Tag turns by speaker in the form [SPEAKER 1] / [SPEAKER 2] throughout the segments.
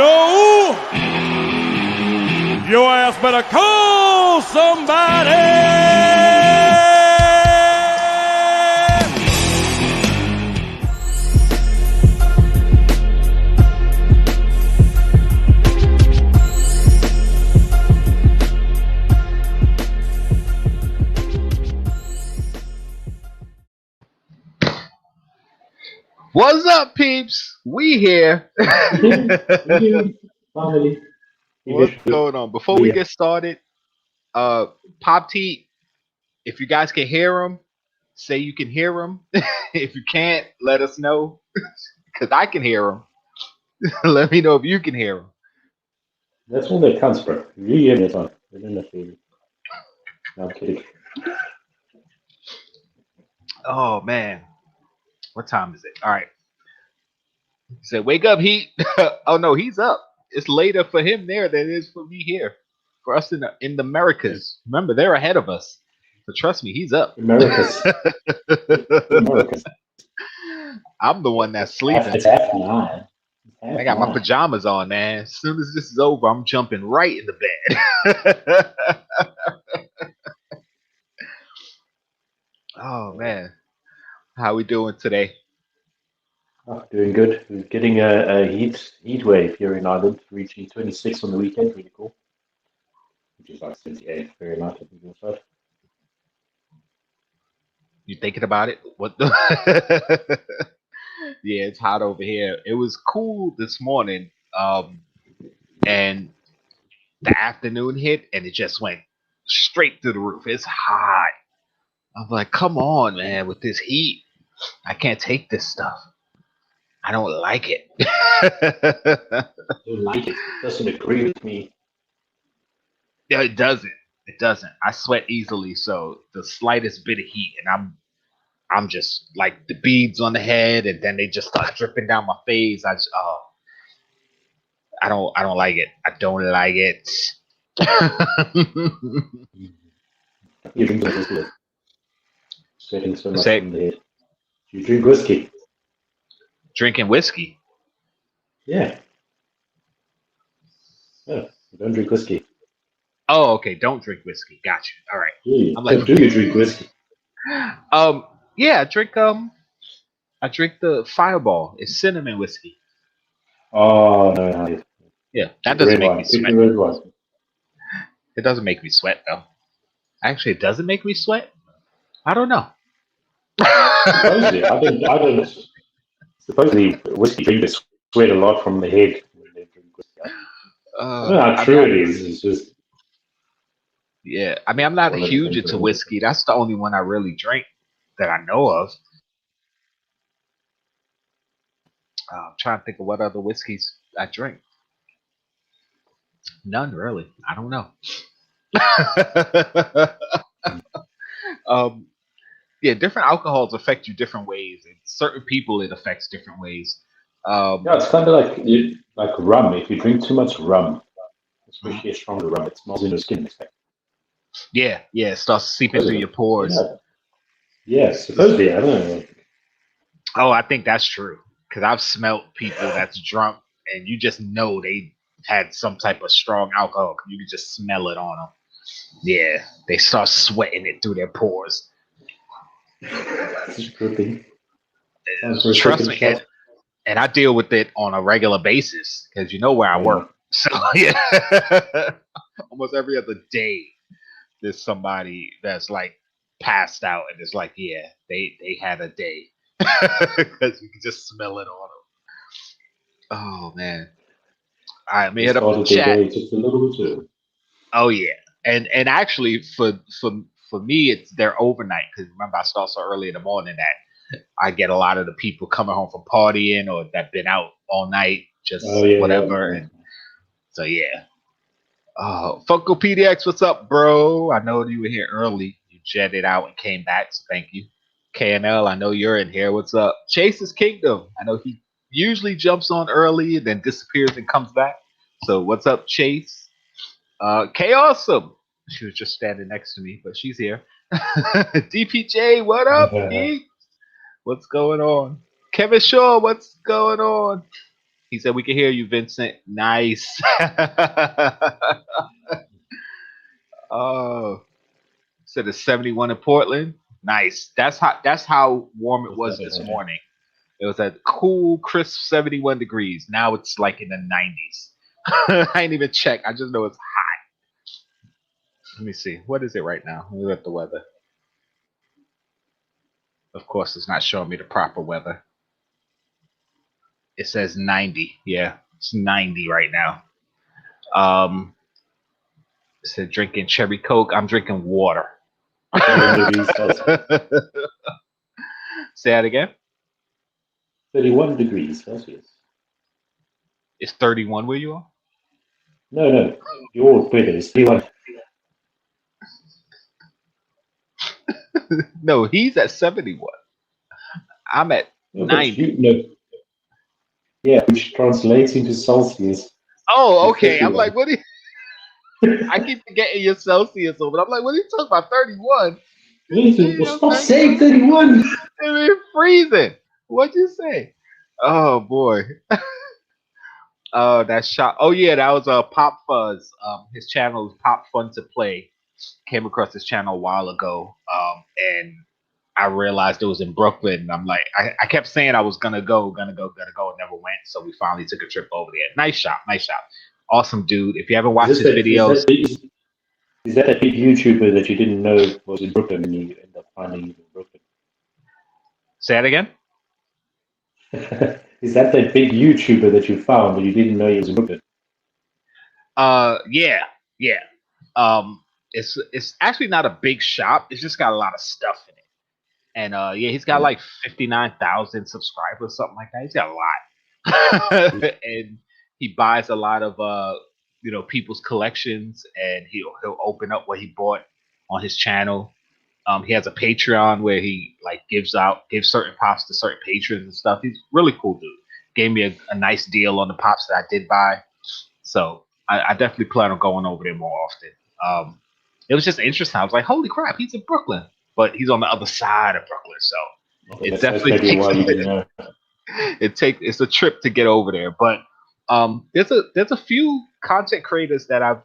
[SPEAKER 1] know, your ass better call somebody.
[SPEAKER 2] What's up, peeps? We here. What's going on? Before we get started, Pop T, if you guys can hear him, say you can hear him. If you can't, let us know, because I can hear him. Let me know if you can hear him.
[SPEAKER 3] That's all that counts, bro. If you hear me, it's on. No, I'm kidding.
[SPEAKER 2] Oh, man. What time is it? All right. He said, wake up, Heat. Oh, no, he's up. It's later for him there than it is for me here. For us in the Americas. Remember, they're ahead of us. But trust me, he's up.
[SPEAKER 3] Americas.
[SPEAKER 2] I'm the one that's sleeping.
[SPEAKER 3] It's half 9.
[SPEAKER 2] I got my pajamas on, man. As soon as this is over, I'm jumping right in the bed. Oh, man. How we doing today?
[SPEAKER 3] Oh, doing good. We're getting a heat wave here in Ireland, reaching 26 on the weekend. Really cool. Which is like 28 very nice. I think also.
[SPEAKER 2] You thinking about it? What the? Yeah, it's hot over here. It was cool this morning, and the afternoon hit, and it just went straight through the roof. It's hot. I'm like, come on, man, with this heat, I can't take this stuff. I don't like it.
[SPEAKER 3] I don't like it. It doesn't agree with me.
[SPEAKER 2] Yeah, it doesn't. It doesn't. I sweat easily, so the slightest bit of heat, and I'm just like the beads on the head, and then they just start dripping down my face. I don't like it. I don't like it.
[SPEAKER 3] You drink whiskey. Sweating so much from the head. You drink whiskey.
[SPEAKER 2] Drinking whiskey?
[SPEAKER 3] Yeah. Yeah. You don't drink whiskey.
[SPEAKER 2] Oh, okay. Don't drink whiskey. Got you. All right.
[SPEAKER 3] Yeah.
[SPEAKER 2] I'm like,
[SPEAKER 3] do you drink whiskey?
[SPEAKER 2] Yeah, I drink the Fireball. It's cinnamon whiskey.
[SPEAKER 3] Oh no.
[SPEAKER 2] Yeah, that doesn't make me sweat. It doesn't make me sweat though. Actually, it doesn't make me sweat. I don't know.
[SPEAKER 3] Supposedly, I don't. Supposedly, whiskey drinkers sweat a lot from the head when they drink whiskey. I don't know how true it is. It's just.
[SPEAKER 2] Yeah, I mean, I'm not huge into whiskey. That's the only one I really drink that I know of. I'm trying to think of what other whiskeys I drink. None really. I don't know. Yeah, different alcohols affect you different ways, and certain people it affects different ways.
[SPEAKER 3] Yeah, it's kind of like rum. If you drink too much rum, especially a stronger rum, it smells in your skin.
[SPEAKER 2] Yeah, it starts seeping through your pores.
[SPEAKER 3] Yeah, supposedly, I don't know.
[SPEAKER 2] Oh, I think that's true. Because I've smelt people that's drunk, and you just know they had some type of strong alcohol. You can just smell it on them. Yeah, they start sweating it through their pores. Trust me, and I deal with it on a regular basis because you know where I work. So yeah, almost every other day there's somebody that's like passed out, and it's like, yeah, they had a day because you can just smell it on them. Oh man! All right, me hit up the chat.
[SPEAKER 3] Just a little bit too.
[SPEAKER 2] Oh yeah, and actually for me it's they're overnight because remember I start so early in the morning that I get a lot of the people coming home from partying or that been out all night, just whatever. And so yeah. Funko PDX, what's up, bro? I know you were here early. You jetted out and came back, so thank you. KNL, I know you're in here. What's up? Chase's Kingdom. I know he usually jumps on early and then disappears and comes back. So what's up, Chase? Jkl Awesome. She was just standing next to me, but she's here. DPJ, what up, D? What's going on? Kevin Shaw, what's going on? He said we can hear you, Vincent. Nice. Oh, said it's 71 in Portland. Nice. That's how warm it was this morning. It was a cool, crisp 71 degrees. Now it's like in the 90s. I ain't even checked. I just know it's hot. Let me see. What is it right now? Let me look at the weather. Of course, it's not showing me the proper weather. It says 90. Yeah, it's 90 right now. It said drinking cherry Coke. I'm drinking water. Say that again.
[SPEAKER 3] 31 degrees Celsius.
[SPEAKER 2] It's 31 where you are?
[SPEAKER 3] No. Your Twitter is 31.
[SPEAKER 2] No, he's at 71. I'm at 90.
[SPEAKER 3] Yeah, which translates into Celsius.
[SPEAKER 2] Oh, okay. I'm like, what do you... I keep forgetting your Celsius over. I'm like, what are you talking about? 31?
[SPEAKER 3] Well, stop saying 31.
[SPEAKER 2] I mean, freezing. What'd you say? Oh boy. Oh, that shot. Oh yeah, that was Pop Fuzz. His channel is Pop Fun to Play. Came across his channel a while ago. And I realized it was in Brooklyn. And I'm like, I kept saying I was gonna go, and never went. So we finally took a trip over there. Nice shot. Awesome dude. If you haven't watched his videos.
[SPEAKER 3] Is that a big YouTuber that you didn't know was in Brooklyn and you end up finding him in Brooklyn?
[SPEAKER 2] Say that again?
[SPEAKER 3] Is that big YouTuber that you found but you didn't know he was in Brooklyn?
[SPEAKER 2] Yeah. It's actually not a big shop. It's just got a lot of stuff in it. And yeah, he's got like 59,000 subscribers, something like that. He's got a lot. And he buys a lot of people's collections, and he'll open up what he bought on his channel. He has a Patreon where he like gives certain pops to certain patrons and stuff. He's really cool dude. Gave me a nice deal on the pops that I did buy. So I definitely plan on going over there more often. It was just interesting. I was like, holy crap, he's in Brooklyn, but he's on the other side of Brooklyn. So it definitely takes a minute. It's a trip to get over there. But there's a few content creators that I've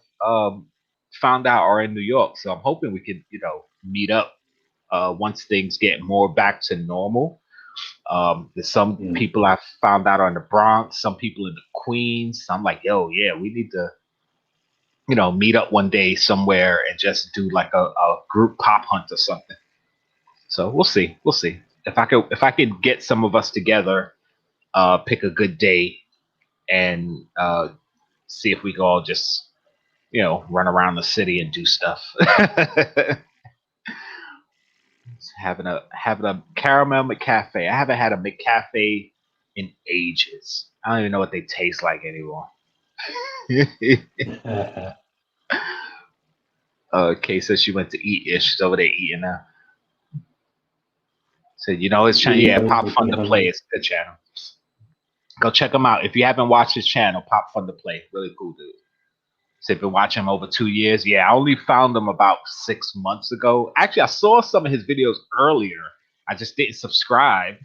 [SPEAKER 2] found out are in New York. So I'm hoping we could, meet up once things get more back to normal. There's some people I found out are in the Bronx, some people in the Queens. So I'm like, yo, yeah, we need to, meet up one day somewhere and just do like a group pop hunt or something. So we'll see. If I could get some of us together, pick a good day and see if we can all just, run around the city and do stuff. having a caramel McCafe. I haven't had a McCafe in ages. I don't even know what they taste like anymore. Kay says she went to eat. Yeah, she's over there eating now. Said, his channel. Yeah, Pop Fun to Play. It's a good channel. Go check him out. If you haven't watched his channel, Pop Fun to Play. Really cool dude. So if you've been watching him over 2 years, yeah, I only found him about 6 months ago. Actually, I saw some of his videos earlier. I just didn't subscribe.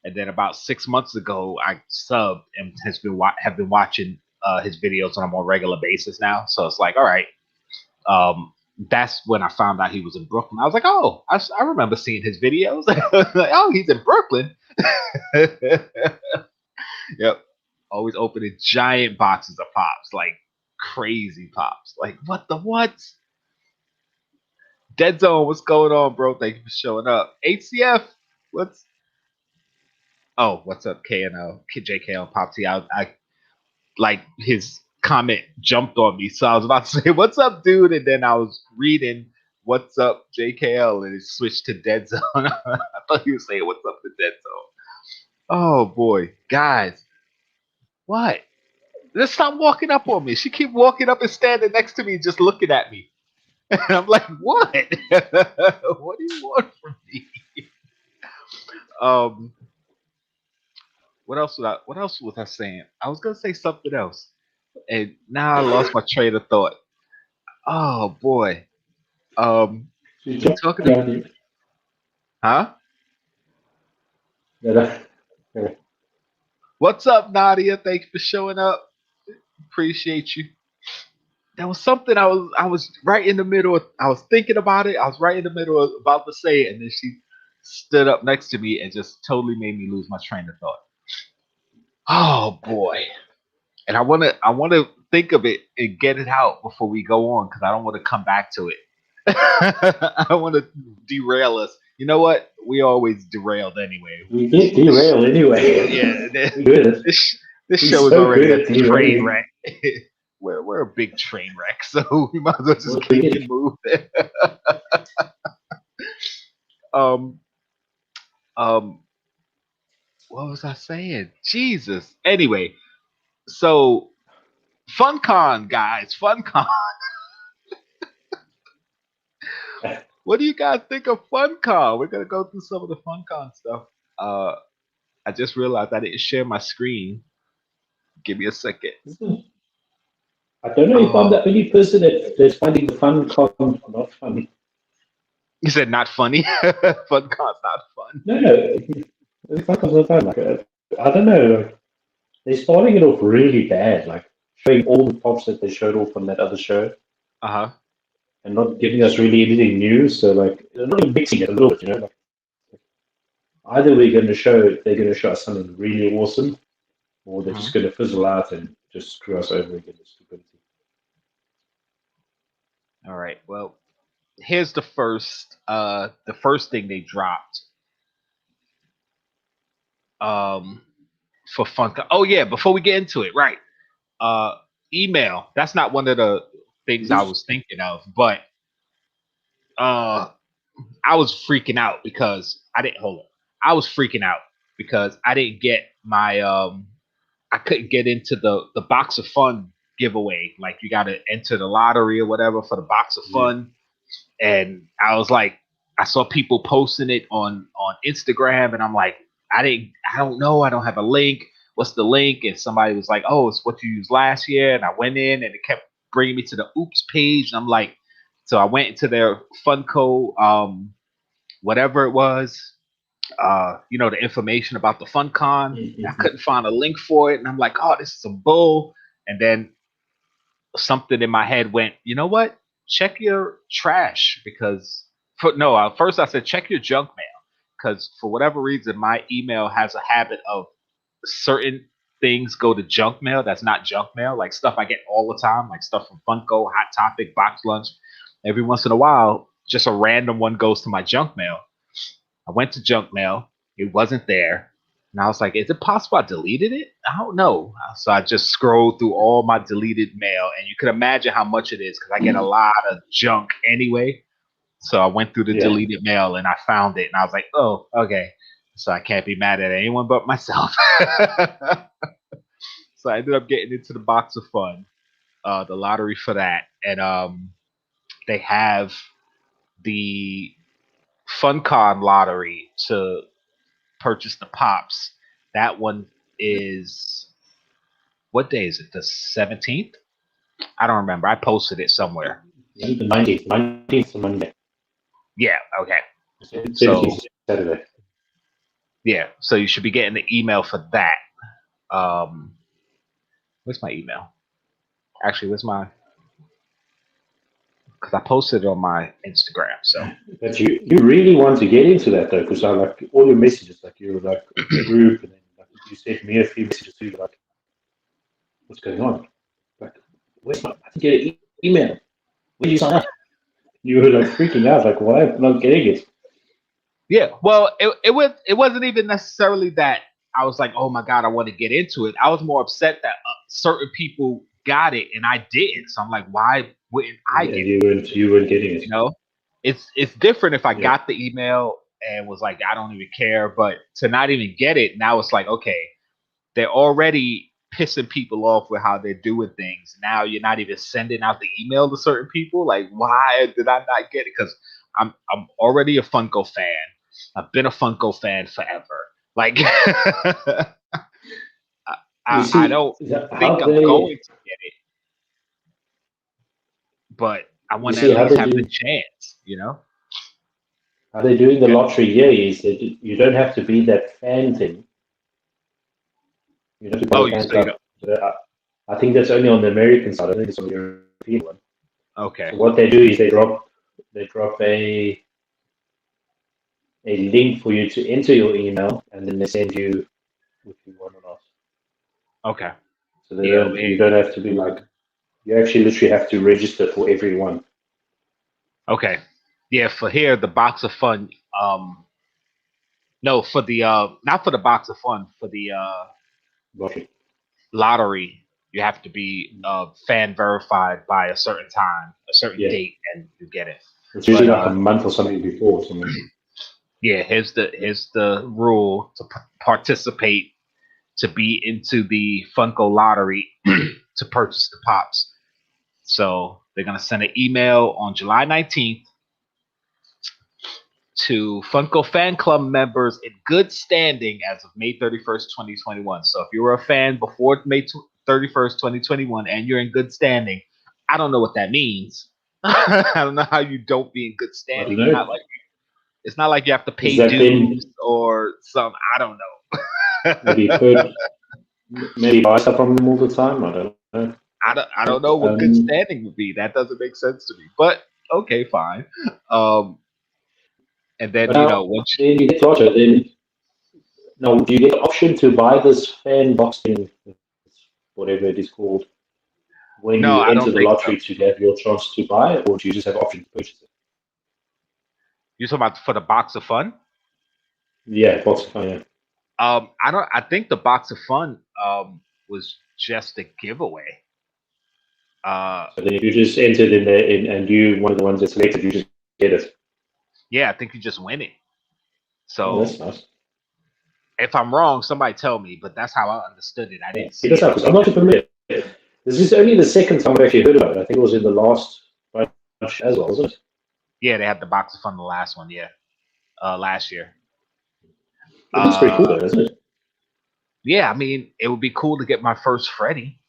[SPEAKER 2] And then about 6 months ago, I subbed and have been watching his videos on a more regular basis now. So it's like, all right. That's when I found out he was in Brooklyn. I was like, oh, I remember seeing his videos. Like, oh, he's in Brooklyn. Yep. Always opening giant boxes of pops, like crazy pops. Like, what? Dead Zone, what's going on, bro? Thank you for showing up. HCF, what's up, KNL, Jkl Pop T. I like his comment jumped on me, so I was about to say, what's up, dude? And then I was reading what's up, JKL, and it switched to Dead Zone. I thought he was saying what's up to Dead Zone. Oh boy, guys, what? Let's stop walking up on me. She keep walking up and standing next to me, just looking at me. And I'm like, what? What do you want from me? What else was I saying? I was gonna say something else, and now I lost my train of thought. Oh boy. Talking to, huh? What's up, Nadia? Thanks for showing up. Appreciate you. There was something I was right in the middle of, I was thinking about it. I was right in the middle of about to say it, and then she stood up next to me and just totally made me lose my train of thought. Oh boy. And I wanna think of it and get it out before we go on because I don't want to come back to it. I don't want to derail us. You know what? We always derailed anyway.
[SPEAKER 3] We get derailed anyway.
[SPEAKER 2] Yeah,
[SPEAKER 3] We good at
[SPEAKER 2] this
[SPEAKER 3] We're
[SPEAKER 2] show is
[SPEAKER 3] so
[SPEAKER 2] already
[SPEAKER 3] good
[SPEAKER 2] a
[SPEAKER 3] at derailing.
[SPEAKER 2] train wreck. We're a big train wreck, so we might as well just
[SPEAKER 3] What
[SPEAKER 2] keep
[SPEAKER 3] we
[SPEAKER 2] it
[SPEAKER 3] get.
[SPEAKER 2] moving. um, um, what was I saying? Jesus. Anyway, so FunCon, guys, FunCon. What do you guys think of FunCon? We're gonna go through some of the FunCon stuff. I just realized I didn't share my screen. Give me a second.
[SPEAKER 3] I don't know if I'm
[SPEAKER 2] Oh,
[SPEAKER 3] the only person that's finding the fun con not funny.
[SPEAKER 2] you said not funny. FunCon's not fun.
[SPEAKER 3] No, no. The fun con's not fun. Like, I don't know. Like, they're starting it off really bad. Like showing all the pops that they showed off on that other show
[SPEAKER 2] Uh huh.
[SPEAKER 3] and not giving us really anything new. So like, they're not even mixing it a little bit. You know, like, either they're going to show us something really awesome, or they're just going to fizzle out and just screw us over again with stupidity.
[SPEAKER 2] All right. Well, here's the first thing they dropped. For FunCon. Oh yeah. Before we get into it, right? Uh, email. That's not one of the things I was thinking of, but uh, I was freaking out because I didn't hold it. I was freaking out because I didn't get my I couldn't get into the box of fun giveaway. Like you got to enter the lottery or whatever for the box of
[SPEAKER 3] Yeah.
[SPEAKER 2] fun, and I was like, I saw people posting it on Instagram, and I'm like, I don't know, I don't have a link. What's the link? And somebody was like, oh, it's what you used last year, and I went in, and it kept bringing me to the Oops page, and I'm like, so I went into their Funko, whatever it was, the information about the FunCon. I couldn't find a link for it, and I'm like, oh, this is some bull. And then something in my head went, you know what? Check your trash because first I said check your junk mail because for whatever reason my email has a habit of certain things go to junk mail that's not junk mail, like stuff I get all the time, like stuff from Funko, Hot Topic, Box Lunch. Every once in a while, just a random one goes to my junk mail. I went to junk mail, it wasn't there. And I was like, is it possible I deleted it? I don't know. So I just scrolled through all my deleted mail, and you can imagine how much it is because I get a lot of junk anyway. So I went through the
[SPEAKER 3] Yeah.
[SPEAKER 2] deleted mail and I found it, and I was like, oh, okay. So I can't be mad at anyone but myself. So I ended up getting into the box of fun, the lottery for that, and they have the FunCon lottery to purchase the pops. That one is what day is it? The 17th? I don't remember. I posted it somewhere.
[SPEAKER 3] The 19th. 19th is Monday.
[SPEAKER 2] Yeah, okay.
[SPEAKER 3] 17th is Saturday.
[SPEAKER 2] Yeah, so you should be getting the email for that. Where's my email? Actually, where's my? Because I posted it on my Instagram. So.
[SPEAKER 3] But you really want to get into that though, because I like all your messages, like you're like a group, and then like you sent me a few messages too, like what's going on? Like, where's my? I didn't get an email. Where did you sign up? You were like freaking out, like why am I not getting it?
[SPEAKER 2] Yeah, well, it wasn't even necessarily that I was like, oh my god, I want to get into it. I was more upset that certain people got it and I didn't. So I'm like, why wouldn't I get it?
[SPEAKER 3] You weren't getting it.
[SPEAKER 2] You know, it's different if I got the email and was like, I don't even care, but to not even get it, now it's like, okay, they're already pissing people off with how they're doing things. Now you're not even sending out the email to certain people. Like, why did I not get it? Because I'm already a Funko fan. I've been a Funko fan forever. Like, I don't think I'm going to get it, but I want to at least have the chance, you know?
[SPEAKER 3] How they're doing the lottery here is that you don't have to be that fan thing. You have to buy
[SPEAKER 2] Oh,
[SPEAKER 3] the
[SPEAKER 2] you
[SPEAKER 3] fan
[SPEAKER 2] say
[SPEAKER 3] club. I think that's only on the American side. I think it's on the European one.
[SPEAKER 2] okay.
[SPEAKER 3] So what they do is they drop a link for you to enter your email, and then they send you if you want or not.
[SPEAKER 2] Okay.
[SPEAKER 3] So you don't have to be like, you actually literally have to register for every one.
[SPEAKER 2] Okay. Yeah, for here the box of fun. No, for the not for the box of fun, for the
[SPEAKER 3] Lottery.
[SPEAKER 2] lottery, you have to be fan verified by a certain time, a certain date, and you get it.
[SPEAKER 3] It's usually like a month or something before. Something.
[SPEAKER 2] Yeah, here's the rule to participate, to be into the Funko lottery to purchase the pops. So they're gonna send an email on July 19th to Funko fan club members in good standing as of May 31st, 2021. So if you were a fan before May 31st, 2021, and you're in good standing, I don't know what that means. I don't know how you don't be in good standing. It's not like you have to pay dues or something. I don't know.
[SPEAKER 3] maybe buy stuff from them all the time. I don't know.
[SPEAKER 2] I don't know what good standing would be. That doesn't make sense to me. But okay, fine. And then once
[SPEAKER 3] then you get to do you get the option to buy this fan box thing, whatever it is called, when you enter the lottery to have your chance to buy it, or do you just have option to purchase it?
[SPEAKER 2] You're talking about for the box of fun?
[SPEAKER 3] Yeah, box of fun. Yeah.
[SPEAKER 2] I think the box of fun was just a giveaway.
[SPEAKER 3] So then if you just entered in there and you one of the ones that's selected, you just get it.
[SPEAKER 2] Yeah, I think you just win it. So
[SPEAKER 3] that's nice.
[SPEAKER 2] If I'm wrong, somebody tell me, but that's how I understood it. I didn't see
[SPEAKER 3] it. I'm not familiar. This is only the second time I've actually heard about it. I think it was in the last bunch as well, wasn't it?
[SPEAKER 2] Yeah, they had the box of fun the last one, yeah. Last year.
[SPEAKER 3] It's pretty cool though, isn't it?
[SPEAKER 2] Yeah, I mean, it would be cool to get my first Freddy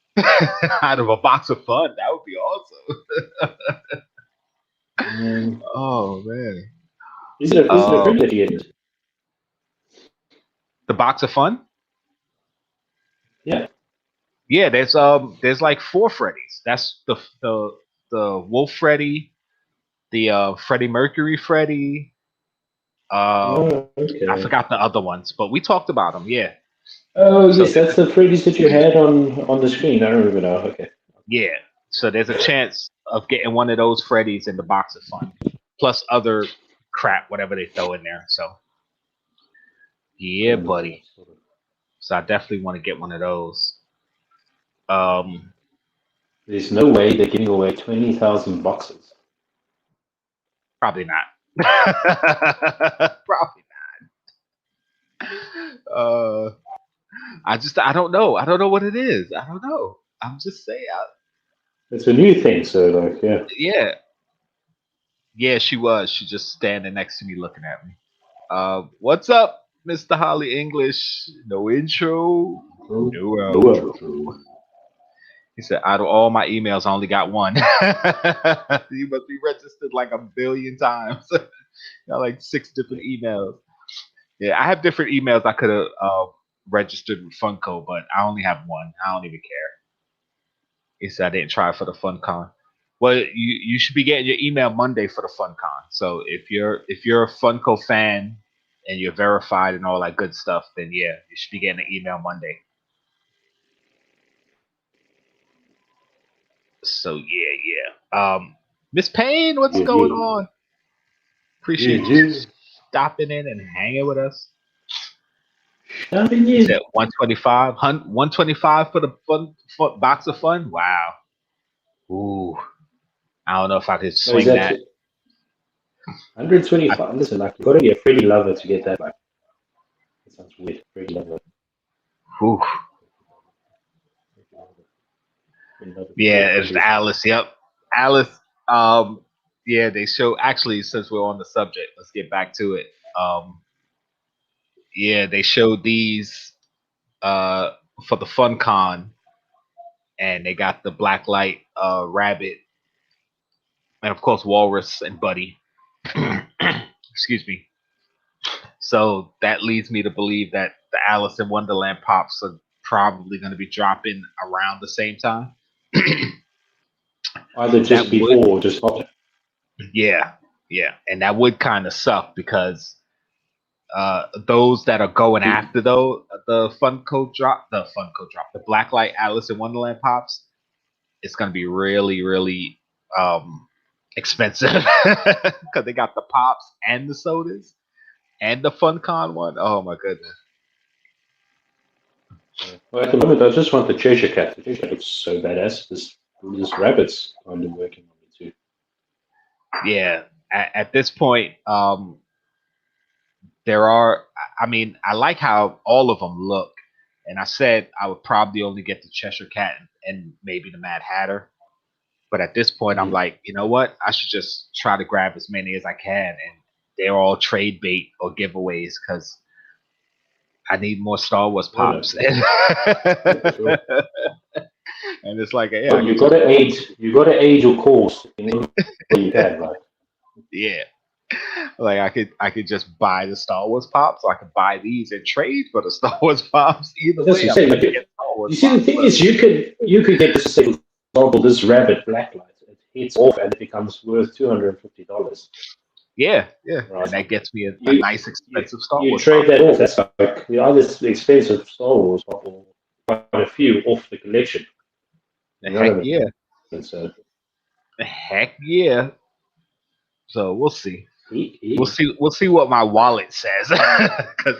[SPEAKER 2] out of a box of fun. That would be awesome. Oh man.
[SPEAKER 3] Is it a Freddy that you get?
[SPEAKER 2] The box of fun?
[SPEAKER 3] Yeah.
[SPEAKER 2] Yeah, there's like 4 Freddys. That's the Wolf Freddy, the Freddie Mercury Freddy.
[SPEAKER 3] Okay.
[SPEAKER 2] I forgot the other ones, but we talked about them. Yeah.
[SPEAKER 3] Oh yes, that's the Freddys that you had on the screen. I don't remember now. Okay.
[SPEAKER 2] Yeah. So there's a chance of getting one of those Freddys in the box of fun, plus other crap, whatever they throw in there. So yeah, buddy. So I definitely want to get one of those.
[SPEAKER 3] There's no way they're giving away 20,000 boxes.
[SPEAKER 2] Probably not. Probably not. I don't know. I don't know what it is. I don't know. I'm just saying.
[SPEAKER 3] It's a new thing, so like, yeah.
[SPEAKER 2] Yeah. Yeah, she was. She just standing next to me looking at me. What's up, Mr. Holly English? No intro. No outro. He said, out of all my emails, I only got one. You must be registered like a billion times. Got like 6 different emails. Yeah, I have different emails I could have registered with Funko, but I only have one. I don't even care. He said I didn't try for the FunCon. Well, you should be getting your email Monday for the FunCon. So if you're a Funko fan and you're verified and all that good stuff, then yeah, you should be getting an email Monday. So yeah. Miss Payne, what's going on? Appreciate you stopping in and hanging with us. You said 125, 125 for the fun box of fun. Wow. Ooh, I don't know if I could swing that.
[SPEAKER 3] 125. Listen, like, you've got to be a Freddy lover to get that back. That sounds weird. Freddy lover.
[SPEAKER 2] Ooh. Yeah, it's Alice. Yep, Alice. Yeah, they show. Actually, since we're on the subject, let's get back to it. Yeah, they showed these for the FunCon, and they got the Blacklight Rabbit, and of course Walrus and Buddy. Excuse me. So that leads me to believe that the Alice in Wonderland pops are probably going to be dropping around the same time.
[SPEAKER 3] Either just before or just after.
[SPEAKER 2] Yeah, and that would kind of suck because those that are going after the Funko drop, the Blacklight Alice in Wonderland pops, it's going to be really, really expensive because they got the pops and the sodas and the FunCon one. Oh my goodness.
[SPEAKER 3] Well, at the moment, I just want the Cheshire Cat. The Cheshire Cat looks so badass. This rabbit's kind of working on me too.
[SPEAKER 2] Yeah, at this point, there are. I mean, I like how all of them look, and I said I would probably only get the Cheshire Cat and maybe the Mad Hatter. But at this point, I'm like, you know what? I should just try to grab as many as I can, and they're all trade bait or giveaways because I need more Star Wars pops.
[SPEAKER 3] Yeah, sure.
[SPEAKER 2] And it's like, yeah,
[SPEAKER 3] But you got to age your course. You can, right?
[SPEAKER 2] Yeah, like I could just buy the Star Wars pops, or I could buy these and trade for the Star Wars pops. Either
[SPEAKER 3] That's
[SPEAKER 2] way,
[SPEAKER 3] what I'm saying. You see, the thing is, you could get this. For example, this rabbit Blacklight. It hits off and it becomes worth $250.
[SPEAKER 2] Yeah,
[SPEAKER 3] Right.
[SPEAKER 2] And that gets me a nice expensive Star Wars.
[SPEAKER 3] You trade that off. That's like either expensive Star Wars or quite a few off the collection.
[SPEAKER 2] Heck yeah.
[SPEAKER 3] So,
[SPEAKER 2] Heck yeah. So we'll see. We'll see what my wallet says. Because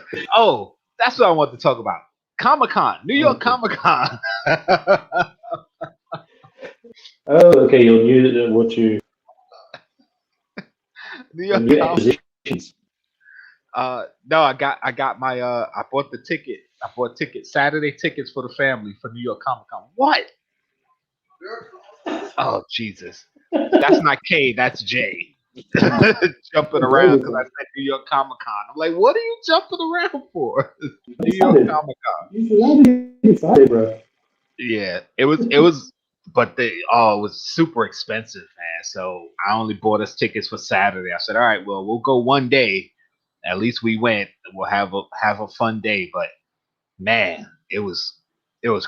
[SPEAKER 2] that's what I want to talk about. Comic-Con, New York Comic-Con.
[SPEAKER 3] Oh, okay. Your new what you?
[SPEAKER 2] New York
[SPEAKER 3] new
[SPEAKER 2] Comic.
[SPEAKER 3] acquisitions.
[SPEAKER 2] No, I got my I bought the ticket. I bought Saturday tickets for the family for New York Comic Con. What? Oh Jesus. That's not K, that's J. Jumping around because I said New York Comic Con. I'm like, what are you jumping around for? New York Comic Con.
[SPEAKER 3] Bro.
[SPEAKER 2] Yeah, it was but it was super expensive, man. So I only bought us tickets for Saturday. I said, all right, well, we'll go one day. At least we went. We'll have a fun day. But man, it was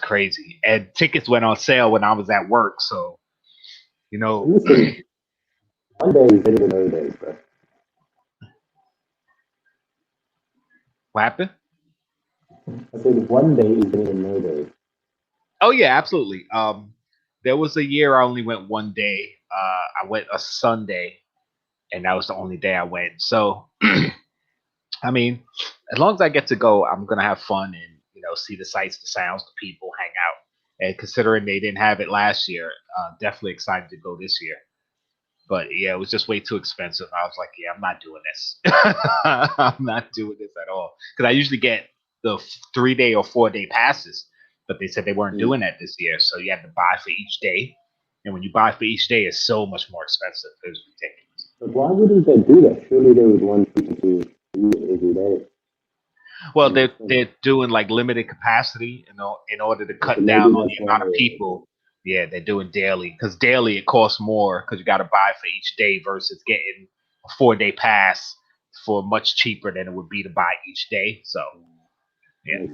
[SPEAKER 2] crazy. And tickets went on sale when I was at work. So, you know,
[SPEAKER 3] one day is better than no days, bro.
[SPEAKER 2] What happened?
[SPEAKER 3] I said one day is better than no days.
[SPEAKER 2] Oh yeah, absolutely. There was a year I only went one day. I went a Sunday, and that was the only day I went. So, I mean, as long as I get to go, I'm gonna have fun and see the sights, the sounds, the people, hang out. And considering they didn't have it last year, definitely excited to go this year. But yeah, it was just way too expensive. I was like, yeah, I'm not doing this. I'm not doing this at all because I usually get the 3-day or 4-day passes. But they said they weren't doing that this year, so you had to buy for each day. And when you buy for each day, it's so much more expensive. It was ridiculous.
[SPEAKER 3] But why wouldn't they do that? Surely they would want people to do it every day.
[SPEAKER 2] Well, they're doing like limited capacity, in order to cut down on the amount of people. Yeah, they're doing daily because daily it costs more because you got to buy for each day versus getting a 4-day pass for much cheaper than it would be to buy each day. So, yeah.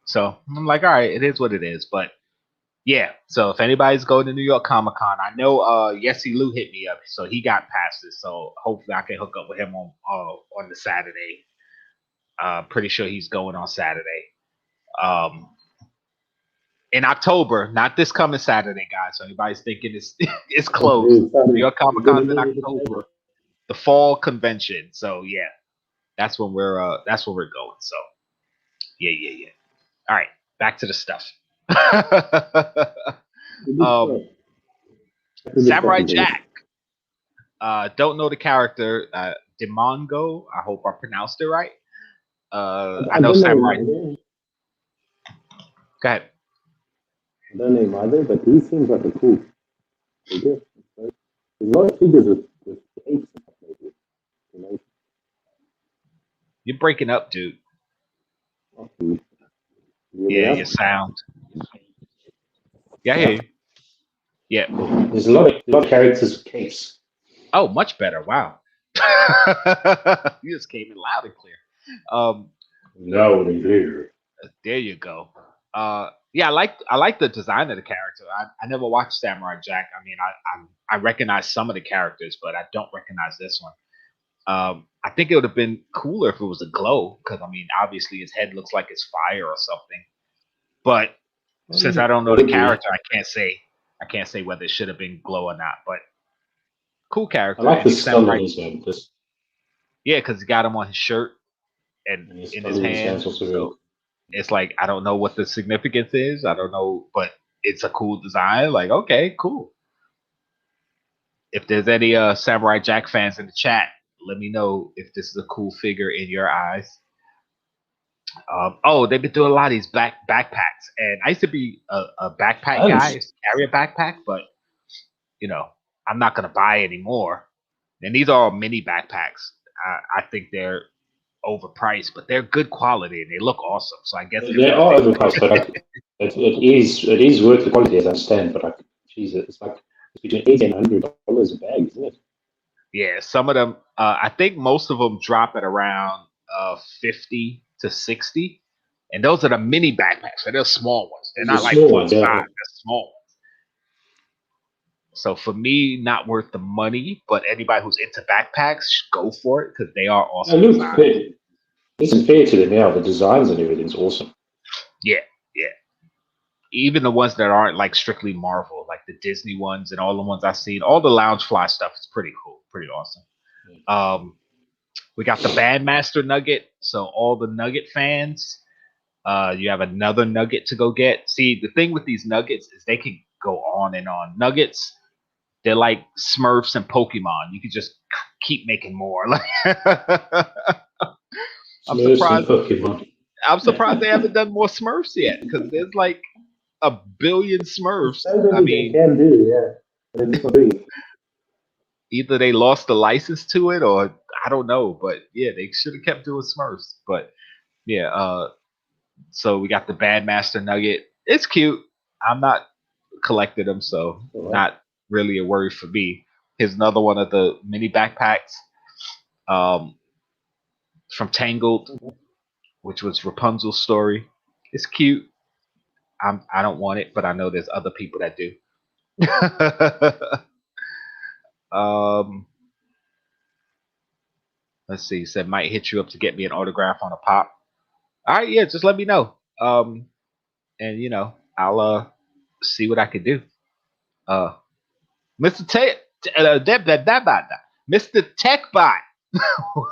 [SPEAKER 2] So I'm like, all right, it is what it is. But yeah, so if anybody's going to New York Comic Con, I know Yessie Lou hit me up, so he got passes. So hopefully I can hook up with him on the Saturday. Pretty sure he's going on Saturday. In October, not this coming Saturday, guys. So anybody's thinking it's closed. New York Comic Con's in October, the fall convention. So yeah, that's when we're going. So yeah. All right, back to the stuff. Samurai Jack. Don't know the character. Demongo. I hope I pronounced it right. I know Samurai. Go ahead.
[SPEAKER 3] I don't know him either, but he seems like a cool figure. There's a lot of figures with capes and stuff like this.
[SPEAKER 2] You're breaking up, dude.
[SPEAKER 3] Okay.
[SPEAKER 2] Yeah, your sound. Yeah, I hear you. Yeah.
[SPEAKER 3] There's a lot of characters with capes.
[SPEAKER 2] Oh, much better. Wow. You just came in loud and clear.
[SPEAKER 3] Loud and clear.
[SPEAKER 2] There you go. Yeah, I like the design of the character. I never watched Samurai Jack. I mean, I recognize some of the characters, but I don't recognize this one. I think it would have been cooler if it was a glow, because I mean, obviously his head looks like it's fire or something. But since I don't know the
[SPEAKER 3] Would be.
[SPEAKER 2] character, I can't say whether it should have been glow or not. But cool
[SPEAKER 3] I
[SPEAKER 2] character,
[SPEAKER 3] like
[SPEAKER 2] and
[SPEAKER 3] the
[SPEAKER 2] he's
[SPEAKER 3] skull
[SPEAKER 2] samurai.
[SPEAKER 3] in his hand. This
[SPEAKER 2] Yeah, because he got him on his shirt and
[SPEAKER 3] and his
[SPEAKER 2] in
[SPEAKER 3] skull
[SPEAKER 2] his
[SPEAKER 3] in his
[SPEAKER 2] hand.
[SPEAKER 3] hand's also really
[SPEAKER 2] So
[SPEAKER 3] cool.
[SPEAKER 2] it's like I don't know what the significance is. I don't know, but it's a cool design. Like, okay, cool. If there's any Samurai Jack fans in the chat, let me know if this is a cool figure in your eyes. Oh, they've been doing a lot of these backpacks, and I used to be a backpack guy, I
[SPEAKER 3] And
[SPEAKER 2] used to carry a backpack, but you know, I'm not gonna buy anymore. And these are all mini backpacks. I think they're overpriced, but they're good quality and they look awesome. So I guess if
[SPEAKER 3] they
[SPEAKER 2] that's
[SPEAKER 3] are
[SPEAKER 2] it.
[SPEAKER 3] overpriced, but like, it is worth the quality, as I understand. But like, Jesus, it's like it's between $80 and $100 a bag, isn't it?
[SPEAKER 2] Yeah, some of them. I think most of them drop at around 50 to 60, and those are the mini backpacks. So they're small ones. They're
[SPEAKER 3] The
[SPEAKER 2] not like
[SPEAKER 3] small
[SPEAKER 2] full
[SPEAKER 3] ones,
[SPEAKER 2] size.
[SPEAKER 3] yeah.
[SPEAKER 2] They're small. So for me, not worth the money. But anybody who's into backpacks, go for it because they are
[SPEAKER 3] No,
[SPEAKER 2] awesome
[SPEAKER 3] look,
[SPEAKER 2] design.
[SPEAKER 3] listen, fair to them, yeah. The designs and everything's awesome.
[SPEAKER 2] Yeah, yeah. Even the ones that aren't like strictly Marvel, like the Disney ones and all the ones I've seen, all the Loungefly stuff is pretty cool, pretty awesome. We got the Bandmaster Nugget, so all the Nugget fans, you have another Nugget to go get. See, the thing with these Nuggets is they can go on and on. Nuggets, they're like Smurfs and Pokemon. You can just keep making more. I'm
[SPEAKER 3] Smurfs and
[SPEAKER 2] surprised.
[SPEAKER 3] Pokemon.
[SPEAKER 2] I'm surprised they haven't done more Smurfs yet because there's like a billion
[SPEAKER 3] There's
[SPEAKER 2] Smurfs.
[SPEAKER 3] so
[SPEAKER 2] I
[SPEAKER 3] many they
[SPEAKER 2] mean,
[SPEAKER 3] can do, yeah. And they're just not doing it.
[SPEAKER 2] either they lost the license to it or I don't know. But yeah, they should have kept doing Smurfs. But yeah, so we got the Bandmaster Nugget. It's cute. I'm not collecting them, so
[SPEAKER 3] All right.
[SPEAKER 2] not really a worry for me. Here's another one of the mini backpacks um, from Tangled, which was Rapunzel's story. It's cute. I don't want it, but I know there's other people that do. um, let's see. Said might hit you up to get me an autograph on a pop. All right, yeah, just let me know. And I'll see what I can do. Mr. Mr. Techbot.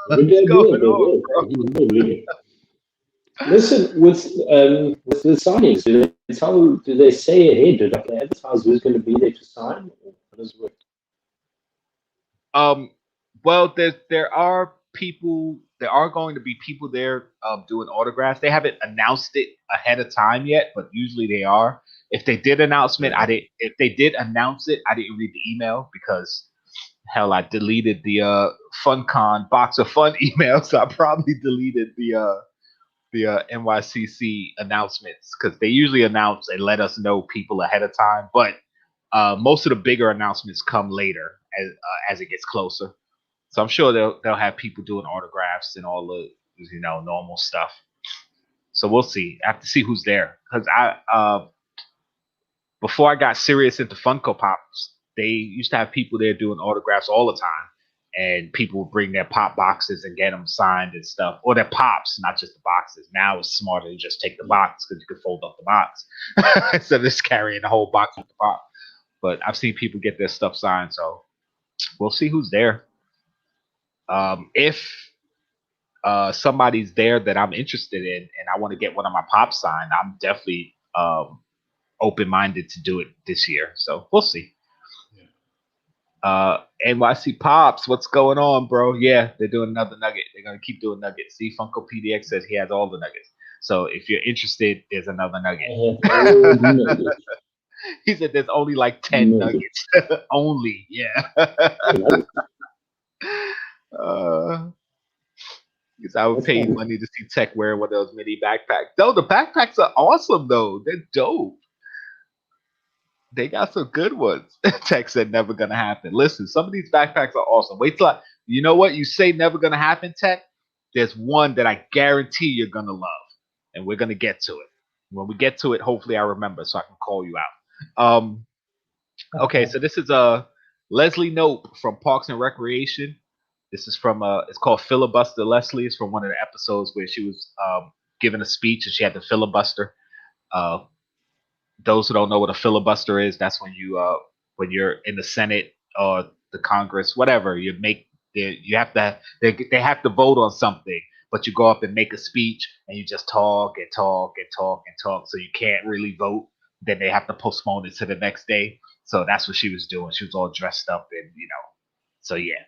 [SPEAKER 2] What's going on, bro?
[SPEAKER 3] Listen, with the signings, do they say ahead? Do they advertise who's going to be there to sign? Or how does it work?
[SPEAKER 2] Well, there are people. There are going to be people there doing autographs. They haven't announced it ahead of time yet, but usually they are. If they did announcement, I did. If they did announce it, I didn't read the email because hell, I deleted the FunCon box of fun email, so I probably deleted the NYCC announcements because they usually announce and let us know people ahead of time. But most of the bigger announcements come later as it gets closer. So I'm sure they'll have people doing autographs and all the normal stuff. So we'll see. I have to see who's there because before I got serious into Funko Pops, they used to have people there doing autographs all the time, and people would bring their pop boxes and get them signed and stuff, or their pops, not just the boxes. Now it's smarter to just take the box because you can fold up the box instead of just carrying the whole box with the pop. But I've seen people get their stuff signed, so we'll see who's there. If somebody's there that I'm interested in and I want to get one of my pops signed, I'm definitely open-minded to do it this year. So we'll see. NYC Pops, what's going on, bro? Yeah, they're doing another nugget. They're gonna keep doing nuggets. See, Funko PDX says he has all the nuggets. So if you're interested, there's another nugget. He said there's only like 10 nuggets. Only, yeah. Because I would pay money to see Tech wearing one of those mini backpacks. No, the backpacks are awesome though. They're dope. They got some good ones. Tech said never gonna happen. Listen, some of these backpacks are awesome. Wait till you say never gonna happen, Tech. There's one that I guarantee you're gonna love. and we're gonna get to it. When we get to it, hopefully I remember so I can call you out. Okay, so this is Leslie Knope from Parks and Recreation. This is from it's called Filibuster Leslie. It's from one of the episodes where she was giving a speech and she had to filibuster. Those who don't know what a filibuster is, that's when you're in the Senate or the Congress, whatever, you have to they have to vote on something, but you go up and make a speech and you just talk and talk and talk and talk, so you can't really vote. Then they have to postpone it to the next day. So that's what she was doing. She was all dressed up and So yeah.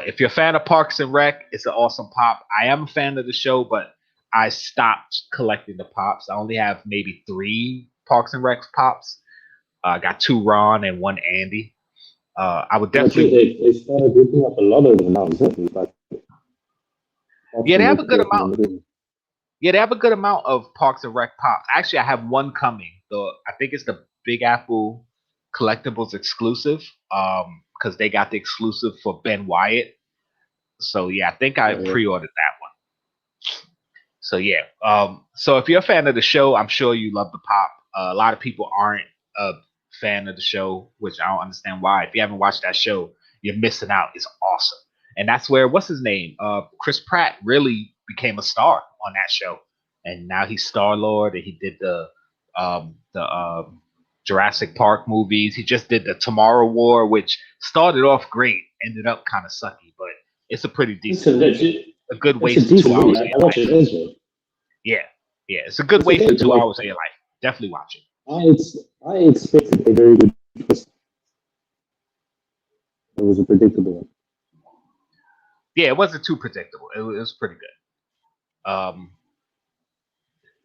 [SPEAKER 2] If you're a fan of Parks and Rec, it's an awesome pop. I am a fan of the show, but I stopped collecting the pops. I only have maybe 3 Parks and Rec pops. I got 2 Ron and 1 Andy. I would definitely.
[SPEAKER 3] They started ripping up a lot of them now, isn't it? Like,
[SPEAKER 2] yeah, they have a good amount. Yeah, they have a good amount of Parks and Rec pops. Actually, I have one coming. I think it's the Big Apple Collectibles exclusive. Because they got the exclusive for Ben Wyatt. So yeah, I think I pre-ordered that one. So yeah. So if you're a fan of the show, I'm sure you love the pop. A lot of people aren't a fan of the show, which I don't understand why. If you haven't watched that show, you're missing out. It's awesome. And that's where, what's his name? Chris Pratt really became a star on that show. And now he's Star-Lord, and he did the Jurassic Park movies. He just did the Tomorrow War, which started off great, ended up kind of sucky, but it's a pretty decent movie. A good waste of 2 hours of your life. Yeah, it's a good waste of 2 hours of your life. Definitely watch it.
[SPEAKER 3] I expected a very good twist. It was a predictable one.
[SPEAKER 2] Yeah, it wasn't too predictable. It was pretty good.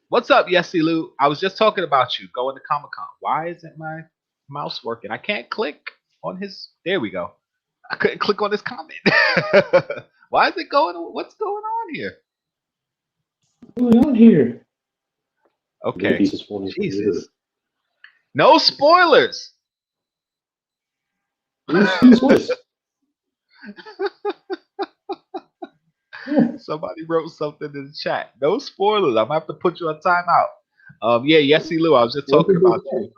[SPEAKER 2] What's up, Yesy Lou? I was just talking about you going to Comic-Con. Why isn't my mouse working? I can't click on his. There we go. I couldn't click on his comment. Why is it going? What's going on here?
[SPEAKER 3] What's going on here?
[SPEAKER 2] Okay. Jesus. No spoilers. Somebody wrote something in the chat. No spoilers. I'm gonna have to put you on timeout. Yeah, Yesy Lou. I was just talking about you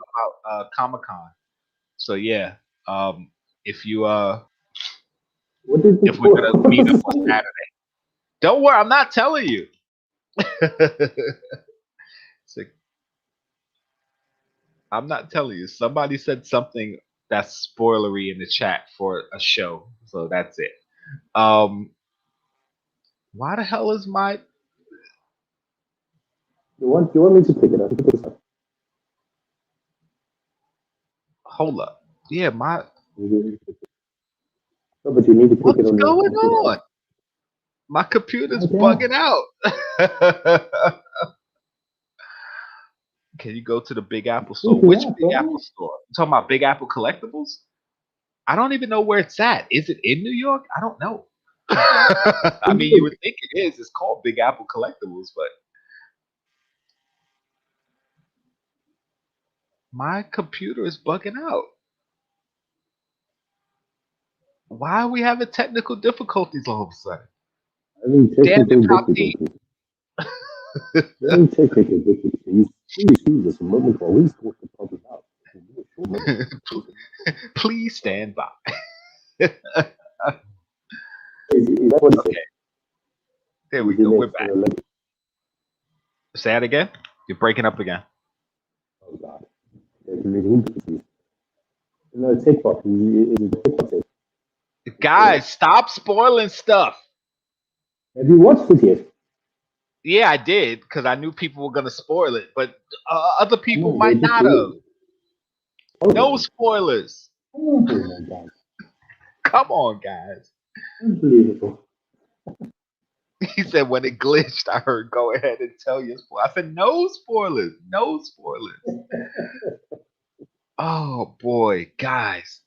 [SPEAKER 2] about Comic-Con. So yeah, if you if we're gonna meet up on Saturday, don't worry. I'm not telling you. I'm not telling you. Somebody said something that's spoilery in the chat for a show, so that's it. Why the hell is my?
[SPEAKER 3] You want me to pick it up?
[SPEAKER 2] Hold up. Yeah, my.
[SPEAKER 3] No, but you need to pick
[SPEAKER 2] What's
[SPEAKER 3] it on
[SPEAKER 2] going on? My computer's bugging out. Can you go to the Big Apple store? Which Big Apple store? You talking about Big Apple Collectibles? I don't even know where it's at. Is it in New York? I don't know. I mean, you would think it is. It's called Big Apple Collectibles, but my computer is bugging out. Why are we having technical difficulties all of a sudden? Damn it, Poppy.
[SPEAKER 3] Very technical difficulties. Please this a moment while we sort the problem out.
[SPEAKER 2] Please stand by.
[SPEAKER 3] Okay.
[SPEAKER 2] There we go. We're back. Say that again. You're breaking up again.
[SPEAKER 3] Oh God. No, TikTok.
[SPEAKER 2] Guys, stop spoiling stuff.
[SPEAKER 3] Have you watched it yet?
[SPEAKER 2] Yeah, I did, because I knew people were going to spoil it, but other people might not have. No spoilers.
[SPEAKER 3] Oh my God.
[SPEAKER 2] Come on, guys.
[SPEAKER 3] Unbelievable.
[SPEAKER 2] He said when it glitched, I heard go ahead and tell you. I said no spoilers. No spoilers. Oh, boy, guys.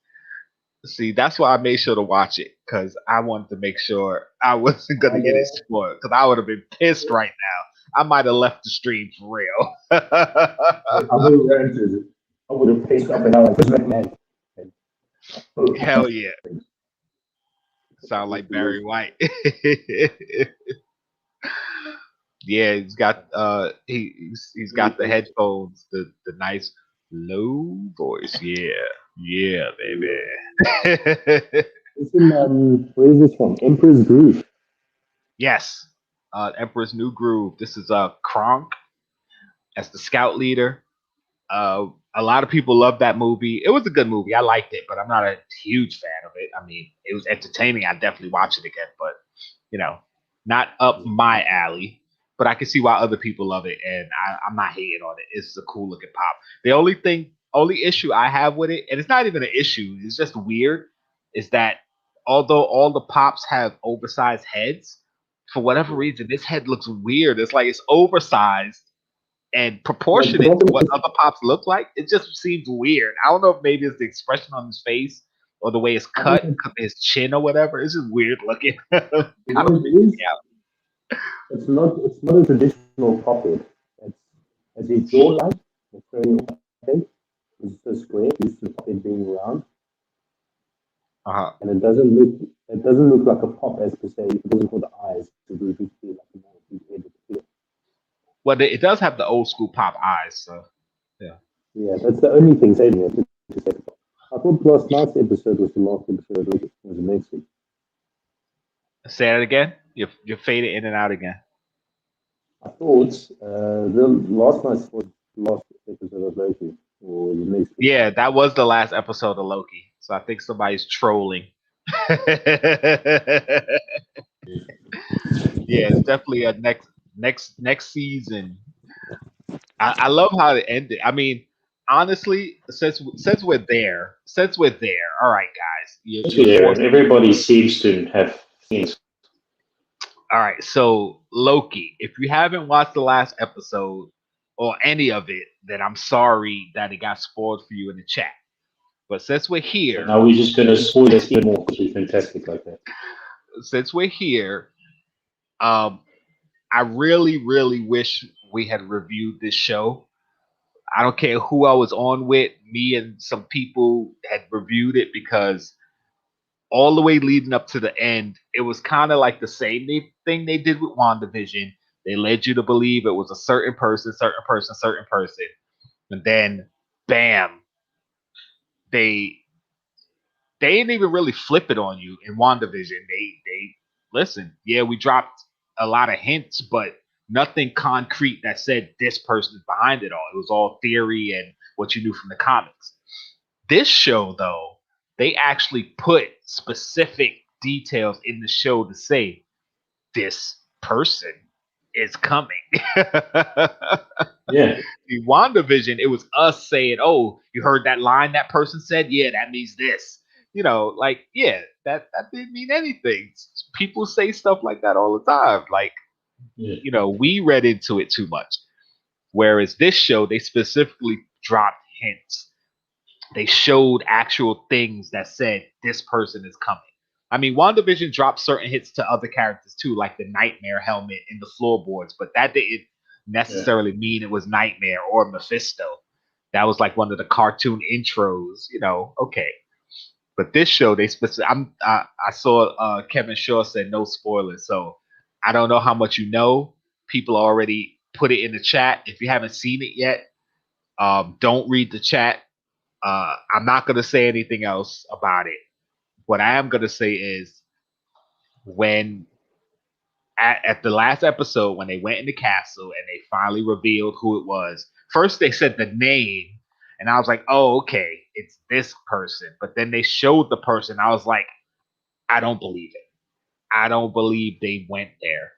[SPEAKER 2] See, that's why I made sure to watch it, because I wanted to make sure I wasn't going to get it spoiled, because I would have been pissed right now. I might have left the stream for real.
[SPEAKER 3] I would have paced up and out like, man.
[SPEAKER 2] Hell yeah. Sound like Barry White. Yeah, he's got he's got the headphones, the nice low voice. Yeah, yeah, baby.
[SPEAKER 4] It's in where is this from? Emperor's Groove.
[SPEAKER 2] Yes, Emperor's New Groove. This is Kronk as the scout leader. A lot of people love that movie. It was a good movie. I liked it, but I'm not a huge fan of it. I mean, it was entertaining. I definitely watch it again, but you know, not up my alley. But I can see why other people love it, and I'm not hating on it. It's a cool looking pop. The only issue I have with it, and it's not even an issue, it's just weird, is that although all the pops have oversized heads, for whatever reason, this head looks weird. It's like it's oversized and
[SPEAKER 4] Yeah, the
[SPEAKER 2] proportionate to
[SPEAKER 4] problem
[SPEAKER 2] what
[SPEAKER 4] is,
[SPEAKER 2] other pops look like. It just seems weird. I don't know if maybe it's the expression on his face or the way it's
[SPEAKER 4] I think
[SPEAKER 2] cut, his chin or whatever. It's just weird looking. Kind
[SPEAKER 4] what
[SPEAKER 2] of
[SPEAKER 4] it
[SPEAKER 2] freaks
[SPEAKER 4] is,
[SPEAKER 2] me out.
[SPEAKER 4] it's not a traditional puppet. It's his jawline, it's very opaque. It's so square, used to the puppet being round,
[SPEAKER 2] Uh-huh.
[SPEAKER 4] and it doesn't look like a pop as per se. If it wasn't for the eyes, it would be feel like a more big headed feel.
[SPEAKER 2] Well, it does have the old school pop eyes, so yeah.
[SPEAKER 4] Yeah, that's the only thing saving it. To say it. I thought last night's episode was the last episode. It was amazing.
[SPEAKER 2] Say that again. You're faded in and out again.
[SPEAKER 4] I thought the last night's was the last episode of Loki, or the next week.
[SPEAKER 2] Yeah, that was the last episode of Loki. So I think somebody's trolling. Yeah, it's definitely a next season. I love how it ended. I mean, honestly, since we're there, all right, guys, you're
[SPEAKER 3] Yeah,
[SPEAKER 2] forced.
[SPEAKER 3] and everybody seems to have things.
[SPEAKER 2] All right, so Loki, if you haven't watched the last episode or any of it, then I'm sorry that it got spoiled for you in the chat. But since we're
[SPEAKER 3] But
[SPEAKER 2] here,
[SPEAKER 3] now we're just going to spoil this even more because we're fantastic like that.
[SPEAKER 2] since we're here, um, I really, really wish we had reviewed this show. I don't care who I was on with. Me and some people had reviewed it because all the way leading up to the end, it was kind of like the same thing they did with WandaVision. They led you to believe it was a certain person, certain person, certain person, and then, bam, they they didn't even really flip it on you in WandaVision. They listen, yeah, we dropped a lot of hints, but nothing concrete that said this person is behind it all. It was all theory and what you knew from the comics. This show, though, they actually put specific details in the show to say this person is coming.
[SPEAKER 3] Yeah.
[SPEAKER 2] The WandaVision, it was us saying, "Oh, you heard that line that person said? Yeah, that means this." You know, like, yeah, that didn't mean anything. People say stuff like that all the time. Like,
[SPEAKER 3] Yeah.
[SPEAKER 2] you know, we read into it too much. Whereas this show, they specifically dropped hints. They showed actual things that said this person is coming. I mean, WandaVision dropped certain hits to other characters too, like the Nightmare helmet in the floorboards, but that didn't
[SPEAKER 3] Yeah.
[SPEAKER 2] necessarily mean it was Nightmare or Mephisto. That was like one of the cartoon intros, you know. Okay, but this show, they specific. I saw Kevin Shaw said no spoilers, so I don't know how much you know. People already put it in the chat. If you haven't seen it yet, don't read the chat. I'm not going to say anything else about it. What I am going to say is when at the last episode, when they went in the castle and they finally revealed who it was, first they said the name, and I was like, oh, okay, it's this person. But then they showed the person. I was like, I don't believe it. I don't believe they went there.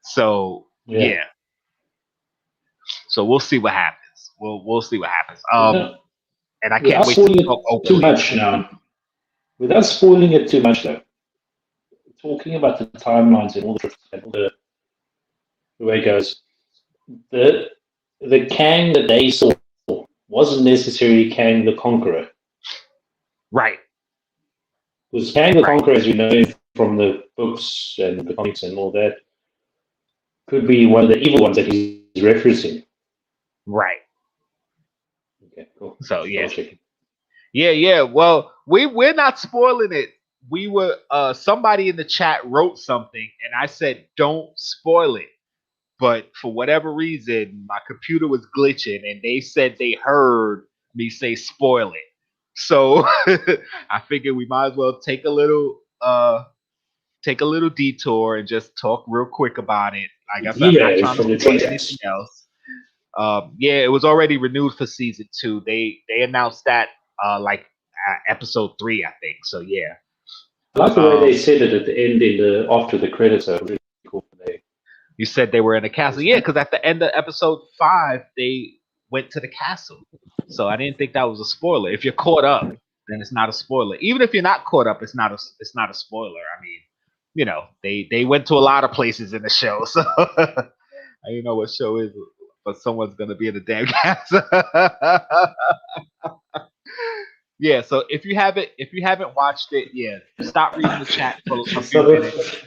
[SPEAKER 2] So,
[SPEAKER 3] Yeah.
[SPEAKER 2] yeah. So we'll see what happens. We'll see what happens.
[SPEAKER 3] Without,
[SPEAKER 2] And I
[SPEAKER 3] without
[SPEAKER 2] can't wait to
[SPEAKER 3] spoiling
[SPEAKER 2] talk
[SPEAKER 3] it too
[SPEAKER 2] openly.
[SPEAKER 3] much now. Without spoiling it too much, though. Talking about the timelines and all the way it goes. The Kang that they saw wasn't necessarily Kang the Conqueror.
[SPEAKER 2] Right.
[SPEAKER 3] Because Kang the Conqueror, as you know from the books and the comics and all that, could be one of the evil ones that he's referencing.
[SPEAKER 2] Right.
[SPEAKER 3] Okay, cool.
[SPEAKER 2] So yeah.
[SPEAKER 3] Checking.
[SPEAKER 2] Yeah. Well, we're not spoiling it. We were somebody in the chat wrote something and I said don't spoil it. but for whatever reason, my computer was glitching, and they said they heard me say "spoil it." So I figured we might as well take a little detour and just talk real quick about it. Like I said, I'm
[SPEAKER 3] Yeah,
[SPEAKER 2] not
[SPEAKER 3] it's
[SPEAKER 2] trying
[SPEAKER 3] from the
[SPEAKER 2] to say anything
[SPEAKER 3] contracts.
[SPEAKER 2] else. Yeah, it was already renewed for season 2. They announced that like episode 3, I think. So yeah.
[SPEAKER 3] I like the way they
[SPEAKER 2] Um,
[SPEAKER 3] said it at the end in the after the credits. Are really cool.
[SPEAKER 2] you said they were in the castle. Yeah, because at the end of episode 5, they went to the castle. So I didn't think that was a spoiler. If you're caught up, then it's not a spoiler. Even if you're not caught up, it's not a spoiler. I mean, they went to a lot of places in the show, so I don't know what show is, but someone's gonna be in the damn castle. Yeah, so if you haven't watched it, yeah, stop reading the chat for a few minutes.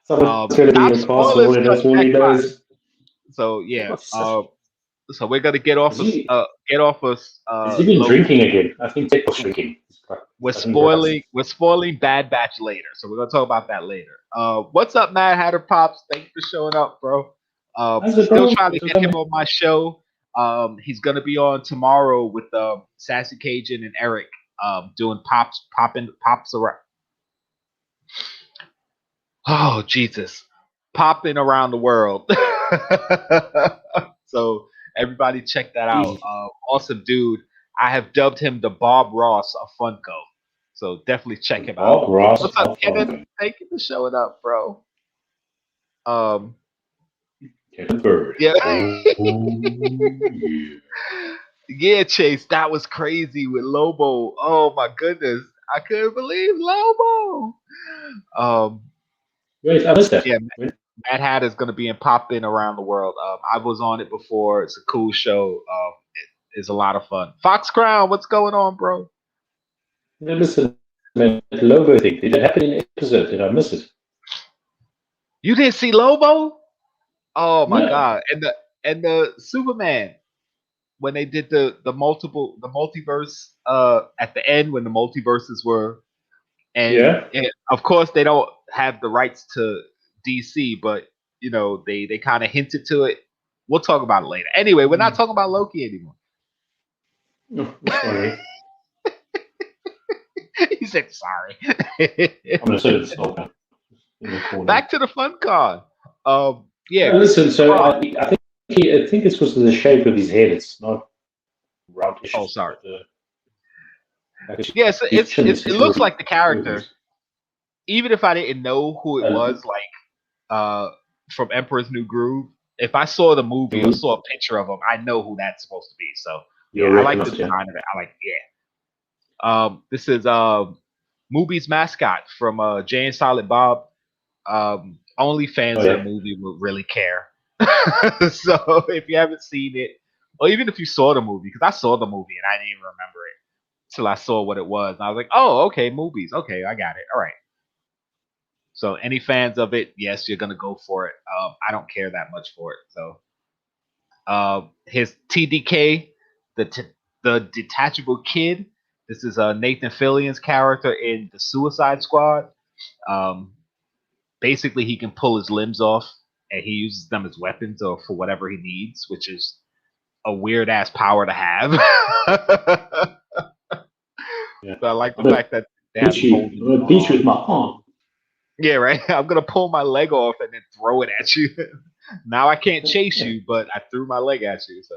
[SPEAKER 3] Someone's going to be
[SPEAKER 2] Stop
[SPEAKER 3] impossible,
[SPEAKER 2] spoilers
[SPEAKER 3] and
[SPEAKER 2] for
[SPEAKER 3] that's all he
[SPEAKER 2] Xbox.
[SPEAKER 3] knows.
[SPEAKER 2] So yeah,
[SPEAKER 3] What's such-
[SPEAKER 2] so we're gonna get off
[SPEAKER 3] Is
[SPEAKER 2] of
[SPEAKER 3] he, has he been
[SPEAKER 2] Loki.
[SPEAKER 3] drinking again? I think Tech was drinking.
[SPEAKER 2] We're
[SPEAKER 3] I think drugs.
[SPEAKER 2] spoiling Bad Batch later, so we're gonna talk about that later. What's up, Mad Hatter Pops? Thank you for showing up, bro.
[SPEAKER 3] How's it
[SPEAKER 2] Still
[SPEAKER 3] going?
[SPEAKER 2] trying to get him on my show. He's gonna be on tomorrow with Sassy Cajun and Eric, doing pops around. Oh Jesus, popping around the world. So everybody check that out.
[SPEAKER 3] Easy.
[SPEAKER 2] Awesome dude. I have dubbed him the Bob Ross of Funko. So definitely check him out.
[SPEAKER 3] Bob Ross.
[SPEAKER 2] What's up, Kevin? Thank you for showing up, bro.
[SPEAKER 3] Kevin Bird.
[SPEAKER 2] Yeah.
[SPEAKER 3] Oh, yeah.
[SPEAKER 2] Yeah, Chase, that was crazy with Lobo. Oh my goodness. I couldn't believe Lobo.
[SPEAKER 3] Wait, I missed that.
[SPEAKER 2] Yeah, Mad Hat is going to be in Poppin' Around the World. I was on it before. It's a cool show. It's a lot of fun. Fox Crown, what's going on, bro?
[SPEAKER 3] No, listen, man, that logo thing. Did it happen in the episode? Did I miss it?
[SPEAKER 2] You didn't see Lobo? Oh my
[SPEAKER 3] No.
[SPEAKER 2] god! And the Superman, when they did the multiverse at the end, when the multiverses were, and of course they don't have the rights to DC, but they kind of hinted to it. We'll talk about it later. Anyway, we're not talking about Loki anymore.
[SPEAKER 3] No, sorry.
[SPEAKER 2] He said sorry.
[SPEAKER 3] I'm gonna say it's okay.
[SPEAKER 2] Back to the fun con. Yeah.
[SPEAKER 3] Listen, so I think it's because of the shape of his head. It's not roundish.
[SPEAKER 2] Oh, sorry.
[SPEAKER 3] Like
[SPEAKER 2] Yeah, so it looks like the character. Even if I didn't know who it was, like from Emperor's New Groove, if I saw the movie or saw a picture of him, I know who that's supposed to be. So yeah, I like the design of it. I like this is movie's mascot from Jay and Silent Bob. Only fans of the movie would really care. So if you haven't seen it, or even if you saw the movie, because I saw the movie and I didn't even remember it till I saw what it was, and I was like, oh, okay, movies, okay, I got it, all right. So any fans of it, yes, you're gonna go for it. I don't care that much for it. So his TDK, the detachable kid. This is Nathan Fillion's character in the Suicide Squad. Basically, he can pull his limbs off, and he uses them as weapons or for whatever he needs, which is a weird ass power to have. So I like the fact that they have him
[SPEAKER 3] beat you with my arm.
[SPEAKER 2] Yeah, right. I'm gonna pull my leg off and then throw it at you. Now I can't chase you, but I threw my leg at you. So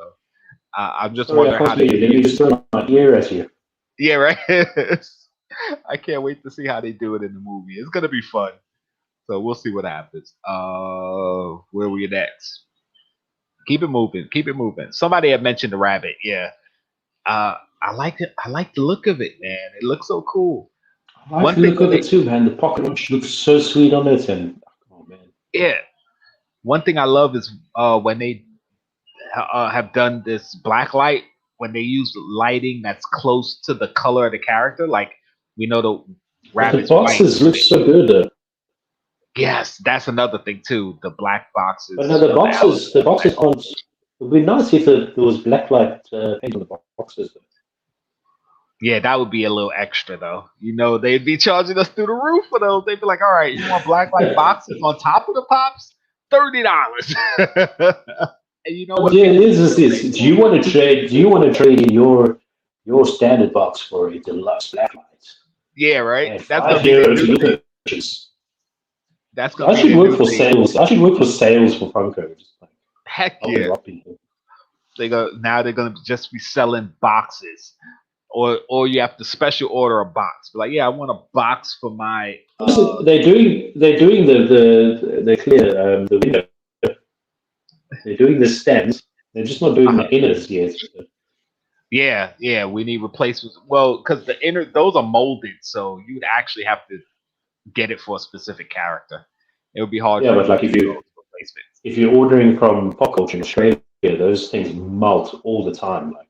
[SPEAKER 2] I'm just wondering how they.
[SPEAKER 3] Let me just throw my ear at you.
[SPEAKER 2] Yeah, right. I can't wait to see how they do it in the movie. It's gonna be fun. So we'll see what happens. Where we next? Keep it moving. Keep it moving. Somebody had mentioned the rabbit. Yeah. I like it. I like the look of it, man. It looks so cool.
[SPEAKER 3] I like the look of it too, man. The pocket watch looks so sweet on it, and oh man.
[SPEAKER 2] Yeah. One thing I love is when they have done this black light, when they use lighting that's close to the color of the character. Like we know the rabbit's
[SPEAKER 3] the boxes
[SPEAKER 2] white.
[SPEAKER 3] Look so good. Though.
[SPEAKER 2] Yes, that's another thing too. The black boxes.
[SPEAKER 3] But no, the boxes aren't. It would be nice if there was black light paint on the boxes. Though.
[SPEAKER 2] Yeah, that would be a little extra though. They'd be charging us through the roof for those. They'd be like, all right, you want black light boxes on top of the pops? $30. And you know what?
[SPEAKER 3] Yeah, this is this. Do you want to trade? Do you want to trade in your standard box for a deluxe blacklight?
[SPEAKER 2] Yeah, right.
[SPEAKER 3] And
[SPEAKER 2] That's gonna
[SPEAKER 3] €5
[SPEAKER 2] be the
[SPEAKER 3] to
[SPEAKER 2] new
[SPEAKER 3] the
[SPEAKER 2] thing.
[SPEAKER 3] purchase.
[SPEAKER 2] That's
[SPEAKER 3] I
[SPEAKER 2] gonna be
[SPEAKER 3] should
[SPEAKER 2] the
[SPEAKER 3] work
[SPEAKER 2] new
[SPEAKER 3] for
[SPEAKER 2] thing.
[SPEAKER 3] sales. I should work for sales for Funko. Just like
[SPEAKER 2] Heck
[SPEAKER 3] I'll
[SPEAKER 2] yeah.
[SPEAKER 3] drop people.
[SPEAKER 2] Now they're gonna just be selling boxes, or you have to special order a box. Like, yeah, I want a box for my.
[SPEAKER 3] They're doing the clear the window. They're doing the stems. They're just not doing the inners yet.
[SPEAKER 2] Yeah, we need replacements. Well, because the inner those are molded, so you'd actually have to get it for a specific character. It would be hard.
[SPEAKER 3] Yeah,
[SPEAKER 2] for
[SPEAKER 3] but like if you're ordering from Pop Culture in Australia, those things melt all the time. Like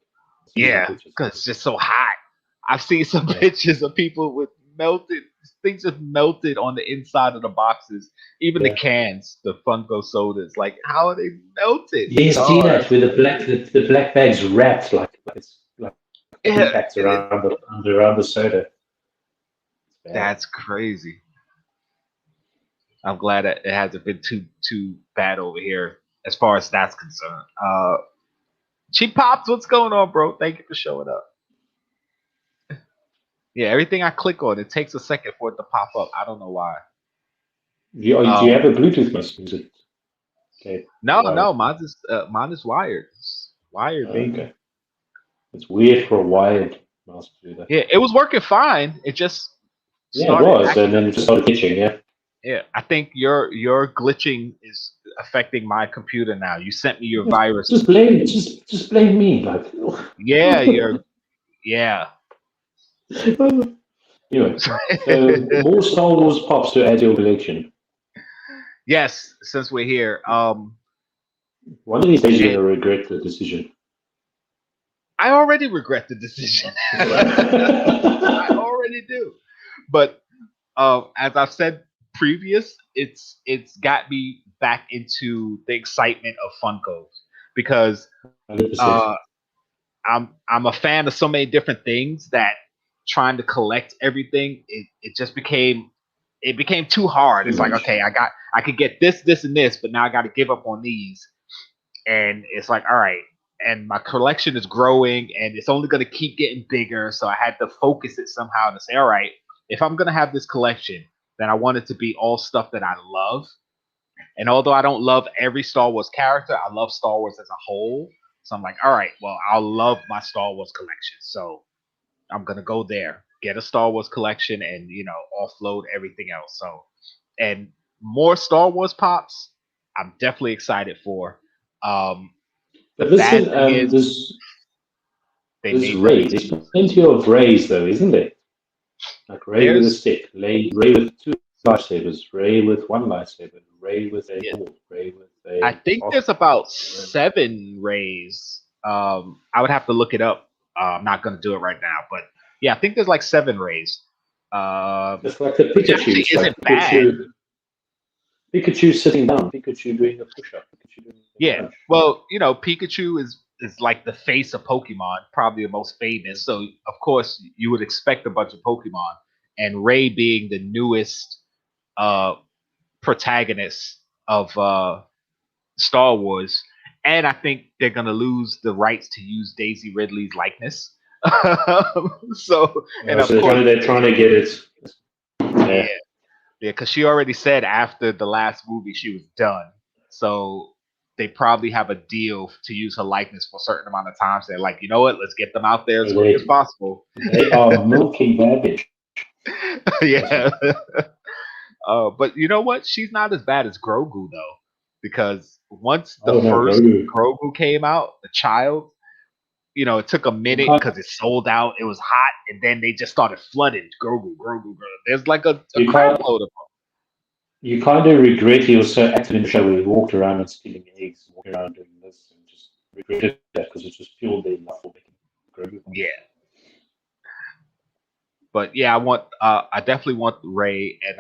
[SPEAKER 2] yeah, because it's just so hot. I've seen some pictures of people with melted things just melted on the inside of the boxes, even the cans, the Funko sodas. Like, how are they melted?
[SPEAKER 3] Yes, see that with the black bags wrapped like it's like impacts around the soda.
[SPEAKER 2] That's crazy. I'm glad that it hasn't been too bad over here as far as that's concerned. Cheap Pops, what's going on, bro? Thank you for showing up. Yeah, everything I click on, it takes a second for it to pop up. I don't know why.
[SPEAKER 3] Do you have a Bluetooth mouse? Is it? Okay.
[SPEAKER 2] No, mine is wired. It's wired, baby.
[SPEAKER 3] Okay. It's weird for a wired mouse to do that.
[SPEAKER 2] Yeah, it was working fine. It just
[SPEAKER 3] it was, and then it just started glitching. Yeah.
[SPEAKER 2] Yeah, I think your glitching is affecting my computer now. You sent me your virus.
[SPEAKER 3] Just blame me, like.
[SPEAKER 2] Yeah, yeah.
[SPEAKER 3] Anyway, so more Star Wars pops to add to your collection.
[SPEAKER 2] Yes, since we're here.
[SPEAKER 3] One of these days you're gonna regret the decision.
[SPEAKER 2] I already regret the decision. I already do. But as I've said previous, it's got me back into the excitement of Funkos because I'm a fan of so many different things that trying to collect everything it just became too hard. It's like, okay, I could get this and this, but now I got to give up on these, and it's like, all right, and my collection is growing and it's only going to keep getting bigger, so I had to focus it somehow to say, all right, if I'm going to have this collection, then I want it to be all stuff that I love. And although I don't love every Star Wars character, I love Star Wars as a whole. So I'm like, all right, well, I'll love my Star Wars collection. So I'm going to go there, get a Star Wars collection, and, offload everything else. So, and more Star Wars pops, I'm definitely excited for.
[SPEAKER 3] But listen, there's Ray. There's plenty of Rays, though, isn't there? Like Ray with a stick, Ray with 2 lightsabers, Ray with 1 lightsaber, Ray with a sword, Ray with a.
[SPEAKER 2] I think there's about 7 Rays. I would have to look it up. I'm not going to do it right now, but yeah, I think there's like 7 Rays.
[SPEAKER 3] It's like the Pikachu.
[SPEAKER 2] Which isn't bad.
[SPEAKER 3] Pikachu sitting down, Pikachu doing a push-up.
[SPEAKER 2] Yeah, well, Pikachu is like the face of Pokemon, probably the most famous. So of course you would expect a bunch of Pokemon, and Ray being the newest protagonist of Star Wars, and I think they're gonna lose the rights to use Daisy Ridley's likeness. So
[SPEAKER 3] they're trying to get it.
[SPEAKER 2] Yeah, because she already said after the last movie she was done. So they probably have a deal to use her likeness for a certain amount of time. So they're like, you know what? Let's get them out there as quick as possible.
[SPEAKER 3] They are milking baggage.
[SPEAKER 2] Yeah. But you know what? She's not as bad as Grogu, though. Because once the first Grogu came out, the child, it took a minute because it sold out. It was hot. And then they just started flooding Grogu. There's like a crap load of them.
[SPEAKER 3] You kind of regret he was so active in the show where he walked around and stealing eggs, walking around doing this, and just regretted that because it just fueled their love for making Grogu.
[SPEAKER 2] Yeah. But yeah, I definitely want Ray and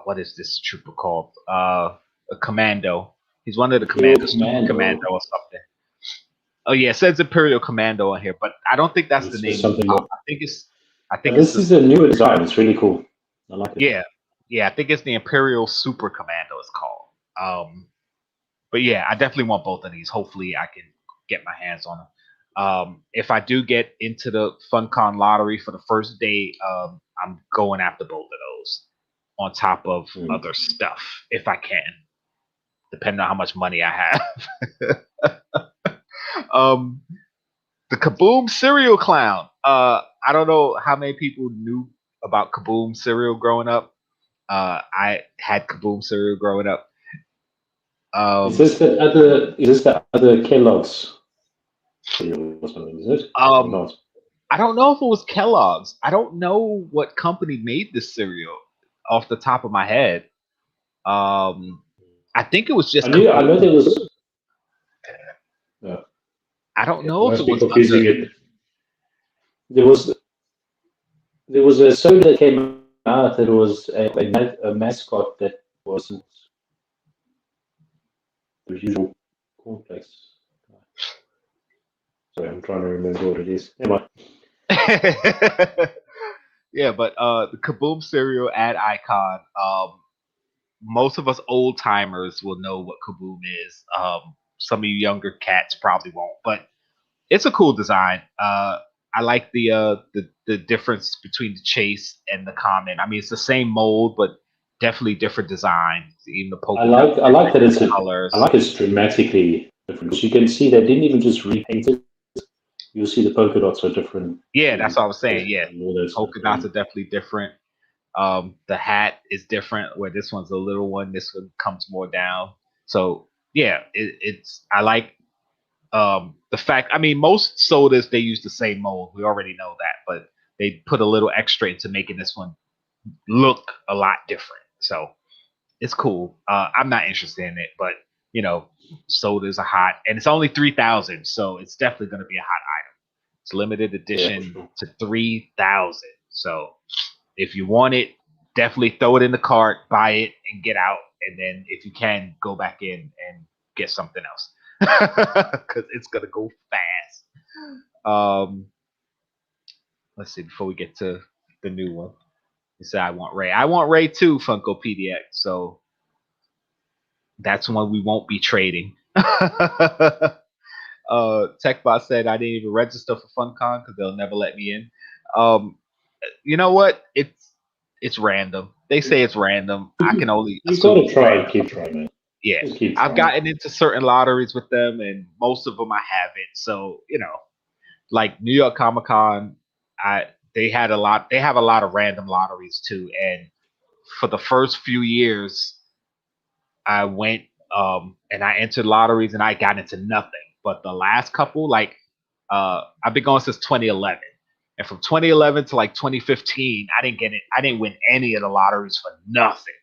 [SPEAKER 2] what is this trooper called? A Commando. He's one of the Commandos, Commando or something. Oh yeah, it says Imperial Commando on here, but I don't think that's the name. I think it's.
[SPEAKER 3] This is a newer design. It's really cool. I like it.
[SPEAKER 2] Yeah, Yeah, I think it's the Imperial Super Commando. It's called. But yeah, I definitely want both of these. Hopefully, I can get my hands on them. If I do get into the Funkon lottery for the first day, I'm going after both of those on top of other stuff if I can, depending on how much money I have. The Kaboom cereal clown. I don't know how many people knew about Kaboom cereal growing up. I had Kaboom cereal growing up.
[SPEAKER 3] Is this the other? Is this the other Kellogg's cereal or something? Is it? Or not?
[SPEAKER 2] I don't know if it was Kellogg's. I don't know what company made this cereal off the top of my head. I think it was just.
[SPEAKER 3] I know there was.
[SPEAKER 2] I don't know if
[SPEAKER 3] Must
[SPEAKER 2] it
[SPEAKER 3] be
[SPEAKER 2] was
[SPEAKER 3] confusing
[SPEAKER 2] under.
[SPEAKER 3] it. There was a soda that came out that was a mascot that wasn't the usual cornflakes. Sorry, I'm trying to remember what it is. Never mind.
[SPEAKER 2] Yeah, but the Kaboom cereal ad icon. Most of us old timers will know what Kaboom is. Some of you younger cats probably won't, but it's a cool design. I like the difference between the chase and the common. I mean, it's the same mold, but definitely different design. Even the polka
[SPEAKER 3] I like that it's
[SPEAKER 2] colors.
[SPEAKER 3] I like it's dramatically different. Because you can see they didn't even just repaint it. You'll see the polka dots are different.
[SPEAKER 2] Yeah, that's what I was saying. Yeah, polka dots are
[SPEAKER 3] Stuff.
[SPEAKER 2] definitely different. The hat is different. Where this one's a little one, this one comes more down. So yeah, it's I like the fact. I mean, most sodas they use the same mold. We already know that, but they put a little extra into making this one look a lot different. So it's cool. I'm not interested in it, but you know, sodas are hot, and it's only 3,000, so it's definitely going to be a hot item. It's limited edition to 3,000. So if you want it, definitely throw it in the cart, buy it, and get out. And then if you can, go back in and get something else because it's gonna go fast. Let's see before we get to the new one. You say I want Ray. I want Ray too, Funko PDX. So that's one we won't be trading. TechBot said I didn't even register for FunCon because they'll never let me in. You know what? It's random. They say it's random. I can only
[SPEAKER 3] You've
[SPEAKER 2] assume.
[SPEAKER 3] got to try and keep trying, man.
[SPEAKER 2] Yeah,
[SPEAKER 3] Just keep
[SPEAKER 2] I've
[SPEAKER 3] trying.
[SPEAKER 2] gotten into certain lotteries with them, and most of them I haven't. So you know, like New York Comic Con, they have a lot of random lotteries too. And for the first few years, I went and I entered lotteries and I got into nothing. But the last couple, like I've been going since 2011. And from 2011 to like 2015, I didn't get it. I didn't win any of the lotteries for nothing.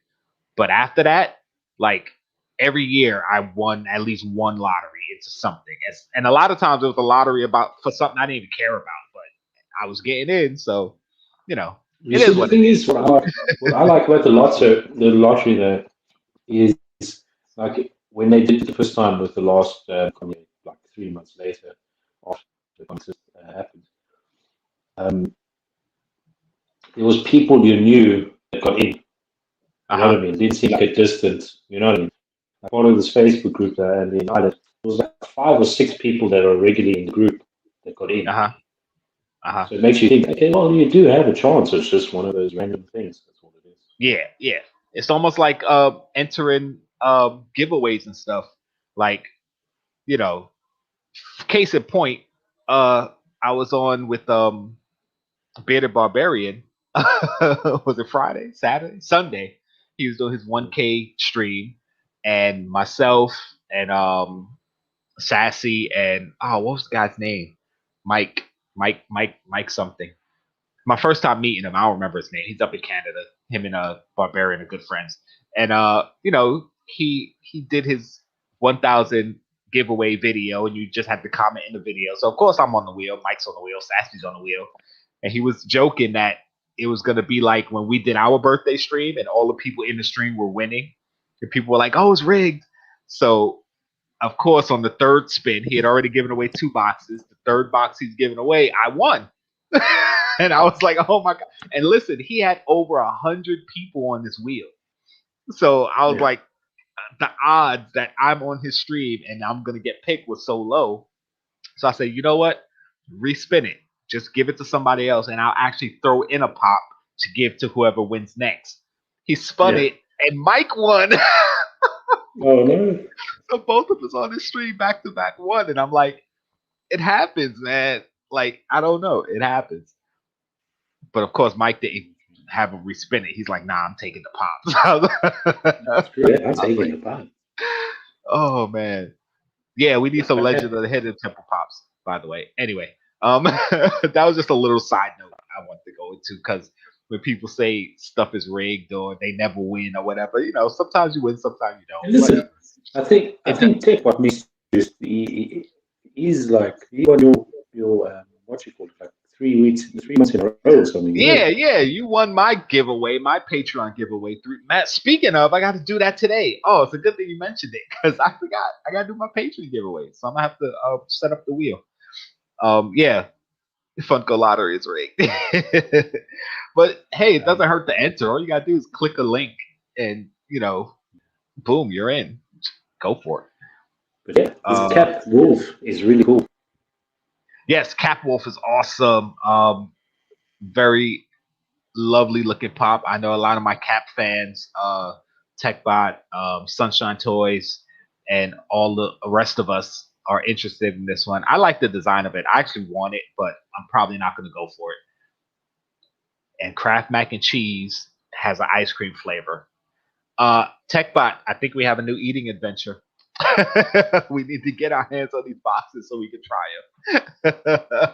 [SPEAKER 2] But after that, like every year, I won at least one lottery into something. And a lot of times it was a lottery for something I didn't even care about, but I was getting in. So, you know,
[SPEAKER 3] You see, the thing is, what I like about the lottery though, is like when they did it the first time with the last like 3 months later after the contest happened. There was people you knew that got in. You know what I mean? It didn't seem like a distance. You know what I mean? I followed this Facebook group and the United. It was like 5 or 6 people that are regularly in the group that got in. So it makes you think, okay, well, you do have a chance. It's just one of those random things. That's what it is.
[SPEAKER 2] Yeah. It's almost like entering giveaways and stuff. Like, you know, case in point, I was on with Bearded Barbarian. Was it Friday, Saturday, Sunday? He was doing his 1K stream, and myself and Sassy and what was the guy's name? Mike something. My first time meeting him, I don't remember his name. He's up in Canada. Him and Barbarian are good friends. And you know, he did his 1,000 giveaway video, and you just had to comment in the video. So of course I'm on the wheel, Mike's on the wheel, Sassy's on the wheel, and he was joking that it was gonna be like when we did our birthday stream, and all the people in the stream were winning, and people were like, "Oh, it's rigged." So of course, on the third spin, he had already given away 2 boxes. The third box he's giving away, I won. And I was like, oh my god! And listen, he had over 100 people on this wheel, so I was like, the odds that I'm on his stream and I'm gonna get picked was so low. So I said, you know what? Respin it. Just give it to somebody else, and I'll actually throw in a pop to give to whoever wins next. He spun it, and Mike won.
[SPEAKER 3] Oh no.
[SPEAKER 2] So both of us on the stream back to back won, and I'm like, it happens, man. Like, I don't know, it happens. But of course, Mike didn't have him respin it. He's like, nah, I'm taking the pops.
[SPEAKER 3] Yeah, I'm taking the part.
[SPEAKER 2] Oh man. Yeah, we need some Legend of the Hidden Temple pops, by the way. Anyway, that was just a little side note I wanted to go into, because when people say stuff is rigged or they never win or whatever, sometimes you win, sometimes you don't.
[SPEAKER 3] Listen, I think Tech what needs to do is like you got your what you call it, like 3 months in a row or something.
[SPEAKER 2] Yeah, you won my giveaway, my Patreon giveaway. Matt, speaking of, I got to do that today. Oh, it's a good thing you mentioned it, because I forgot. I got to do my Patreon giveaway, so I'm gonna have to set up the wheel. Yeah, Funko Lottery is rigged. But hey, it doesn't hurt to enter. All you gotta do is click a link, and boom, you're in. Go for it.
[SPEAKER 3] But yeah, this Cap Wolf is really cool.
[SPEAKER 2] Yes, Cap Wolf is awesome. Very lovely looking pop. I know a lot of my Cap fans, TechBot, Sunshine Toys, and all the rest of us are interested in this one. I like the design of it. I actually want it, but I'm probably not going to go for it. And Kraft Mac and Cheese has an ice cream flavor. TechBot, I think we have a new eating adventure. We need to get our hands on these boxes so we can try them.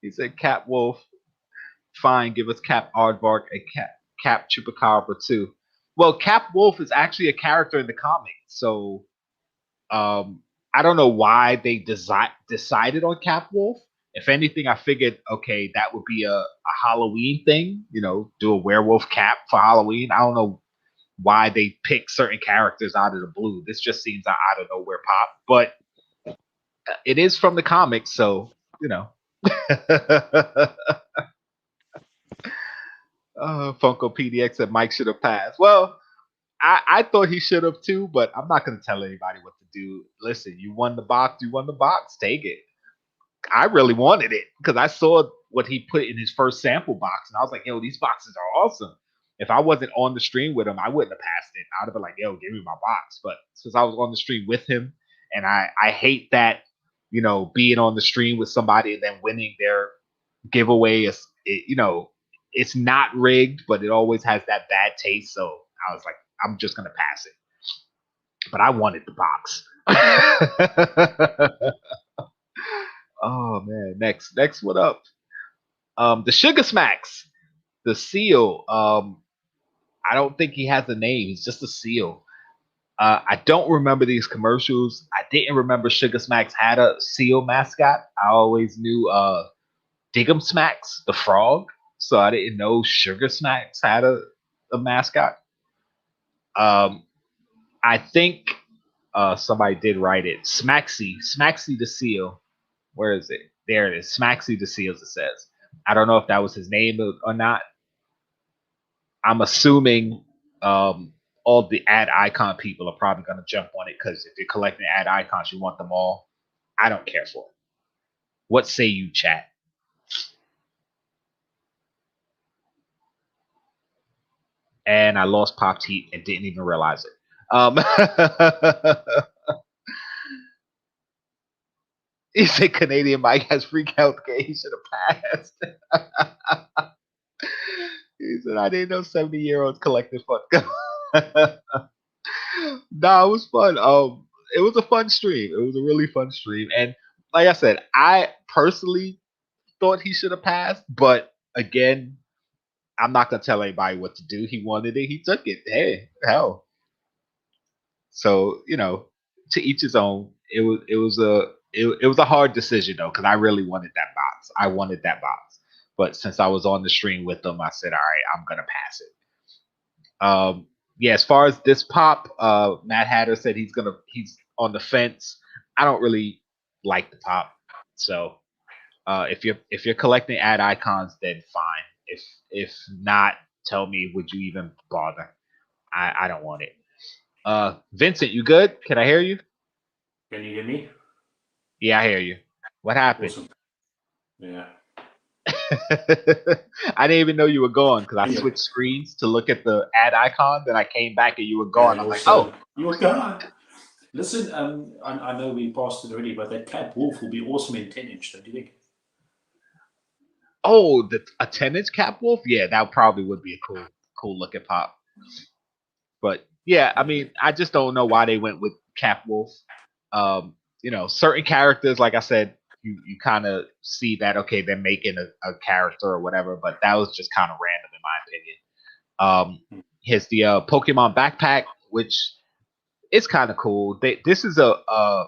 [SPEAKER 2] He said, Cap Wolf, fine, give us Cap Aardvark and Cap Chupacabra too. Well, Cap Wolf is actually a character in the comic, so I don't know why they decided on Cap Wolf. If anything, I figured, okay, that would be a Halloween thing, do a werewolf cap for Halloween. I don't know why they pick certain characters out of the blue. This just seems out of nowhere pop, but it is from the comics, so Funko PDX said Mike should have passed. Well, I thought he should have too, but I'm not going to tell anybody what to do. Listen, you won the box. Take it. I really wanted it because I saw what he put in his first sample box, and I was like, yo, these boxes are awesome. If I wasn't on the stream with him, I wouldn't have passed it. I'd have been like, yo, give me my box. But since I was on the stream with him, and I hate that, being on the stream with somebody and then winning their giveaway is, it's not rigged, but it always has that bad taste. So I was like, I'm just going to pass it. But I wanted the box. Oh man, next what up? The Sugar Smacks, the seal. I don't think he has a name. He's just a seal. I don't remember these commercials. I didn't remember Sugar Smacks had a seal mascot. I always knew Dig'em Smacks, the frog. So I didn't know Sugar Smacks had a mascot. I think somebody did write it. Smaxy the seal. Where is it? There it is. Smaxy the seal, as it says. I don't know if that was his name or not. I'm assuming all the ad icon people are probably going to jump on it, because if you're collecting ad icons, you want them all. I don't care for it. What say you, chat? And I lost Pop Heat and didn't even realize it. He said Canadian Mike has free healthcare. He should have passed. He said, I didn't know 70-year-olds collected Funko. Nah, it was fun. It was a fun stream. It was a really fun stream. And like I said, I personally thought he should have passed. But again, I'm not going to tell anybody what to do. He wanted it. He took it. Hey, hell. So, to each his own. It was a hard decision though, because I really wanted that box. I wanted that box, but since I was on the stream with them, I said, all right, I'm gonna pass it. Yeah, as far as this pop, Matt Hatter said he's on the fence. I don't really like the pop, so If you're collecting ad icons, then fine. If not, tell me, would you even bother? I don't want it. Vincent, you good? Can I hear you?
[SPEAKER 5] Can you hear me?
[SPEAKER 2] Yeah, I hear you. What happened?
[SPEAKER 5] Awesome. Yeah.
[SPEAKER 2] I didn't even know you were gone because I
[SPEAKER 5] Yeah.
[SPEAKER 2] switched screens to look at the ad icon. Then I came back and you were gone.
[SPEAKER 5] And
[SPEAKER 2] I'm like,
[SPEAKER 5] also,
[SPEAKER 2] oh,
[SPEAKER 5] you were gone. Listen, I know we passed it already, but that Cat Wolf will be awesome in 10-inch, don't you think?
[SPEAKER 2] oh, a 10-inch Cap Wolf. Yeah, that probably would be a cool looking pop. But yeah, I mean, I just don't know why they went with Cap Wolf. Certain characters, like I said, you kind of see that okay, they're making a character or whatever, but that was just kind of random in my opinion. Here's the Pokemon backpack, which is kind of cool. This is what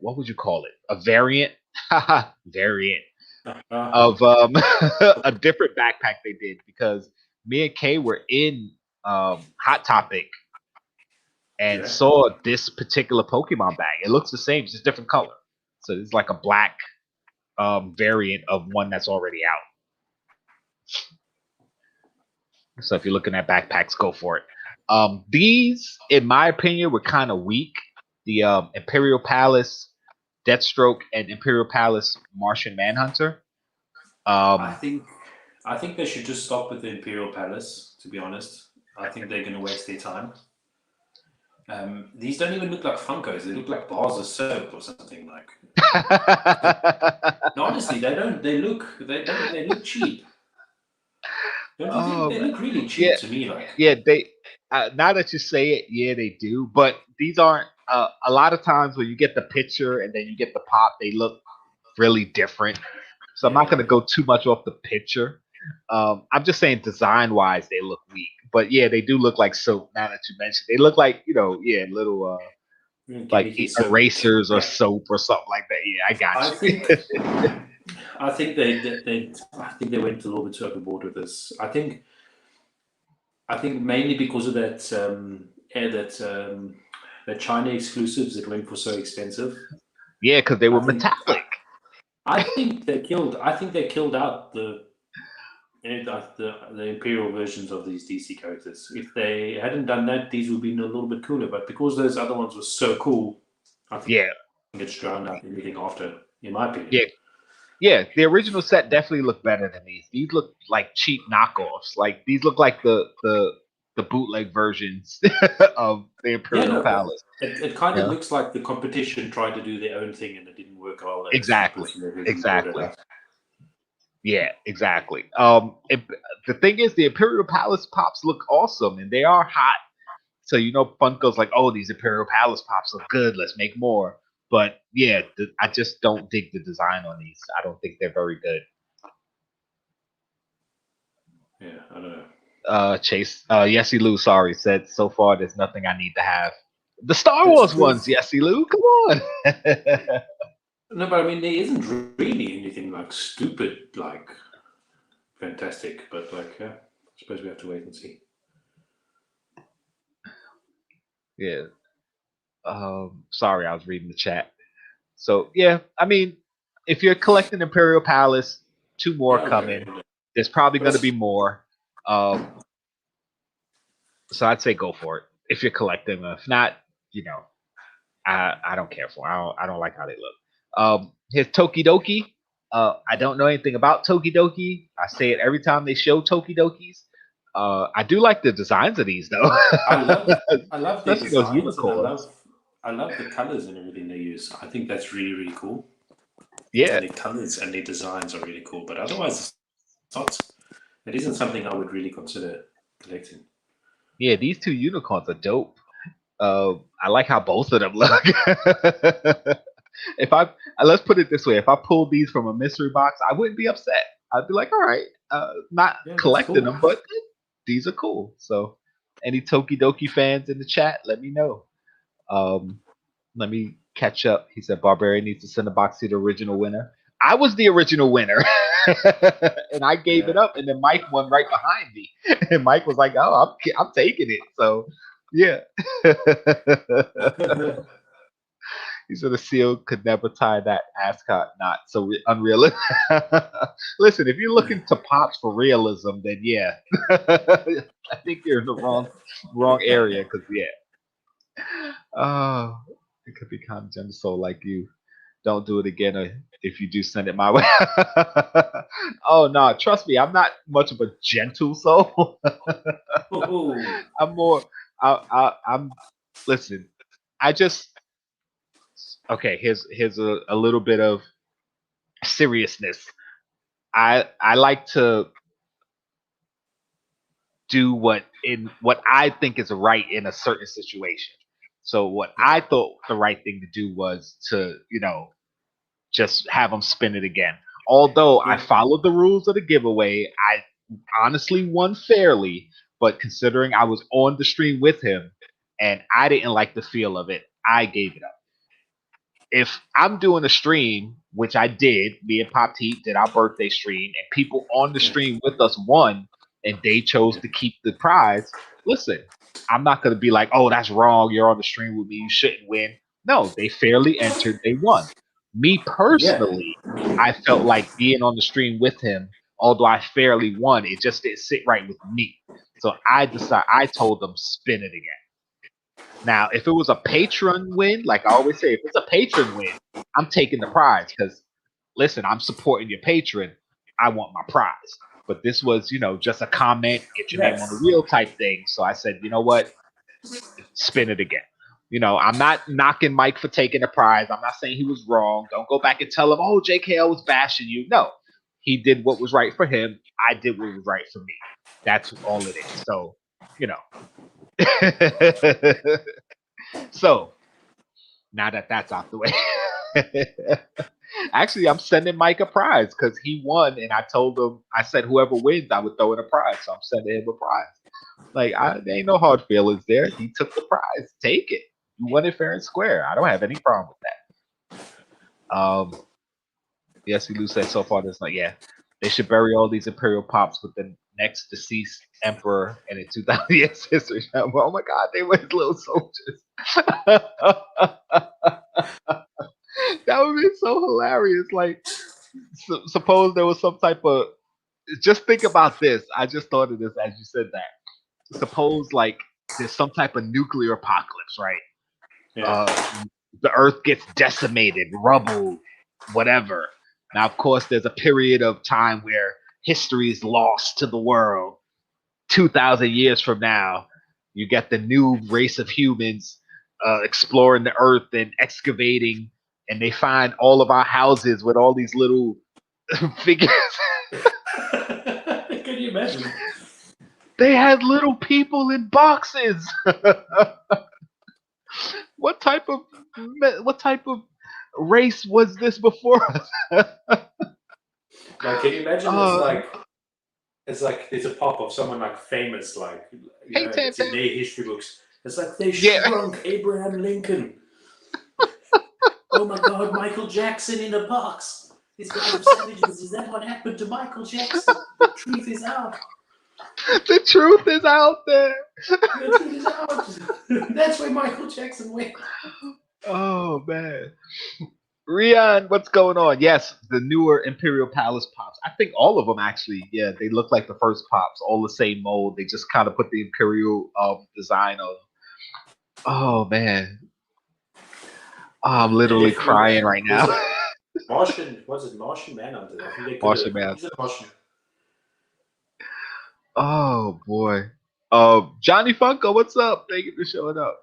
[SPEAKER 2] would you call it? A variant, variant of a different backpack they did because me and Kay were in Hot Topic and saw this particular Pokemon bag. It looks the same, it's just different color. So it's like a black variant of one that's already out. So if you're looking at backpacks, go for it. These, in my opinion, were kind of weak. The Imperial Palace Deathstroke and Imperial Palace Martian Manhunter.
[SPEAKER 5] I think they should just stop with the Imperial Palace, to be honest. I think they're going to waste their time. These don't even look like Funkos. They look like bars of soap or something like. No, honestly, they don't. They look cheap. Don't you think they look really cheap to me? Like,
[SPEAKER 2] yeah, they. Now that you say it, yeah, they do. But these aren't. A lot of times when you get the picture and then you get the pop, they look really different. So I'm not going to go too much off the picture. I'm just saying design-wise, they look weak. But yeah, they do look like soap. Now that you mentioned, they look like little like erasers or soap or something like that. Yeah, I got you.
[SPEAKER 5] I think they went a little bit overboard with this. I think mainly because of that the China exclusives that went for so expensive.
[SPEAKER 2] Yeah, because they were metallic.
[SPEAKER 5] I think they killed out the Imperial versions of these DC characters. If they hadn't done that, these would be a little bit cooler. But because those other ones were so cool, I think it's drowned out everything after, in my opinion.
[SPEAKER 2] Yeah, the original set definitely looked better than these. These look like cheap knockoffs. Like these look like the bootleg versions of the Imperial Palace.
[SPEAKER 5] It kind of looks like the competition tried to do their own thing and it didn't work well.
[SPEAKER 2] Exactly. Yeah, exactly. The thing is, the Imperial Palace pops look awesome and they are hot. So Funko's like, oh, these Imperial Palace pops look good. Let's make more. But yeah, I just don't dig the design on these. I don't think they're very good.
[SPEAKER 5] Yeah, I don't know.
[SPEAKER 2] Chase, Yesy Lou, sorry, said so far there's nothing I need to have. The Star Wars ones, Yesy Lou, come on.
[SPEAKER 5] No, but I mean, there isn't really anything like stupid, like fantastic. But like, I suppose we have to wait and see.
[SPEAKER 2] Yeah. Sorry, I was reading the chat. So yeah, I mean, if you're collecting Imperial Palace, 2 more coming. There's probably going to be more. So I'd say go for it if you're collecting them. If not, I don't care for them. I don't like how they look. Here's Tokidoki. I don't know anything about Tokidoki. I say it every time they show Tokidokis. I do like the designs of these though.
[SPEAKER 5] I love the designs. Those unicorns. I love the colors and everything they use. I think that's really, really cool.
[SPEAKER 2] Yeah.
[SPEAKER 5] And the colors and the designs are really cool. But otherwise, it isn't something I would really consider collecting.
[SPEAKER 2] Yeah, these 2 unicorns are dope. I like how both of them look. Let's put it this way, if I pulled these from a mystery box, I wouldn't be upset. I'd be like, all right, not collecting them, but these are cool. So any Tokidoki fans in the chat, let me know. Let me catch up. He said Barbarian needs to send a box to the original winner. I was the original winner. And I gave it up, and then Mike won right behind me. And Mike was like, oh, I'm taking it. So yeah. He said the seal could never tie that ascot knot. So unrealistic. Listen, if you're looking to Pops for realism, then yeah, I think you're in the wrong area. Because it could be kind of gentle soul like you. Don't do it again, or if you do, send it my way. Oh no, trust me, I'm not much of a gentle soul. I'm more. I'm. Listen, I just. Okay, here's a little bit of seriousness. I like to do what I think is right in a certain situation. So what I thought the right thing to do was to just have him spin it again. Although I followed the rules of the giveaway, I honestly won fairly. But considering I was on the stream with him and I didn't like the feel of it, I gave it up. If I'm doing a stream, which I did, me and Pop T did our birthday stream, and people on the stream with us won, and they chose to keep the prize. Listen, I'm not going to be like, oh, that's wrong. You're on the stream with me. You shouldn't win. No, they fairly entered. They won. Me personally, I felt like being on the stream with him, although I fairly won, it just didn't sit right with me. So I told them spin it again. Now, if it was a patron win, like I always say, if it's a patron win, I'm taking the prize because, listen, I'm supporting your patron. I want my prize. But this was, just a comment, get your name on the wheel type thing. So I said, you know what? Spin it again. I'm not knocking Mike for taking the prize. I'm not saying he was wrong. Don't go back and tell him, oh, JKL was bashing you. No, he did what was right for him. I did what was right for me. That's all it is. So, So, now that that's out the way, actually, I'm sending Mike a prize because he won, and I told him, I said whoever wins, I would throw in a prize. So I'm sending him a prize. Like, there ain't no hard feelings there. He took the prize. Take it. You won it fair and square. I don't have any problem with that. Yes, Lou said so far there's they should bury all these Imperial Pops with the next deceased emperor and in 2,000 years history. Oh my God, they were little soldiers. That would be so hilarious. Like, suppose there was some type of. Just think about this. I just thought of this as you said that. Suppose like there's some type of nuclear apocalypse, right? The Earth gets decimated, rubble, whatever. Now, of course, there's a period of time where history is lost to the world. 2,000 years from now, you get the new race of humans exploring the Earth and excavating, and they find all of our houses with all these little figures.
[SPEAKER 5] Can you imagine?
[SPEAKER 2] They had little people in boxes. What type of race was this before us?
[SPEAKER 5] Like, can you imagine? It's like there's a pop of someone like famous, like it's in their history books. It's like they shrunk Abraham Lincoln. Oh my God, Michael Jackson in a box. This guy of savages. Is that what happened to Michael Jackson? The truth is out.
[SPEAKER 2] The truth is out there.
[SPEAKER 5] The truth is out. That's where Michael Jackson went.
[SPEAKER 2] Oh man. Rian, what's going on? Yes, the newer Imperial Palace Pops. I think all of them actually, they look like the first Pops, all the same mold. They just kind of put the Imperial design on them. Oh man. Oh, I'm literally crying right now.
[SPEAKER 5] Martian Manhunter?
[SPEAKER 2] Martian Manhunter. Oh boy. Johnny Funko, what's up? Thank you for showing up.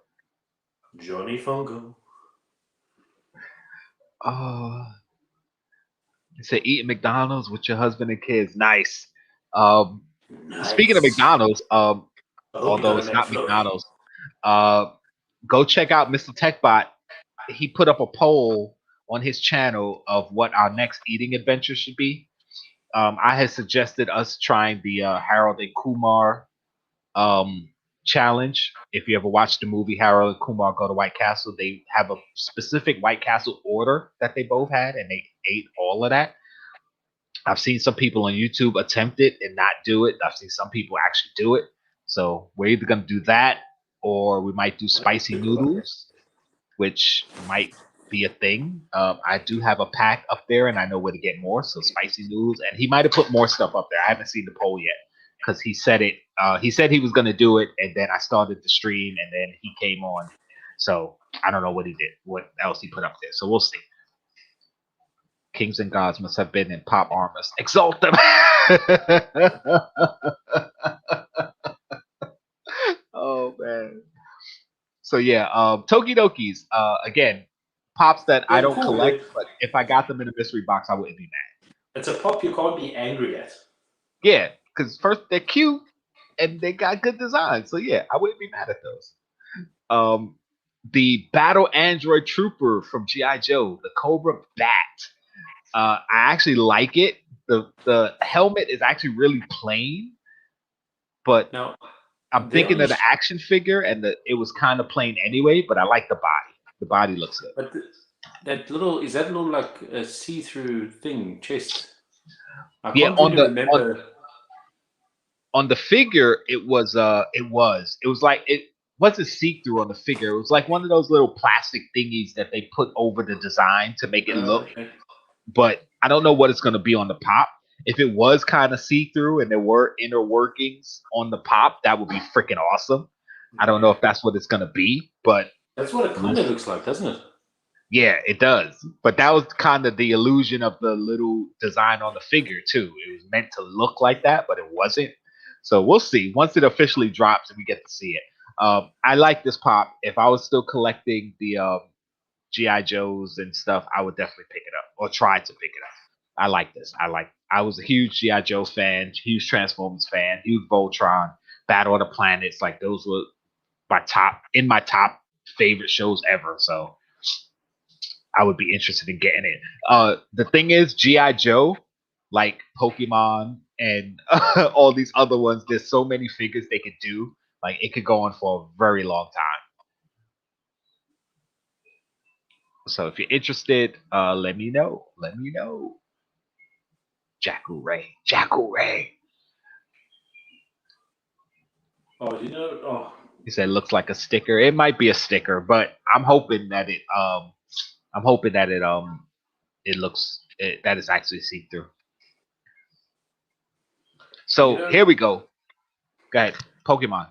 [SPEAKER 5] Johnny Funko.
[SPEAKER 2] They say eating McDonald's with your husband and kids. Nice. Speaking of McDonald's, although it's not McDonald's, go check out Mr. Techbot. He put up a poll on his channel of what our next eating adventure should be. I had suggested us trying the Harold and Kumar challenge. If you ever watched the movie Harold and Kumar Go to White Castle, they have a specific White Castle order that they both had, and they ate all of that. I've seen some people on YouTube attempt it and not do it. I've seen some people actually do it. So we're either going to do that, or we might do spicy noodles, which might be a thing. I do have a pack up there, and I know where to get more. So Spicy Noodles, and he might have put more stuff up there. I haven't seen the poll yet because he said it. He said he was gonna do it, and then I started the stream, and then he came on. So I don't know what he did, what else he put up there. So we'll see. Kings and gods must have been in pop armors. Exalt them. Oh man. So yeah, Tokidokis. Again, pops that I don't collect, but if I got them in a mystery box, I wouldn't be mad.
[SPEAKER 5] It's a pop you can't be angry at.
[SPEAKER 2] Yeah, because first they're cute and they got good design. So yeah, I wouldn't be mad at those. The Battle Android Trooper from G.I. Joe, the Cobra Bat. I actually like it. The helmet is actually really plain, but
[SPEAKER 5] now,
[SPEAKER 2] I'm thinking of the action figure, and it was kind of plain anyway. But I like the body. The body looks good.
[SPEAKER 5] But that little like a see-through thing chest? I can't really remember.
[SPEAKER 2] On the figure, it was like it wasn't see-through on the figure. It was like one of those little plastic thingies that they put over the design to make it look. Okay. But I don't know what it's going to be on the pop. If it was kind of see-through and there were inner workings on the pop, that would be freaking awesome. I don't know if that's what it's going to be, but
[SPEAKER 5] that's what it kind of looks like, doesn't it?
[SPEAKER 2] Yeah, it does. But that was kind of the illusion of the little design on the figure too. It was meant to look like that, but it wasn't. So we'll see once it officially drops and we get to see it. I like this pop. If I was still collecting the G.I. Joes and stuff, I would definitely pick it up or try to pick it up. I like this. I was a huge G.I. Joe fan, huge Transformers fan, huge Voltron, Battle of the Planets. Like those were my top favorite shows ever. So I would be interested in getting it. The thing is, G.I. Joe, like Pokemon and all these other ones, there's so many figures they could do. Like it could go on for a very long time. So if you're interested, let me know. Let me know. Jkl Ray.
[SPEAKER 5] Oh, you know? Oh.
[SPEAKER 2] He said looks like a sticker. It might be a sticker, but I'm hoping that it that is actually see-through. So here we go. Go ahead. Pokemon.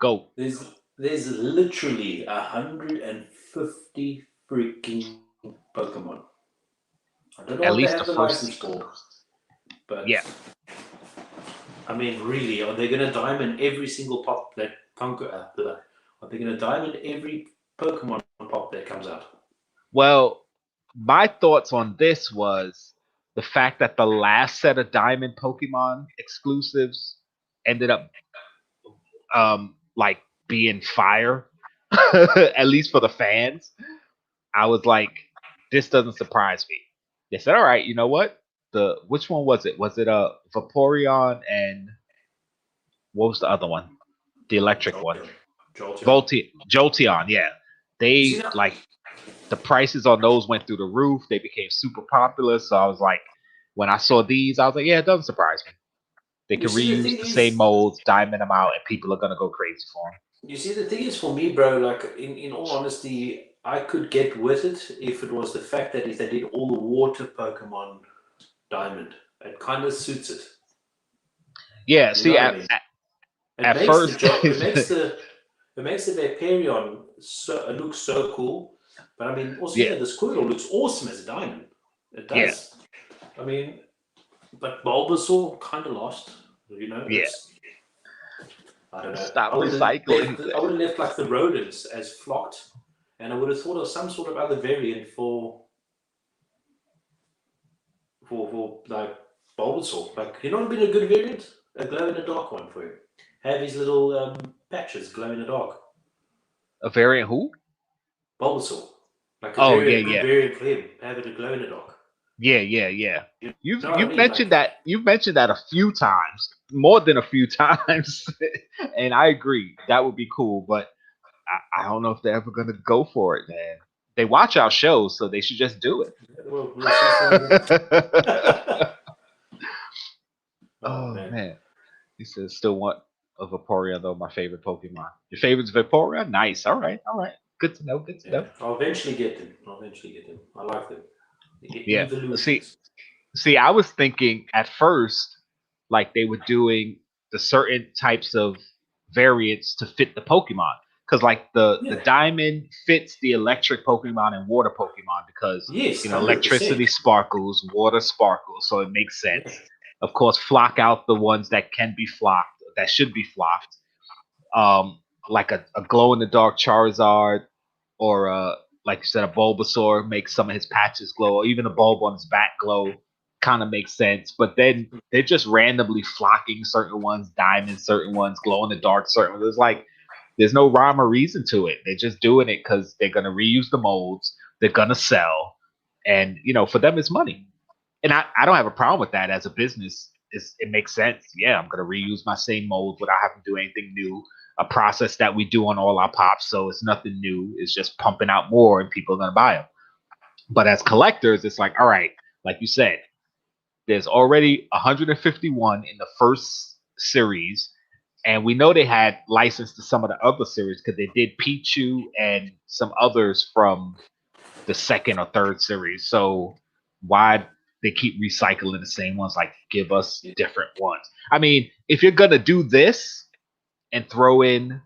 [SPEAKER 2] Go.
[SPEAKER 5] There's literally 150 freaking Pokemon. I don't know what they have the license for, but
[SPEAKER 2] yeah.
[SPEAKER 5] I mean, really, are they going to diamond every single pop that Funko? Are they going to diamond every Pokemon pop that comes out?
[SPEAKER 2] Well, my thoughts on this was the fact that the last set of Diamond Pokemon exclusives ended up like being fire, at least for the fans. I was like, this doesn't surprise me. They said, all right, you know what? Which one was it? Was it Vaporeon and what was the other one? The electric one. Jolteon, yeah. They like the prices on those went through the roof. They became super popular. So I was like, when I saw these, I was like, yeah, it doesn't surprise me. They can reuse the same molds, diamond them out, and people are gonna go crazy for them.
[SPEAKER 5] You see, the thing is for me, bro, like in all honesty, I could get with it if it was the fact that if they did all the water Pokemon diamond, it kind of suits it.
[SPEAKER 2] Yeah, see, at first,
[SPEAKER 5] it makes the Vaporeon look so cool. But I mean, also the Squirtle looks awesome as a diamond. It does. Yeah. I mean, but Bulbasaur kind of lost. You know.
[SPEAKER 2] Yeah.
[SPEAKER 5] I don't know.
[SPEAKER 2] Stop recycling.
[SPEAKER 5] I would have left like the rodents as flocked, and I would have thought of some sort of other variant for like Bulbasaur. Like, you know what would be a good variant? A glow in the dark one for you. Have his little patches glow in the dark.
[SPEAKER 2] A variant who?
[SPEAKER 5] Bulbasaur. Like a variant for him. Have it a glow in the dark.
[SPEAKER 2] Yeah. You've mentioned that. You've mentioned that a few times, more than a few times, and I agree that would be cool. But I don't know if they're ever gonna go for it, man. They watch our shows, so they should just do it.
[SPEAKER 5] Well,
[SPEAKER 2] oh man. He says, still want a Vaporeon though. My favorite Pokemon. Your favorite's Vaporeon? Nice. All right. Good to know. Good to know.
[SPEAKER 5] I'll eventually get them. I like them.
[SPEAKER 2] Yeah.
[SPEAKER 5] Evolutions.
[SPEAKER 2] See, I was thinking at first, like they were doing the certain types of variants to fit the Pokemon. Because like the diamond fits the electric Pokemon and water Pokemon because
[SPEAKER 5] Yes,
[SPEAKER 2] electricity
[SPEAKER 5] 100%.
[SPEAKER 2] sparkles, water sparkles, so it makes sense.
[SPEAKER 5] Yeah.
[SPEAKER 2] Of course, flock out the ones that can be flocked, that should be flocked. Like a glow in the dark Charizard, or like you said, a Bulbasaur makes some of his patches glow, or even a bulb on his back glow. Kind of makes sense. But then they're just randomly flocking certain ones, diamonds, certain ones, glow in the dark, certain ones. It's like there's no rhyme or reason to it. They're just doing it because they're gonna reuse the molds, they're gonna sell, and for them it's money. And I don't have a problem with that as a business. It makes sense. Yeah, I'm gonna reuse my same molds without having to do anything new. A process that we do on all our pops, so it's nothing new. It's just pumping out more, and people are gonna buy them. But as collectors, it's like, all right, like you said, there's already 151 in the first series, and we know they had license to some of the other series because they did Pichu and some others from the second or third series. So why they keep recycling the same ones? Like, give us different ones. I mean, if you're gonna do this and throw in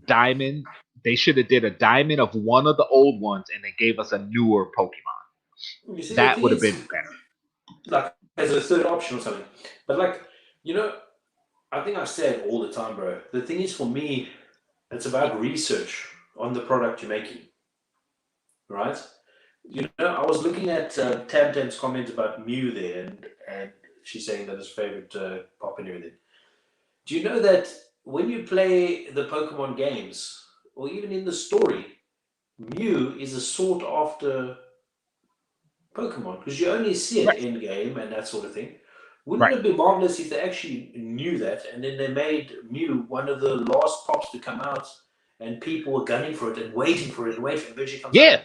[SPEAKER 2] diamond, they should have did a diamond of one of the old ones and they gave us a newer Pokemon.
[SPEAKER 5] You see,
[SPEAKER 2] That would have been better.
[SPEAKER 5] Like as a third option or something. But like, I think I've said all the time, bro. The thing is, for me, it's about research on the product you're making, right? I was looking at Tam Tam's comment about Mew there, and she's saying that his favorite pop and everything. Do you know that when you play the Pokemon games, or even in the story, Mew is a sought after Pokemon because you only see it in game and that sort of thing. Wouldn't it be marvelous if they actually knew that and then they made Mew one of the last pops to come out and people were gunning for it and waiting for it and waiting for it eventually comes out?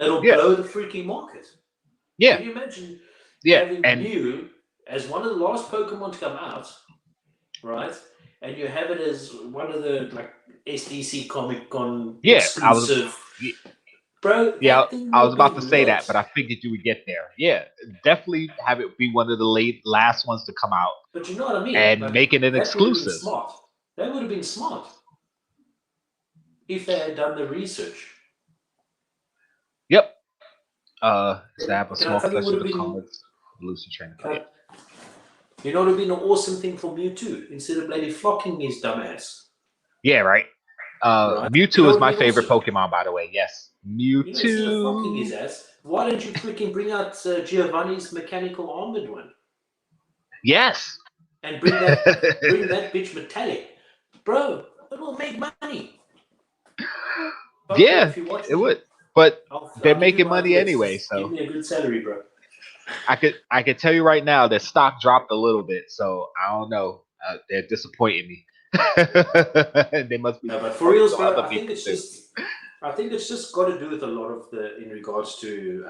[SPEAKER 5] It'll blow the freaking market. Can you imagine having Mew as one of the last Pokemon to come out, right? And you have it as one of the like SDC Comic Con exclusive. Bro,
[SPEAKER 2] I was about to say that, but I figured you would get there. Yeah, definitely have it be one of the last ones to come out.
[SPEAKER 5] But you know what I mean?
[SPEAKER 2] And like, make it an exclusive.
[SPEAKER 5] That would have been smart. If they had done the research.
[SPEAKER 2] Yep. So I have a small collection of comments. Lucy Trainer.
[SPEAKER 5] You know, it would have been an awesome thing for Mewtwo instead of bloody flocking his dumbass.
[SPEAKER 2] Yeah, right. Mewtwo is my favorite Pokemon, by the way. Yes. Mewtwo.
[SPEAKER 5] Instead of flocking his ass, why don't you freaking bring out Giovanni's mechanical armored one?
[SPEAKER 2] Yes.
[SPEAKER 5] And bring that bitch metallic. Bro, it will make money.
[SPEAKER 2] But yeah, it would. But they're making money anyway, so
[SPEAKER 5] give me a good salary, bro.
[SPEAKER 2] I could tell you right now that stock dropped a little bit, so I don't know. They're disappointing me. They must be.
[SPEAKER 5] No, but for real, bro, I think it's just got to do with a lot of in regards to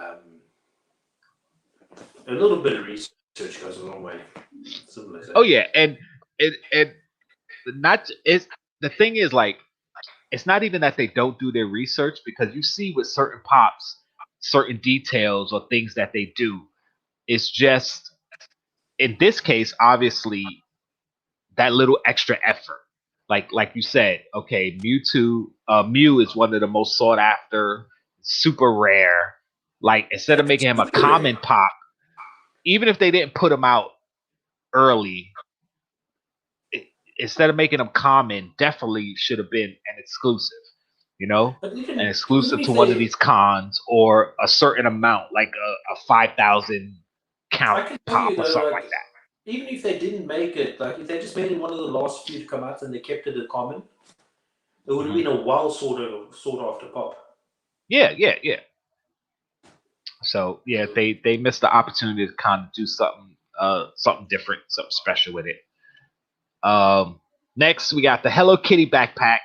[SPEAKER 5] a little bit of research goes a long way.
[SPEAKER 2] Oh yeah, and not is the thing is like it's not even that they don't do their research because you see with certain pops, certain details or things that they do. It's just in this case, obviously, that little extra effort. Like you said, okay, Mew is one of the most sought after, super rare. Like instead of making him a common pop, even if they didn't put him out early, instead of making him common, definitely should have been an exclusive. An exclusive to one of these cons or a certain amount, like a 5,000 count pop or something like that.
[SPEAKER 5] Even if they didn't make it, like if they just made it one of the last few to come out and they kept it a common, it would have been a well sought after pop.
[SPEAKER 2] Yeah. So yeah, they missed the opportunity to kind of do something different, something special with it. Next we got the Hello Kitty backpack.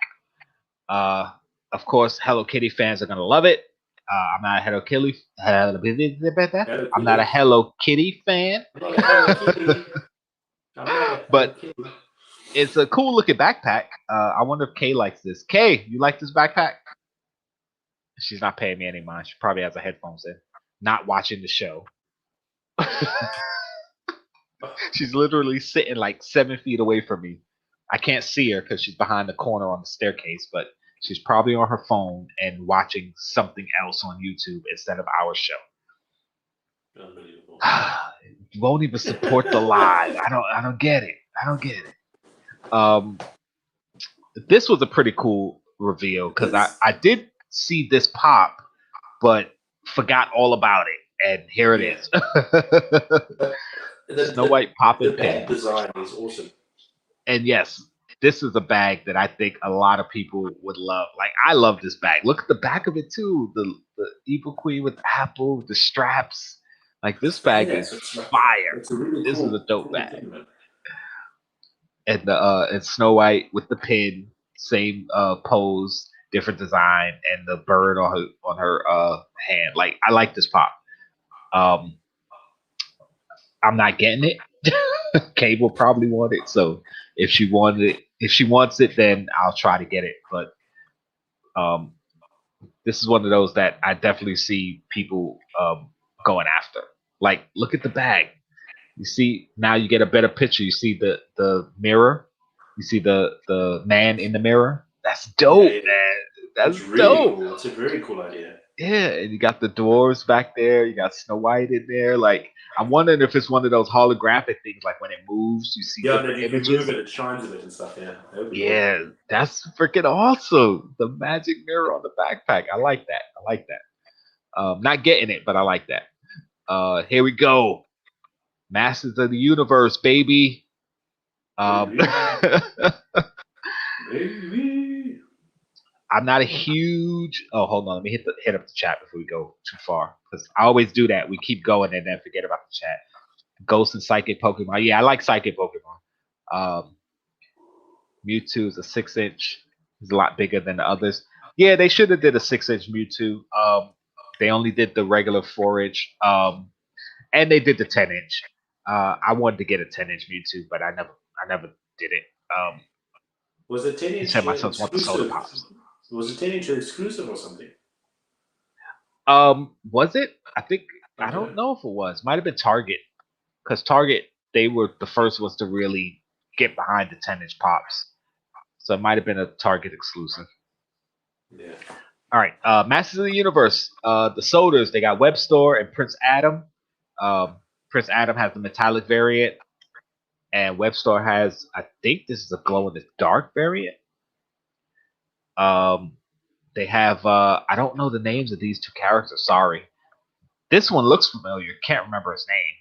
[SPEAKER 2] Of course, Hello Kitty fans are gonna love it. I'm not a Hello Kitty. I'm not a Hello Kitty fan. But it's a cool looking backpack. I wonder if Kay likes this. Kay, you like this backpack? She's not paying me any mind. She probably has her headphones in, not watching the show. She's literally sitting like 7 feet away from me. I can't see her because she's behind the corner on the staircase, but she's probably on her phone and watching something else on YouTube instead of our show.
[SPEAKER 5] Unbelievable.
[SPEAKER 2] Won't even support the live. I don't get it. I don't get it. This was a pretty cool reveal because I did see this pop, but forgot all about it, and here it is. Snow White popping
[SPEAKER 5] the
[SPEAKER 2] pin.
[SPEAKER 5] bag design is awesome.
[SPEAKER 2] And yes, this is a bag that I think a lot of people would love. Like, I love this bag. Look at the back of it too. The Evil Queen with the apple, the straps. Like, this bag is fire.
[SPEAKER 5] Really
[SPEAKER 2] this
[SPEAKER 5] cool,
[SPEAKER 2] is a dope
[SPEAKER 5] cool
[SPEAKER 2] bag.
[SPEAKER 5] thing,
[SPEAKER 2] And Snow White with the pin, same pose, different design, and the bird on her hand. Like, I like this pop. I'm not getting it. Kay will probably want it. So if she wants it, then I'll try to get it. But this is one of those that I definitely see people going after. Like, look at the bag. You see, now you get a better picture. You see the mirror. You see the man in the mirror. That's dope, man. That's
[SPEAKER 5] really
[SPEAKER 2] dope.
[SPEAKER 5] Cool. It's a very cool idea.
[SPEAKER 2] Yeah, and you got the dwarves back there. You got Snow White in there. Like, I'm wondering if it's one of those holographic things, like when it moves, you see different images.
[SPEAKER 5] You move it, it shines a bit and stuff.
[SPEAKER 2] Yeah, cool. That's freaking awesome. The magic mirror on the backpack. I like that. Not getting it, but I like that. Here we go. Masters of the Universe, baby.
[SPEAKER 5] Baby.
[SPEAKER 2] I'm not a huge. Oh, hold on. Let me hit up the chat before we go too far, because I always do that. We keep going and then forget about the chat. Ghost and Psychic Pokemon. Yeah, I like Psychic Pokemon. Mewtwo is a 6-inch. He's a lot bigger than the others. Yeah, they should have did a 6-inch Mewtwo. They only did the regular 4-inch. And they did the 10-inch. I wanted to get a 10-inch Mewtwo, but I never did it.
[SPEAKER 5] Was it 10-inch?
[SPEAKER 2] Said myself want the soda pops.
[SPEAKER 5] Was it 10-inch exclusive or something?
[SPEAKER 2] Was it? I don't know if it was. Might have been Target, because Target, they were the first ones to really get behind the 10-inch pops. So it might have been a Target exclusive.
[SPEAKER 5] Yeah.
[SPEAKER 2] All right. Masters of the Universe. The sodas, they got Web Store and Prince Adam. Prince Adam has the metallic variant, and Web Store has, I think this is a glow in the dark variant. They have I don't know the names of these two characters. Sorry. This one looks familiar. Can't remember his name.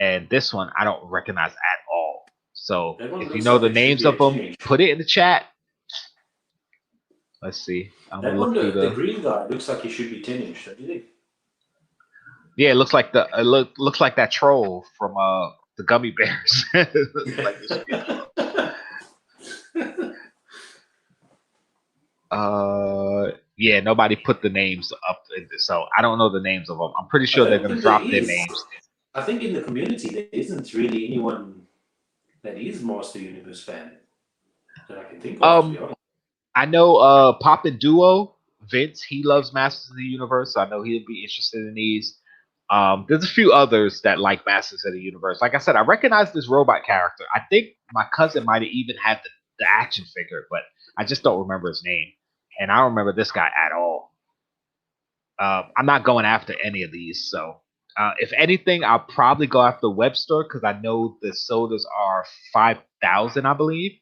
[SPEAKER 2] And this one I don't recognize at all. So if you know the names of them, put it in the chat. Let's see. I'm gonna look through
[SPEAKER 5] the green guy looks like he should be 10-inch. Don't you think?
[SPEAKER 2] Yeah, it looks like looks like that troll from the Gummy Bears. Yeah, nobody put the names up, so I don't know the names of them. I'm pretty sure they're going to drop their names.
[SPEAKER 5] I think in the community there isn't really anyone that is Master Universe fan that I can think of.
[SPEAKER 2] I know Pop and Duo, Vince, he loves Masters of the Universe, so I know he'd be interested in these. There's a few others that like Masters of the Universe. Like I said, I recognize this robot character. I think my cousin might have even had the action figure, but I just don't remember his name. And I don't remember this guy at all. I'm not going after any of these. So if anything, I'll probably go after Web Store, because I know the sodas are 5,000, I believe.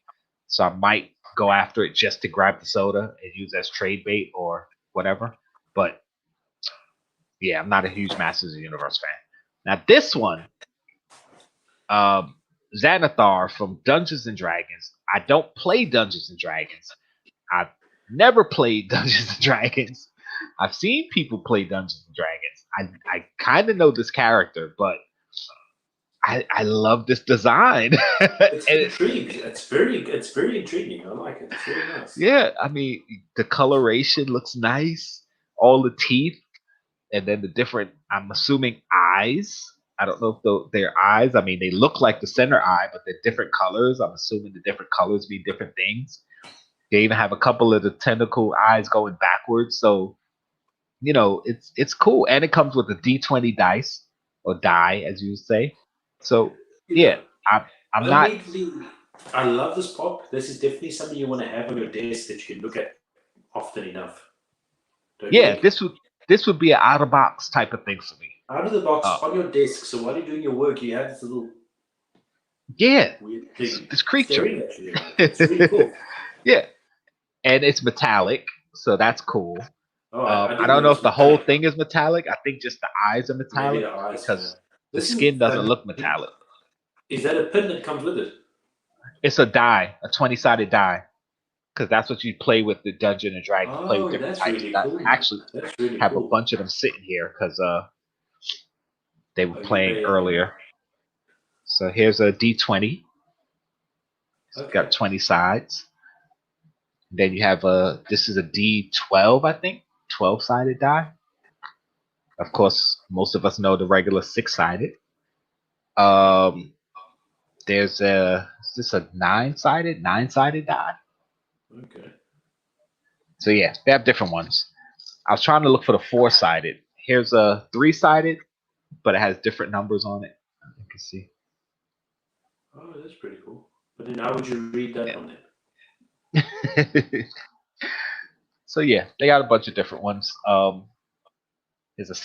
[SPEAKER 2] So I might go after it just to grab the soda and use as trade bait or whatever. But yeah, I'm not a huge Masters of the Universe fan. Now this one, Xanathar from Dungeons and Dragons. I don't play Dungeons and Dragons. I've never played Dungeons and Dragons. I've seen people play Dungeons and Dragons. I kind of know this character, but I love this design.
[SPEAKER 5] It's intriguing. It's very intriguing. I like it. It's very nice.
[SPEAKER 2] Yeah, I mean, the coloration looks nice. All the teeth, and then the different, I'm assuming, eyes. I don't know if they're eyes. I mean, they look like the center eye, but they're different colors. I'm assuming the different colors mean different things. They even have a couple of the tentacle eyes going backwards. So you know, it's cool, and it comes with a D20 dice or die, as you say. So yeah, I'm not.
[SPEAKER 5] I love this pop. This is definitely something you want to have on your desk that you can look at often enough. Don't you
[SPEAKER 2] Yeah,
[SPEAKER 5] think?
[SPEAKER 2] this would be an out of box type of thing for me.
[SPEAKER 5] Out of the box
[SPEAKER 2] Uh,
[SPEAKER 5] on your desk. So while you're doing your work, you have this little
[SPEAKER 2] yeah,
[SPEAKER 5] weird thing
[SPEAKER 2] this creature.
[SPEAKER 5] staring at you. It's really cool.
[SPEAKER 2] Yeah, and it's metallic, so that's cool.
[SPEAKER 5] Oh, I
[SPEAKER 2] I
[SPEAKER 5] didn't
[SPEAKER 2] don't
[SPEAKER 5] know
[SPEAKER 2] know
[SPEAKER 5] it's
[SPEAKER 2] if the whole
[SPEAKER 5] metallic.
[SPEAKER 2] thing is metallic. I think just the eyes are
[SPEAKER 5] Maybe
[SPEAKER 2] metallic
[SPEAKER 5] the eyes.
[SPEAKER 2] because the
[SPEAKER 5] Listen,
[SPEAKER 2] skin doesn't look metallic.
[SPEAKER 5] is that a pin that comes with it?
[SPEAKER 2] It's a die, a 20-sided die, because that's what you play with the Dungeon and Dragons. You play with
[SPEAKER 5] Oh,
[SPEAKER 2] different
[SPEAKER 5] that's
[SPEAKER 2] types of
[SPEAKER 5] really
[SPEAKER 2] dice.
[SPEAKER 5] cool.
[SPEAKER 2] I actually
[SPEAKER 5] That's really
[SPEAKER 2] have a
[SPEAKER 5] cool.
[SPEAKER 2] bunch of them sitting here because they were
[SPEAKER 5] Oh,
[SPEAKER 2] playing earlier. So here's a D20. It's
[SPEAKER 5] Okay.
[SPEAKER 2] got 20 sides. Then you have this is a D12, I think, 12-sided die. Of course, most of us know the regular 6-sided. There's is this a 9-sided die?
[SPEAKER 5] Okay.
[SPEAKER 2] So yeah, they have different ones. I was trying to look for the 4-sided. Here's a 3-sided, but it has different numbers on it. You can see.
[SPEAKER 5] Oh, that's pretty cool. But then how would you read that on there?
[SPEAKER 2] So yeah, they got a bunch of different ones. There's a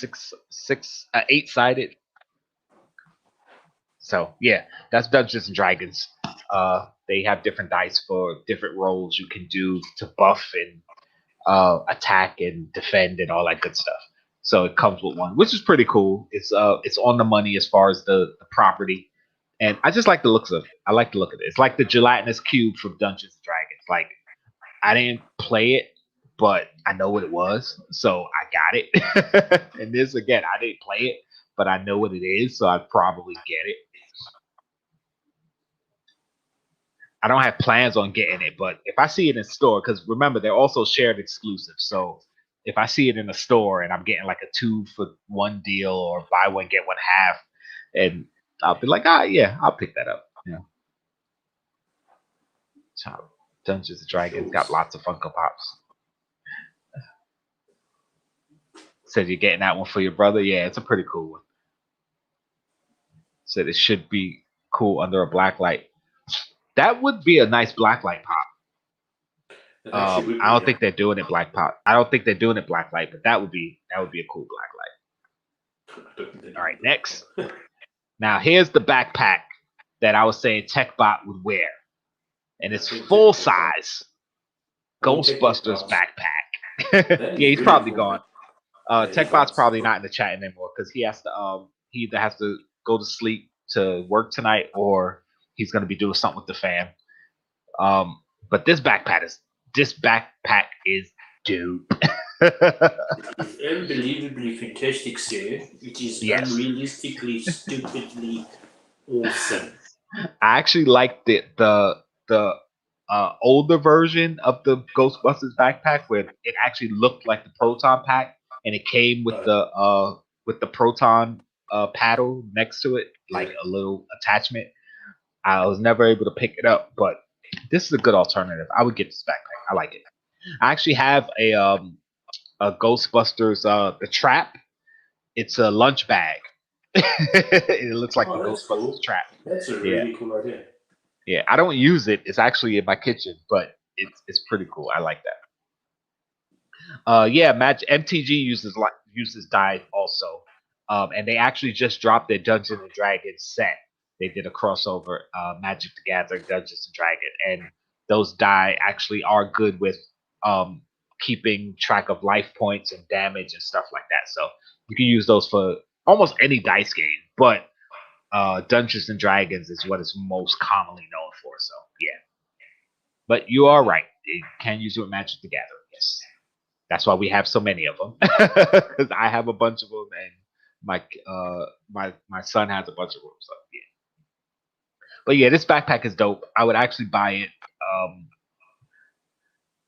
[SPEAKER 2] 8-sided. So yeah, that's Dungeons and Dragons. They have different dice for different roles you can do to buff and attack and defend and all that good stuff. So it comes with one, which is pretty cool. It's on the money as far as the property, and I just like the looks of it. I like the look of it. It's like the gelatinous cube from Dungeons and Dragons. Like I didn't play it, but I know what it was, so I got it. And this again, I didn't play it, but I know what it is, so I'd probably get it. I don't have plans on getting it, but if I see it in store, because remember they're also shared exclusives. So if I see it in the store and I'm getting like a 2-for-1 deal or buy one get one half, and I'll be like, yeah, I'll pick that up. Yeah. So Dungeons and Dragons got lots of Funko Pops. Said you're getting that one for your brother. Yeah, it's a pretty cool one. Said it should be cool under a black light. That would be a nice black light pop. I don't think they're doing it black pop. I don't think they're doing it black light, but that would be a cool black light. All right, next. Now here's the backpack that I was saying TechBot would wear, and it's full size Ghostbusters backpack. Yeah, he's probably gone. TechBot's probably not in the chat anymore because he has to. He either has to go to sleep to work tonight, or he's going to be doing something with the fam. But this backpack is dope.
[SPEAKER 5] It's unbelievably fantastic, sir. It is unrealistically, stupidly awesome.
[SPEAKER 2] I actually like the older version of the Ghostbusters backpack where it actually looked like the Proton pack, and it came with the Proton paddle next to it, like a little attachment. I was never able to pick it up, but this is a good alternative. I would get this backpack. I like it. I actually have a Ghostbusters the trap. It's a lunch bag. It looks like the Ghostbusters trap.
[SPEAKER 5] That's a really cool idea.
[SPEAKER 2] Yeah, I don't use it. It's actually in my kitchen, but it's pretty cool. I like that. Yeah, MTG uses dye also, and they actually just dropped their Dungeons and Dragons set. They did a crossover, Magic the Gathering, Dungeons and Dragons, and those dye actually are good with keeping track of life points and damage and stuff like that. So you can use those for almost any dice game, but Dungeons and Dragons is what it's most commonly known for. So yeah, but you are right. You can use it with Magic the Gathering. Yes, that's why we have so many of them. Because I have a bunch of them, and my son has a bunch of them. So yeah. But yeah, this backpack is dope. I would actually buy it.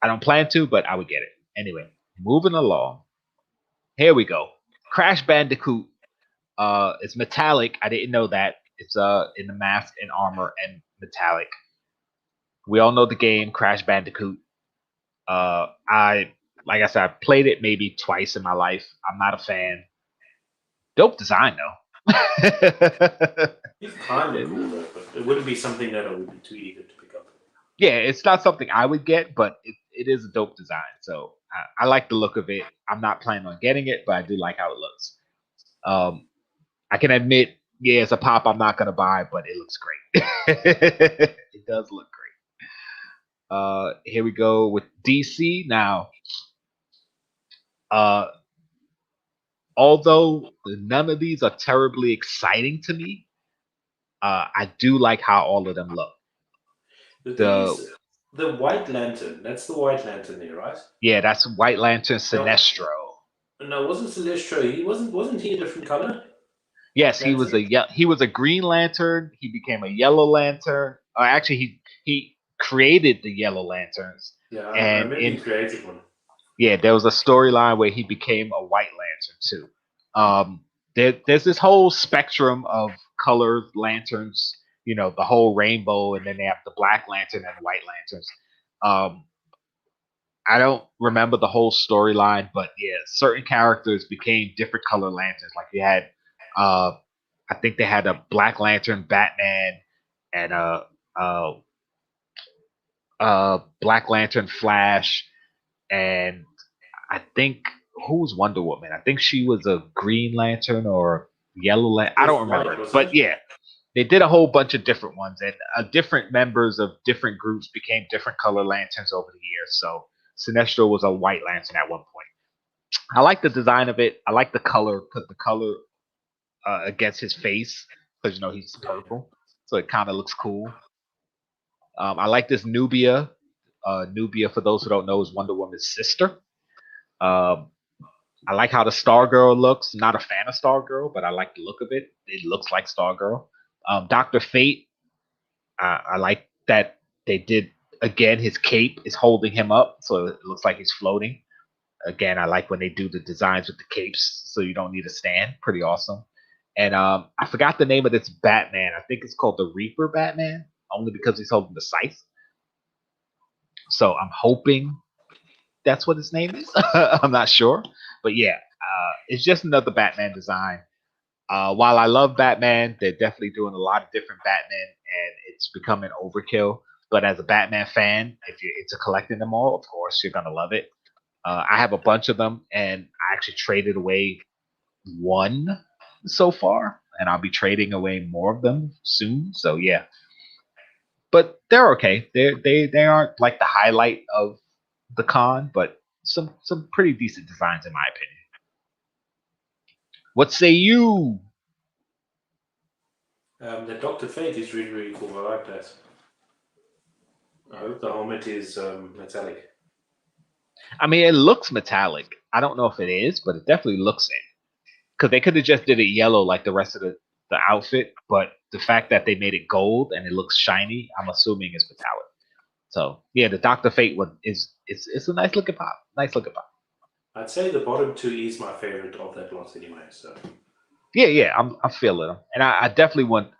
[SPEAKER 2] I don't plan to, but I would get it. Anyway, moving along. Here we go. Crash Bandicoot. It's metallic. I didn't know that. It's in the mask and armor and metallic. We all know the game Crash Bandicoot. I like I said, I played it maybe twice in my life. I'm not a fan. Dope design though.
[SPEAKER 5] It's kind of cool though, but it wouldn't be something that I would be too eager to pick up.
[SPEAKER 2] Yeah, it's not something I would get, but it is a dope design. So I like the look of it. I'm not planning on getting it, but I do like how it looks. I can admit, yeah, it's a pop I'm not gonna buy, but it looks great. It does look great. Here we go with DC now. Although none of these are terribly exciting to me, I do like how all of them look.
[SPEAKER 5] The White Lantern, that's the White Lantern there, right?
[SPEAKER 2] Yeah, that's White Lantern Sinestro.
[SPEAKER 5] No, wasn't Sinestro? Wasn't he a different color?
[SPEAKER 2] Yes, he was a Green Lantern. He became a Yellow Lantern. Actually, he created the Yellow Lanterns.
[SPEAKER 5] Yeah, I remember he created one.
[SPEAKER 2] Yeah, there was a storyline where he became a White Lantern too. There's this whole spectrum of colored lanterns. You know, the whole rainbow, and then they have the Black Lantern and the White Lanterns. I don't remember the whole storyline, but yeah, certain characters became different color lanterns. Like you had, I think they had a Black Lantern Batman and a Black Lantern Flash, and I think who's Wonder Woman? I think she was a Green Lantern or Yellow Lantern. I don't remember, but yeah, they did a whole bunch of different ones, and different members of different groups became different color lanterns over the years. So Sinestro was a White Lantern at one point. I like the design of it. I like the color because the color against his face, because he's purple, so it kind of looks cool. I like this Nubia. Nubia, for those who don't know, is Wonder Woman's sister. I like how the Stargirl looks. Not a fan of Stargirl, but I like the look of it. It looks like Stargirl. Dr. Fate, I like that they did, again, his cape is holding him up, so it looks like he's floating. Again, I like when they do the designs with the capes, so you don't need a stand. Pretty awesome. And I forgot the name of this Batman. I think it's called the Reaper Batman, only because he's holding the scythe. So I'm hoping that's what his name is. I'm not sure. But yeah, it's just another Batman design. While I love Batman, they're definitely doing a lot of different Batman, and it's becoming overkill. But as a Batman fan, if you're into collecting them all, of course, you're going to love it. I have a bunch of them, and I actually traded away one so far, and I'll be trading away more of them soon. So yeah, but they're okay. They aren't like the highlight of the con, but some pretty decent designs in my opinion. What say you?
[SPEAKER 5] The Dr. Fate is really, really cool. I like that. I hope the helmet is metallic.
[SPEAKER 2] I mean, it looks metallic. I don't know if it is, but it definitely looks it. Because they could have just did it yellow like the rest of the outfit, but the fact that they made it gold and it looks shiny, I'm assuming is metallic. So yeah, the Dr. Fate one it's a nice looking pop. Nice looking pop.
[SPEAKER 5] I'd say the bottom two is my favorite of that lot anyway. So
[SPEAKER 2] yeah, I'm feeling them, and I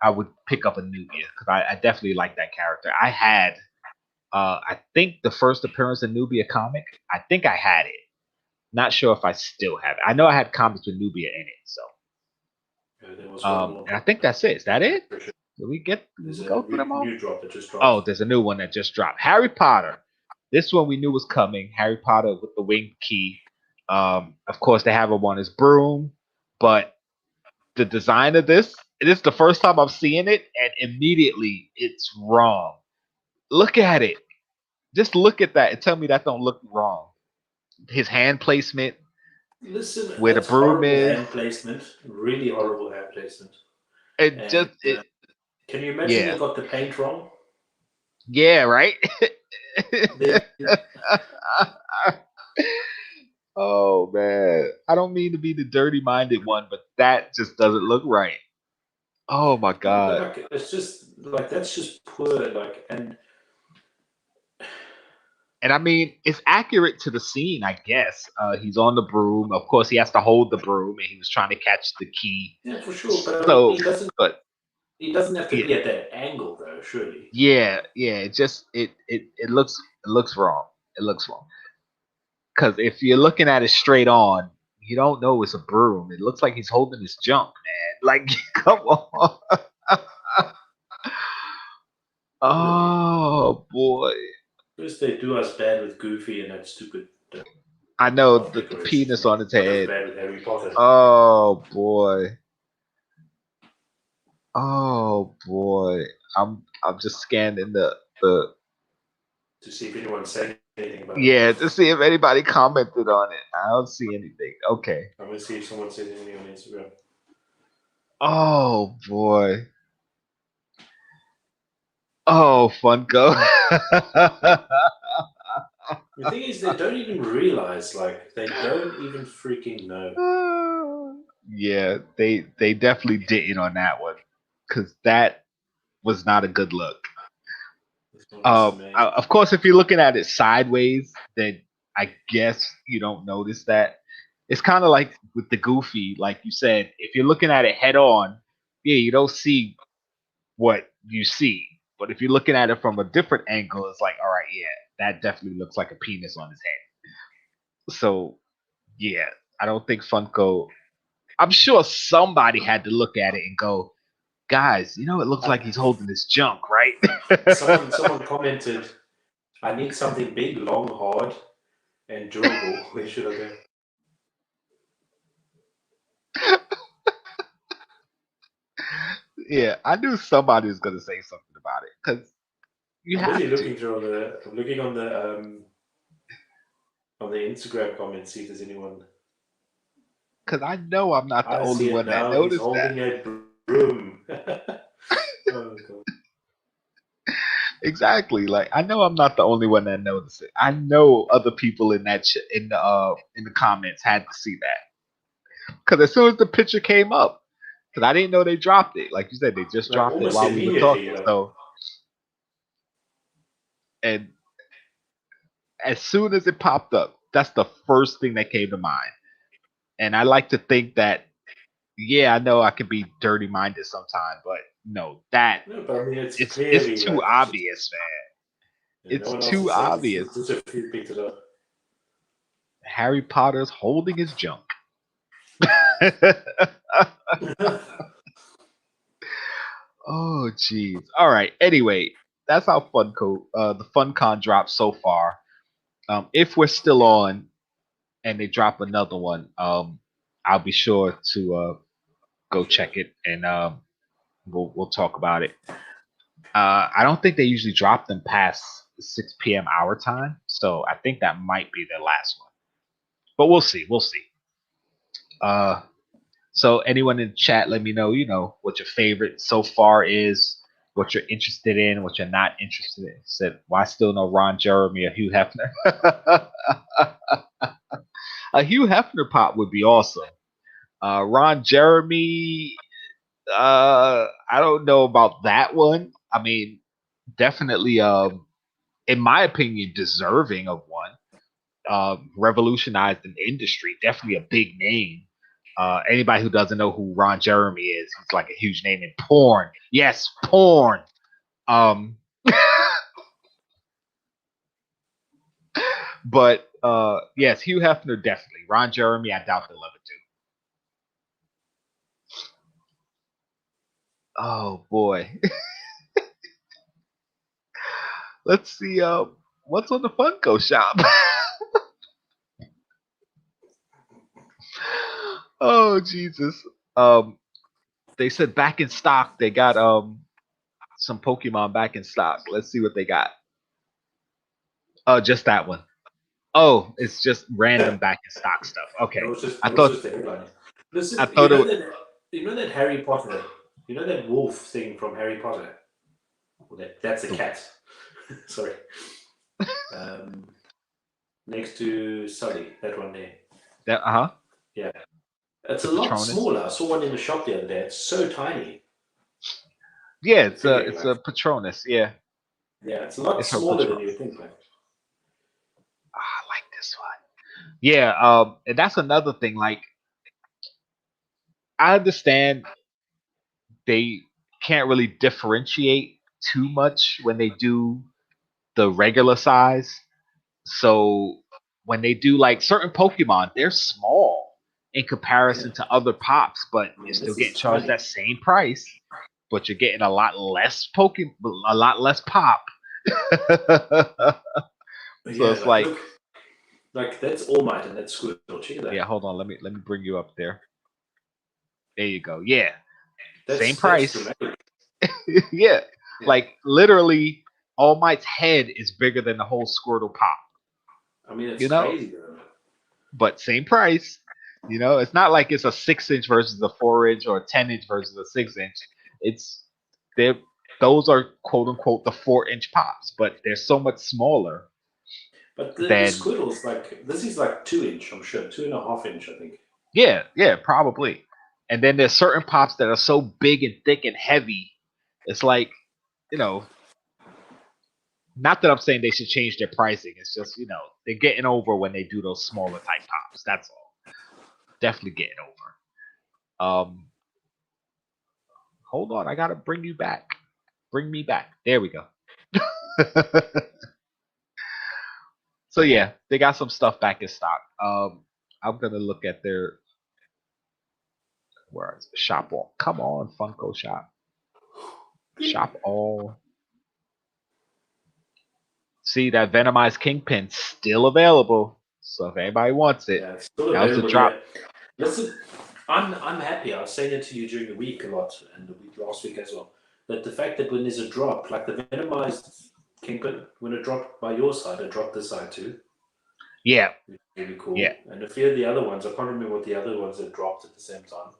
[SPEAKER 2] would pick up a Nubia because I definitely like that character. I had, I think the first appearance of Nubia comic, I think I had it. Not sure if I still have it. I know I had comics with Nubia in it, so. And I think that's it. Is that it? Did we go through them all?
[SPEAKER 5] New drop that just dropped.
[SPEAKER 2] Oh, there's a new one that just dropped. Harry Potter. This one we knew was coming. Harry Potter with the winged key. Of course, they have him on his broom, but the design of this, it is the first time I'm seeing it, and immediately it's wrong. Look at it. Just look at that and tell me that don't look wrong. His hand placement.
[SPEAKER 5] Listen,
[SPEAKER 2] where the broom is.
[SPEAKER 5] Hand placement. Really horrible hand placement. Can you imagine he got the paint wrong?
[SPEAKER 2] Yeah, right? Oh man, I don't mean to be the dirty-minded one, but that just doesn't look right. Oh my god!
[SPEAKER 5] Like, it's just like that's just poor. Like and
[SPEAKER 2] I mean, it's accurate to the scene, I guess. He's on the broom. Of course, he has to hold the broom, and he was trying to catch the key.
[SPEAKER 5] Yeah, for sure. But he doesn't have to be at that angle, though. Surely.
[SPEAKER 2] Yeah. It looks wrong. It looks wrong. Because if you're looking at it straight on, you don't know it's a broom. It looks like he's holding his junk, man. Like, come on. Oh boy.
[SPEAKER 5] First they do us bad with Goofy and that stupid.
[SPEAKER 2] I know the penis on his head.
[SPEAKER 5] Bad with Harry Potter.
[SPEAKER 2] Oh boy. Oh boy. I'm just scanning the
[SPEAKER 5] to see if anyone said anything about it.
[SPEAKER 2] Yeah, to see if anybody commented on it. I don't see anything. Okay.
[SPEAKER 5] I'm gonna see if someone said anything on Instagram.
[SPEAKER 2] Oh boy. Oh, Funko.
[SPEAKER 5] The thing is, they don't even realize, like, they don't even freaking know.
[SPEAKER 2] Yeah, they definitely didn't on that one, because that was not a good look. Of course, if you're looking at it sideways, then I guess you don't notice that. It's kind of like with the Goofy, like you said. If you're looking at it head on, yeah, you don't see what you see. But if you're looking at it from a different angle, it's like, all right, yeah, that definitely looks like a penis on his head. So, yeah, I don't think Funko. I'm sure somebody had to look at it and go, guys, it looks like he's holding his junk, right?
[SPEAKER 5] Someone commented, I need something big, long, hard, and durable. Where should I go?
[SPEAKER 2] Yeah, I knew somebody was going to say something about it, because
[SPEAKER 5] I'm looking on the Instagram comments, see if there's anyone.
[SPEAKER 2] Because I know I'm not the only one that noticed
[SPEAKER 5] he's holding
[SPEAKER 2] that.
[SPEAKER 5] a broom. Oh, God.
[SPEAKER 2] Exactly. Like, I know I'm not the only one that noticed it. I know other people in that in the comments had to see that, because as soon as the picture came up, because I didn't know they dropped it. Like you said, they just dropped it while we were talking. So, and as soon as it popped up, that's the first thing that came to mind. And I like to think that, yeah, I know I can be dirty minded sometimes, but no, but I mean, it's too obvious, man. It's too obvious. Harry Potter's holding his junk. Oh, jeez. All right. Anyway, that's how the FunCon dropped so far. If we're still on and they drop another one, I'll be sure to go check it, and we'll talk about it. I don't think they usually drop them past 6 p.m. our time, so I think that might be their last one. But we'll see. We'll see. So anyone in the chat, let me know, what your favorite so far is, what you're interested in, what you're not interested in. Said, why still no Ron Jeremy or Hugh Hefner? A Hugh Hefner pop would be awesome. Ron Jeremy, I don't know about that one. I mean, definitely, in my opinion, deserving of one. Revolutionized an industry. Definitely a big name. Anybody who doesn't know who Ron Jeremy is, he's like a huge name in porn. Yes, porn. But yes, Hugh Hefner definitely. Ron Jeremy, I doubt they'll ever do. Oh boy. Let's see what's on the Funko shop. Oh Jesus. They said back in stock. They got some Pokemon back in stock. Let's see what they got. Oh, just that one. Oh, it's just random back in stock stuff. Okay. I thought
[SPEAKER 5] that Harry Potter, that wolf thing from Harry Potter. Well, that's a cat. Sorry. Next to Sully, that one there. Yeah. It's a lot smaller. I saw one in the shop the other day. It's so tiny.
[SPEAKER 2] Yeah, it's a Patronus. Yeah.
[SPEAKER 5] Yeah, it's a lot smaller than you think, man.
[SPEAKER 2] I like this one. Yeah, and that's another thing. Like, I understand they can't really differentiate too much when they do the regular size. So when they do like certain Pokemon, they're small in comparison to other pops, but you're still getting charged that same price, but you're getting a lot less a lot less pop. So it's like,
[SPEAKER 5] look, that's All Might and that's Squirtle. Check that.
[SPEAKER 2] Yeah, hold on. Let me bring you up there. There you go. Yeah,
[SPEAKER 5] That's,
[SPEAKER 2] same price.
[SPEAKER 5] yeah.
[SPEAKER 2] Yeah, like literally, All Might's head is bigger than the whole Squirtle pop.
[SPEAKER 5] I mean, it's crazy, though.
[SPEAKER 2] But same price. It's not like it's a 6-inch versus a 4-inch or a 10-inch versus a 6-inch. Those are quote unquote the 4-inch pops, but they're so much smaller.
[SPEAKER 5] But the Squirtle's like, this is like 2-inch, I'm sure, 2.5-inch, I think.
[SPEAKER 2] Yeah, probably. And then there's certain pops that are so big and thick and heavy. It's like, not that I'm saying they should change their pricing. It's just, they're getting over when they do those smaller type pops. That's all. Definitely getting over. Hold on, I gotta bring you back. Bring me back. There we go. So yeah, they got some stuff back in stock. I'm gonna look at their where is it? Shop all. Come on, Funko Shop. Shop all. See that Venomized Kingpin still available. So if anybody wants it,
[SPEAKER 5] yeah, it's still
[SPEAKER 2] that was
[SPEAKER 5] available.
[SPEAKER 2] a drop.
[SPEAKER 5] Yeah. Listen, I'm happy. I was saying it to you during the week a lot, and the week last week as well. That the fact that when there's a drop, like the Venomized Kingpin, when it dropped by your side, it dropped this side too.
[SPEAKER 2] Yeah.
[SPEAKER 5] Really cool.
[SPEAKER 2] Yeah.
[SPEAKER 5] And a few of the other ones, I can't remember what the other ones that dropped at the same time.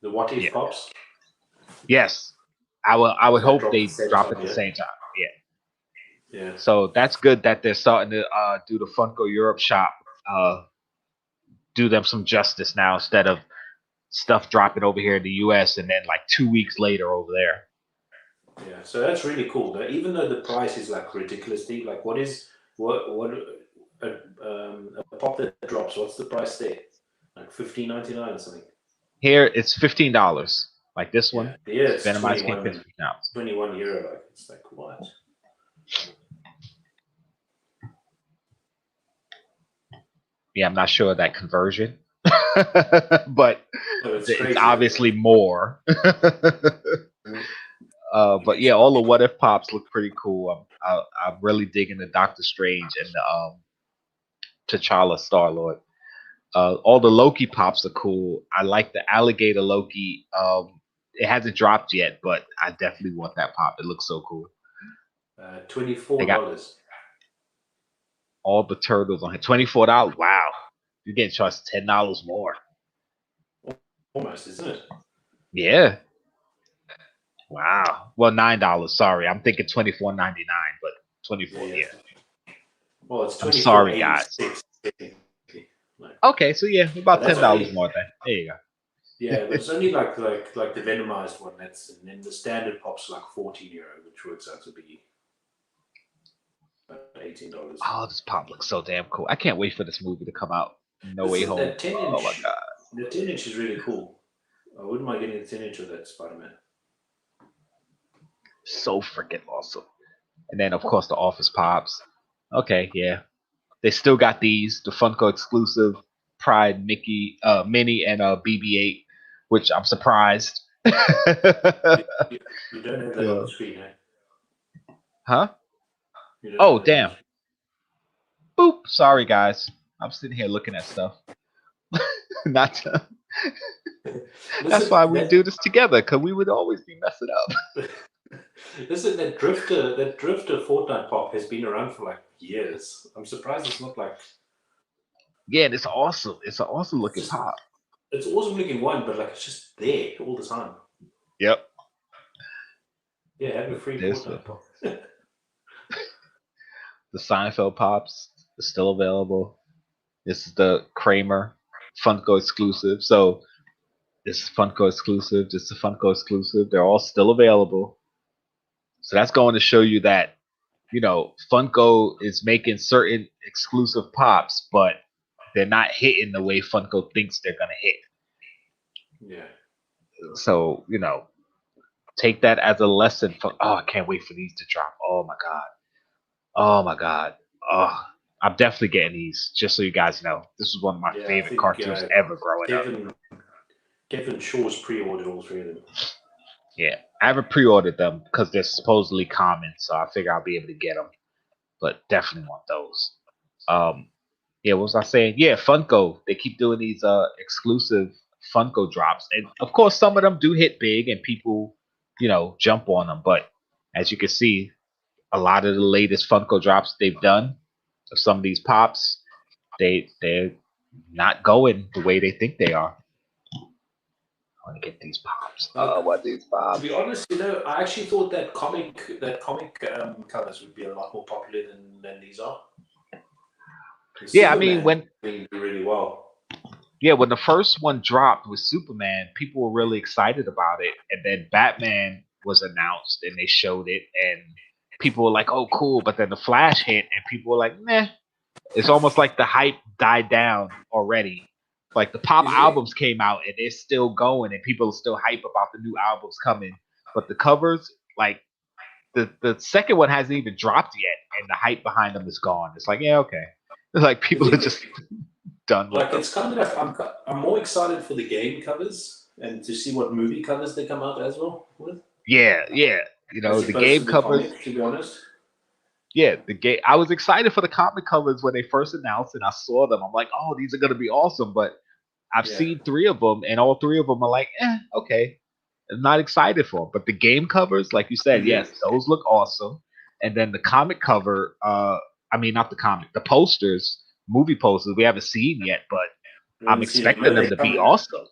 [SPEAKER 5] The What If Pops?
[SPEAKER 2] Yes. I would hope they drop at the same time.
[SPEAKER 5] Yeah.
[SPEAKER 2] So that's good that they're starting to do the Funko Europe shop, do them some justice now instead of stuff dropping over here in the US and then like 2 weeks later over there.
[SPEAKER 5] Yeah, so that's really cool. Even though the price is like ridiculously, like what a pop that drops, what's the price there? Like $15.99 or something.
[SPEAKER 2] Here it's $15. Like this one.
[SPEAKER 5] Yeah, it's
[SPEAKER 2] Venomized
[SPEAKER 5] 21
[SPEAKER 2] now.
[SPEAKER 5] €21. Like it's like what?
[SPEAKER 2] Yeah, I'm not sure of that conversion, but it's obviously more. But yeah, all the What If Pops look pretty cool. I'm really digging the Doctor Strange and the T'Challa Star-Lord. All the Loki Pops are cool. I like the Alligator Loki. It hasn't dropped yet, but I definitely want that pop. It looks so cool.
[SPEAKER 5] $24.
[SPEAKER 2] All the turtles on here. $24. Wow, you're getting charged $10 more.
[SPEAKER 5] Almost, isn't it?
[SPEAKER 2] Yeah. Wow. Well, $9. Sorry, I'm thinking $24.99, but 24. Yeah.
[SPEAKER 5] Well, it's 24.
[SPEAKER 2] I'm sorry, guys. Okay, so yeah, about $10 more then. There you go.
[SPEAKER 5] Yeah, but it's only like the Venomized one. And then the standard pop's like €14, which works out to be $18.
[SPEAKER 2] Oh, this pop looks so damn cool. I can't wait for this movie to come out. No Way Home.
[SPEAKER 5] That 10-inch,
[SPEAKER 2] oh my god.
[SPEAKER 5] The 10-inch is really cool. I wouldn't mind getting the 10-inch of that Spider-Man.
[SPEAKER 2] So freaking awesome. And then of course the Office Pops. Okay, yeah. They still got these, the Funko exclusive Pride Mickey, Minnie, and BB-8, which I'm surprised.
[SPEAKER 5] You don't have that on the screen, eh?
[SPEAKER 2] Huh? Oh, damn. Boop. Sorry, guys. I'm sitting here looking at stuff. Not to... That's why we do this together, because we would always be messing up.
[SPEAKER 5] Listen, that Drifter Fortnite pop has been around for like years. I'm surprised it's not like...
[SPEAKER 2] Yeah, and it's awesome. It's an awesome looking pop.
[SPEAKER 5] It's awesome looking one, but like it's just there all the time.
[SPEAKER 2] Yep.
[SPEAKER 5] Yeah, have a free Fortnite pop.
[SPEAKER 2] The Seinfeld Pops is still available. This is the Kramer Funko exclusive. So this is Funko exclusive. This is Funko exclusive. They're all still available. So that's going to show you that, Funko is making certain exclusive pops, but they're not hitting the way Funko thinks they're going to hit.
[SPEAKER 5] Yeah.
[SPEAKER 2] So, take that as a lesson. I can't wait for these to drop. Oh, my God. Oh, my God. Oh, I'm definitely getting these. Just so you guys know, this was one of my favorite cartoons ever growing up.
[SPEAKER 5] Kevin Shaw's pre-ordered all 3 of them.
[SPEAKER 2] Yeah, I haven't pre-ordered them because they're supposedly common, so I figure I'll be able to get them. But definitely want those. Yeah, what was I saying? Yeah, Funko. They keep doing these exclusive Funko drops, and of course, some of them do hit big, and people, jump on them. But as you can see, a lot of the latest Funko drops they've done of some of these pops, they're not going the way they think they are. I want to get these pops. What these pops?
[SPEAKER 5] To be honest, I actually thought that comic covers would be a lot more popular than these are.
[SPEAKER 2] Yeah, I mean when
[SPEAKER 5] they do really well.
[SPEAKER 2] Yeah, when the first one dropped with Superman, people were really excited about it, and then Batman was announced, and they showed it, and people were like, "Oh, cool!" But then the Flash hit, and people were like, "Meh." It's almost like the hype died down already. Like the pop albums came out, and they're still going, and people are still hype about the new albums coming. But the covers, like the second one hasn't even dropped yet, and the hype behind them is gone. It's like, yeah, okay. It's like people are just done with them.
[SPEAKER 5] It's kind of I'm more excited for the game covers and to see what movie covers they come out as well with.
[SPEAKER 2] Yeah. The game covers.
[SPEAKER 5] Comic, to be honest.
[SPEAKER 2] Yeah, the game. I was excited for the comic covers when they first announced and I saw them. I'm like, oh, these are gonna be awesome. But I've seen 3 of them, and all 3 of them are like, okay. I'm not excited for them. But the game covers, like you said, yes, those look awesome. And then the comic cover, not the comic, the posters, movie posters, we haven't seen yet, but I'm expecting them to be awesome.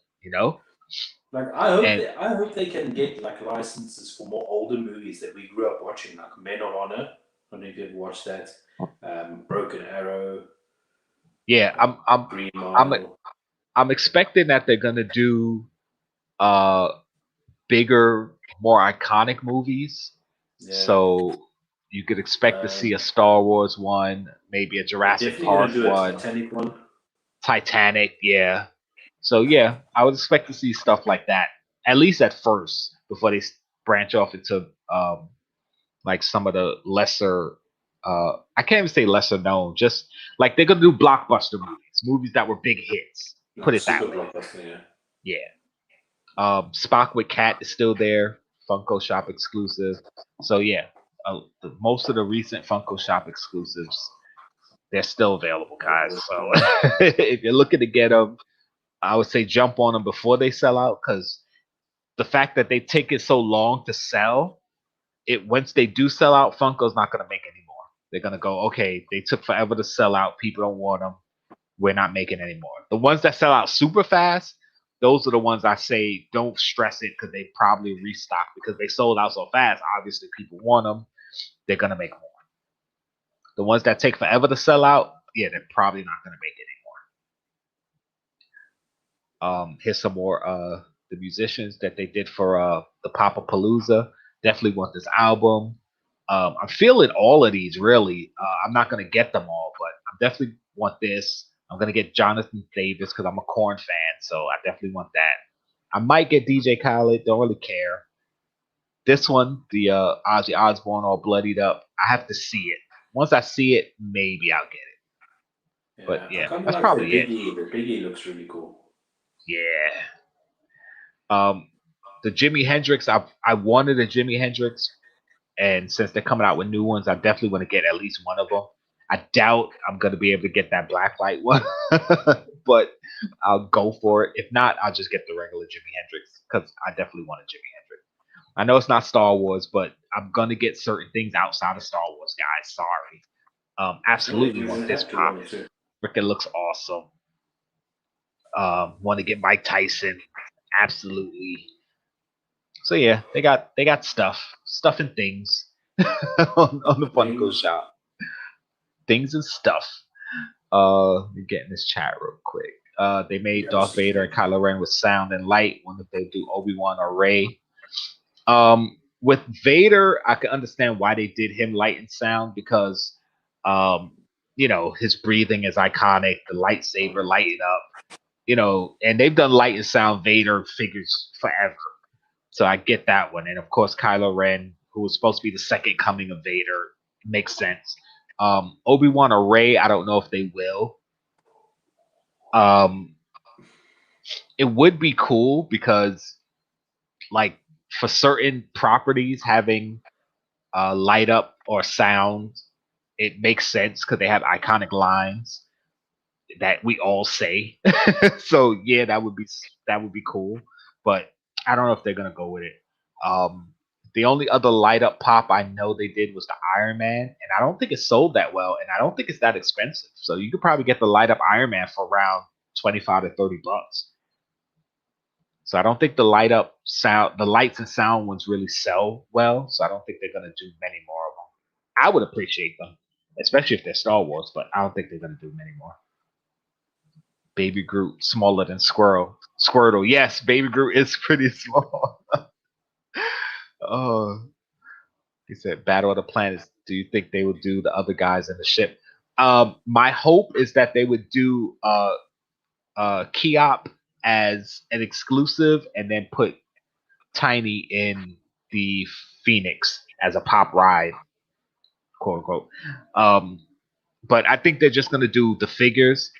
[SPEAKER 5] Like I hope they can get like licenses for more older movies that we grew up watching, like Men of Honor. I don't know if you've watched that. Broken Arrow.
[SPEAKER 2] Yeah, I'm expecting that they're gonna do bigger, more iconic movies. Yeah. So you could expect to see a Star Wars one, maybe a Jurassic Park one. Titanic, yeah. So yeah, I would expect to see stuff like that, at least at first, before they branch off into like some of the lesser I can't even say lesser known, just like they're gonna do blockbuster movies that were big hits. Put it that way. Yeah. Spock with Cat is still there, Funko Shop exclusive. So yeah, most of the recent Funko Shop exclusives, they're still available, guys. So if you're looking to get them, I would say jump on them before they sell out, because the fact that they take it so long to sell, once they do sell out, Funko's not going to make any more. They're going to go, okay, they took forever to sell out. People don't want them. We're not making any more. The ones that sell out super fast, those are the ones I say don't stress it, because they probably restock because they sold out so fast. Obviously, people want them. They're going to make more. The ones that take forever to sell out, yeah, they're probably not going to make it anymore. Here's some more the musicians that they did for the Papa-Palooza. Definitely want this album. I'm feeling all of these, really. I'm not going to get them all, but I definitely want this. I'm going to get Jonathan Davis because I'm a Korn fan, so I definitely want that. I might get DJ Khaled. Don't really care. This one, the Ozzy Osbourne all bloodied up, I have to see it. Once I see it, maybe I'll get it. But yeah, that's like probably it.
[SPEAKER 5] The Biggie looks really cool.
[SPEAKER 2] Yeah. The Jimi Hendrix, I wanted a Jimi Hendrix, and since they're coming out with new ones, I definitely want to get at least one of them. I doubt I'm gonna be able to get that blacklight one, but I'll go for it. If not, I'll just get the regular Jimi Hendrix, because I definitely want a Jimi Hendrix. I know it's not Star Wars, but I'm gonna get certain things outside of Star Wars, guys. Sorry. Absolutely want this pop. Freaking looks awesome. Want to get Mike Tyson. Absolutely. So yeah, they got stuff and things on the Funko Shop. Things and stuff. Let me get in this chat real quick. They made Darth Vader and Kylo Ren with sound and light. Wonder if they do Obi-Wan or Rey. With Vader, I can understand why they did him light and sound, because his breathing is iconic, the lightsaber lighting up, and they've done light and sound Vader figures forever. So I get that one. And of course, Kylo Ren, who was supposed to be the second coming of Vader, makes sense. Obi-Wan or Rey, I don't know if they will. It would be cool because, like, for certain properties having light up or sound, it makes sense because they have iconic lines that we all say. So yeah, that would be cool. But I don't know if they're gonna go with it. The only other light up pop I know they did was the Iron Man, and I don't think it sold that well, and I don't think it's that expensive. So you could probably get the light up Iron Man for around $25 to $30. So I don't think the light up sound, the lights and sound ones really sell well. So I don't think they're gonna do many more of them. I would appreciate them, especially if they're Star Wars, but I don't think they're gonna do many more. Baby Groot smaller than Squirtle. Yes, Baby Groot is pretty small. Oh, he said, "Battle of the Planets." Do you think they would do the other guys in the ship? My hope is that they would do Keop as an exclusive, and then put Tiny in the Phoenix as a pop ride, quote unquote. But I think they're just gonna do the figures.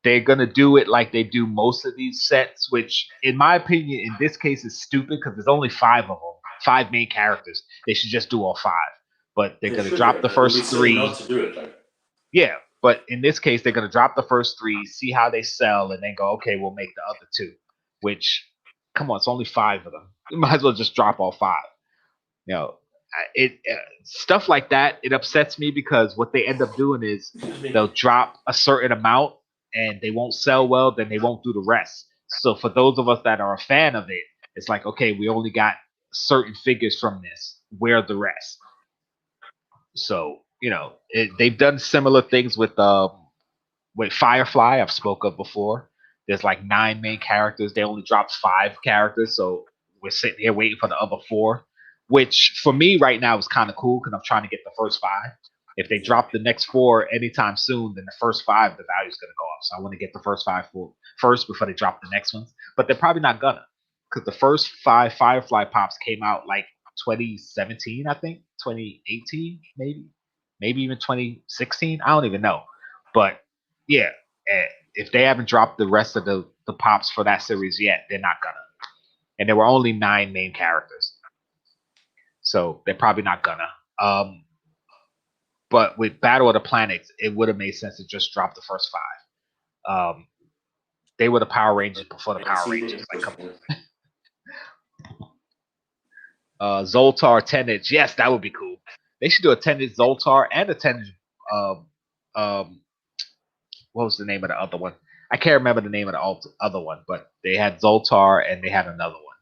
[SPEAKER 2] They're gonna do it like they do most of these sets, which, in my opinion, in this case, is stupid because there's only 5 of them, 5 main characters. They should just do all 5. But they're gonna drop the first 3.
[SPEAKER 5] Not to do it, like.
[SPEAKER 2] Yeah, but in this case, they're gonna drop the first 3, see how they sell, and then go, okay, we'll make the other 2. Which, come on, it's only 5 of them. You might as well just drop all 5. You know, stuff like that, it upsets me because what they end up doing is they'll drop a certain amount and they won't sell well, then they won't do the rest. So for those of us that are a fan of it, it's like, okay, we only got certain figures from this. Where are the rest? So, you know, they've done similar things with Firefly, I've spoke of before. There's like 9 main characters. They only dropped 5 characters, so we're sitting here waiting for the other 4, which for me right now is kind of cool because I'm trying to get the first 5. If they drop the next 4 anytime soon, then the first 5, the value is going to go up. So I want to get the first 5 first before they drop the next ones. But they're probably not gonna, because the first 5 Firefly pops came out like 2017, I think, 2018, maybe even 2016. I don't even know. But yeah, if they haven't dropped the rest of the pops for that series yet, they're not gonna. And there were only 9 main characters, so they're probably not gonna. But with Battle of the Planets, it would have made sense to just drop the first 5. They were the Power Rangers before the Power Rangers. Like, come on. Zoltar 10-inch. Yes, that would be cool. They should do a 10-inch Zoltar and a 10-inch. What was the name of the other one? I can't remember the name of the other one, but they had Zoltar and they had another one.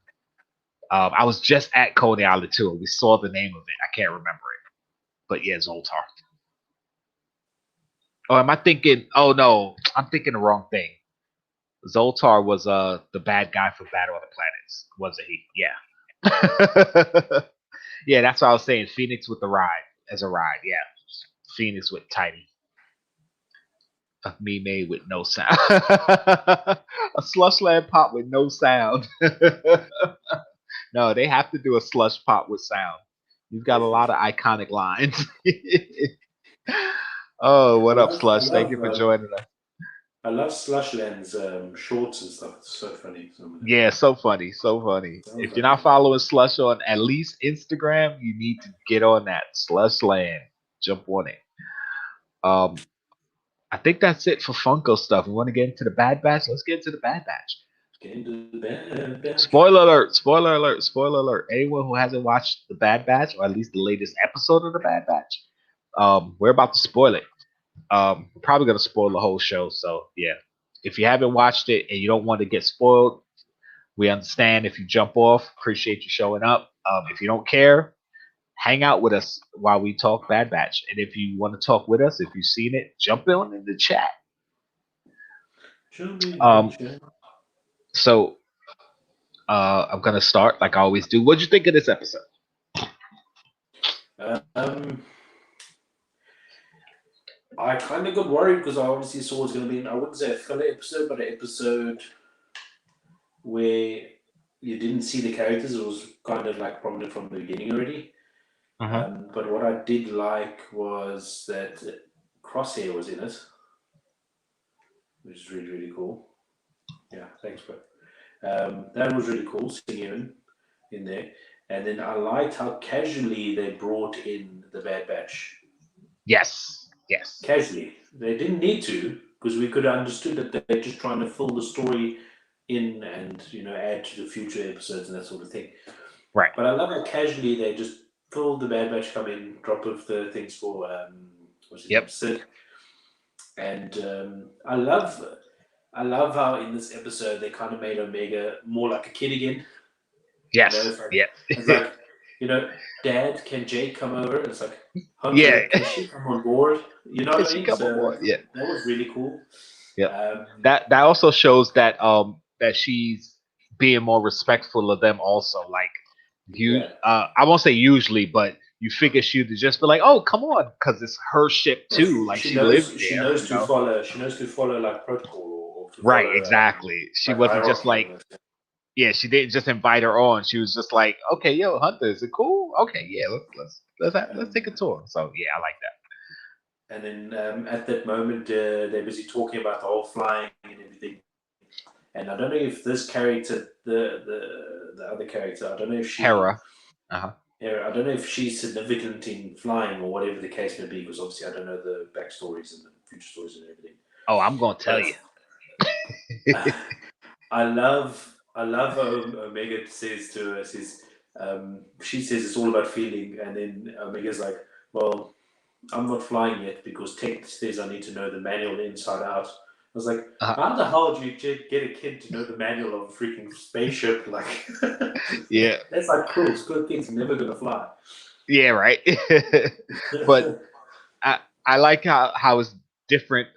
[SPEAKER 2] I was just at Coney Island too, and we saw the name of it. I can't remember it. But yeah, Zoltar. Oh, am I thinking? Oh no, I'm thinking the wrong thing. Zoltar was the bad guy for Battle of the Planets, wasn't he? Yeah. Yeah, that's what I was saying. Phoenix with the ride as a ride. Yeah, Phoenix with Tiny. A me made with no sound. A Slushland pop with no sound. No, they have to do a slush pop with sound. You've got a lot of iconic lines. Oh, what up, Slush? Thank you for joining us.
[SPEAKER 5] I love Slushland's shorts and stuff. It's so funny.
[SPEAKER 2] Yeah, so funny. If you're not following Slush on at least Instagram, you need to get on that. Slushland. Jump on it. I think that's it for Funko stuff. We want to get into the Bad Batch? Let's get into the Bad Batch. Spoiler alert. Anyone who hasn't watched the Bad Batch, or at least the latest episode of the Bad Batch, we're about to spoil it. We're probably going to spoil the whole show. So yeah, if you haven't watched it and you don't want to get spoiled, we understand if you jump off. Appreciate you showing up. If you don't care, hang out with us while we talk Bad Batch. And if you want to talk with us, if you've seen it, jump in the chat. So I'm gonna start like I always do. What'd you think of this episode?
[SPEAKER 5] I kind of got worried because I obviously saw it was going to be, I wouldn't say a filler episode, but an episode where you didn't see the characters. It was kind of like prominent from the beginning already. But what I did like was that Crosshair was in it, which is really, really cool. Yeah, thanks, bro. That was really cool, seeing him in there. And then I liked how casually they brought in the Bad Batch.
[SPEAKER 2] Yes.
[SPEAKER 5] Casually. They didn't need to, because we could have understood that they're just trying to fill the story in and, add to the future episodes and that sort of thing.
[SPEAKER 2] Right.
[SPEAKER 5] But I love how casually they just pull the Bad Batch, come in, drop off the things for, what's his name, Sid. And I love how in this episode they kind of made Omega more like a kid again.
[SPEAKER 2] Yes.
[SPEAKER 5] It's like, Dad, can Jake come over? It's like, Hunter, can she come on board? You know what I mean? That was really cool.
[SPEAKER 2] Yeah. That also shows that that she's being more respectful of them also. Like I won't say usually, but you figure she'd just be like, "Oh, come on," because it's her ship too. Like she lives there.
[SPEAKER 5] She knows to follow. She knows to follow like protocol or to
[SPEAKER 2] right.
[SPEAKER 5] Follow,
[SPEAKER 2] exactly. She wasn't just like. Yeah, she didn't just invite her on. She was just like, "Okay, yo, Hunter, is it cool? Okay, yeah, let's take a tour." So yeah, I like that.
[SPEAKER 5] And then at that moment, they're busy talking about the whole flying and everything. And I don't know if this character, the other character, I don't know if she
[SPEAKER 2] Hera.
[SPEAKER 5] Yeah, I don't know if she's significant in flying or whatever the case may be, because obviously I don't know the backstories and the future stories and everything.
[SPEAKER 2] Oh, I'm gonna tell you.
[SPEAKER 5] I love Omega says to her, she says it's all about feeling, and then Omega's like, well, I'm not flying yet because Tech says I need to know the manual inside out. I was like, how the hell do you get a kid to know the manual of a freaking spaceship? Like,
[SPEAKER 2] yeah,
[SPEAKER 5] that's like cool. School kids never gonna fly.
[SPEAKER 2] Yeah, right. But I like how it's different.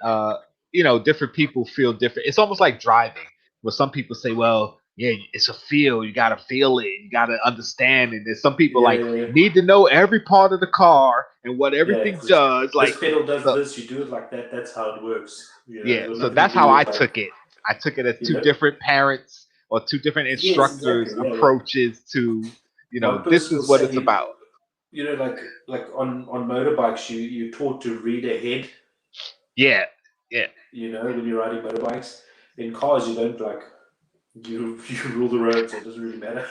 [SPEAKER 2] Different people feel different. It's almost like driving, where some people say, "Well, yeah, it's a feel. You gotta feel it. You gotta understand it." There's some people need to know every part of the car and what everything does. Like
[SPEAKER 5] this pedal does this, you do it like that. That's how it works.
[SPEAKER 2] So that's how I took it. I took it as two different parents or two different instructors' approaches to, this is what it's about.
[SPEAKER 5] Like on motorbikes, you're taught to read ahead.
[SPEAKER 2] Yeah.
[SPEAKER 5] When you're riding motorbikes. In cars, you don't you rule the road, so it doesn't really matter.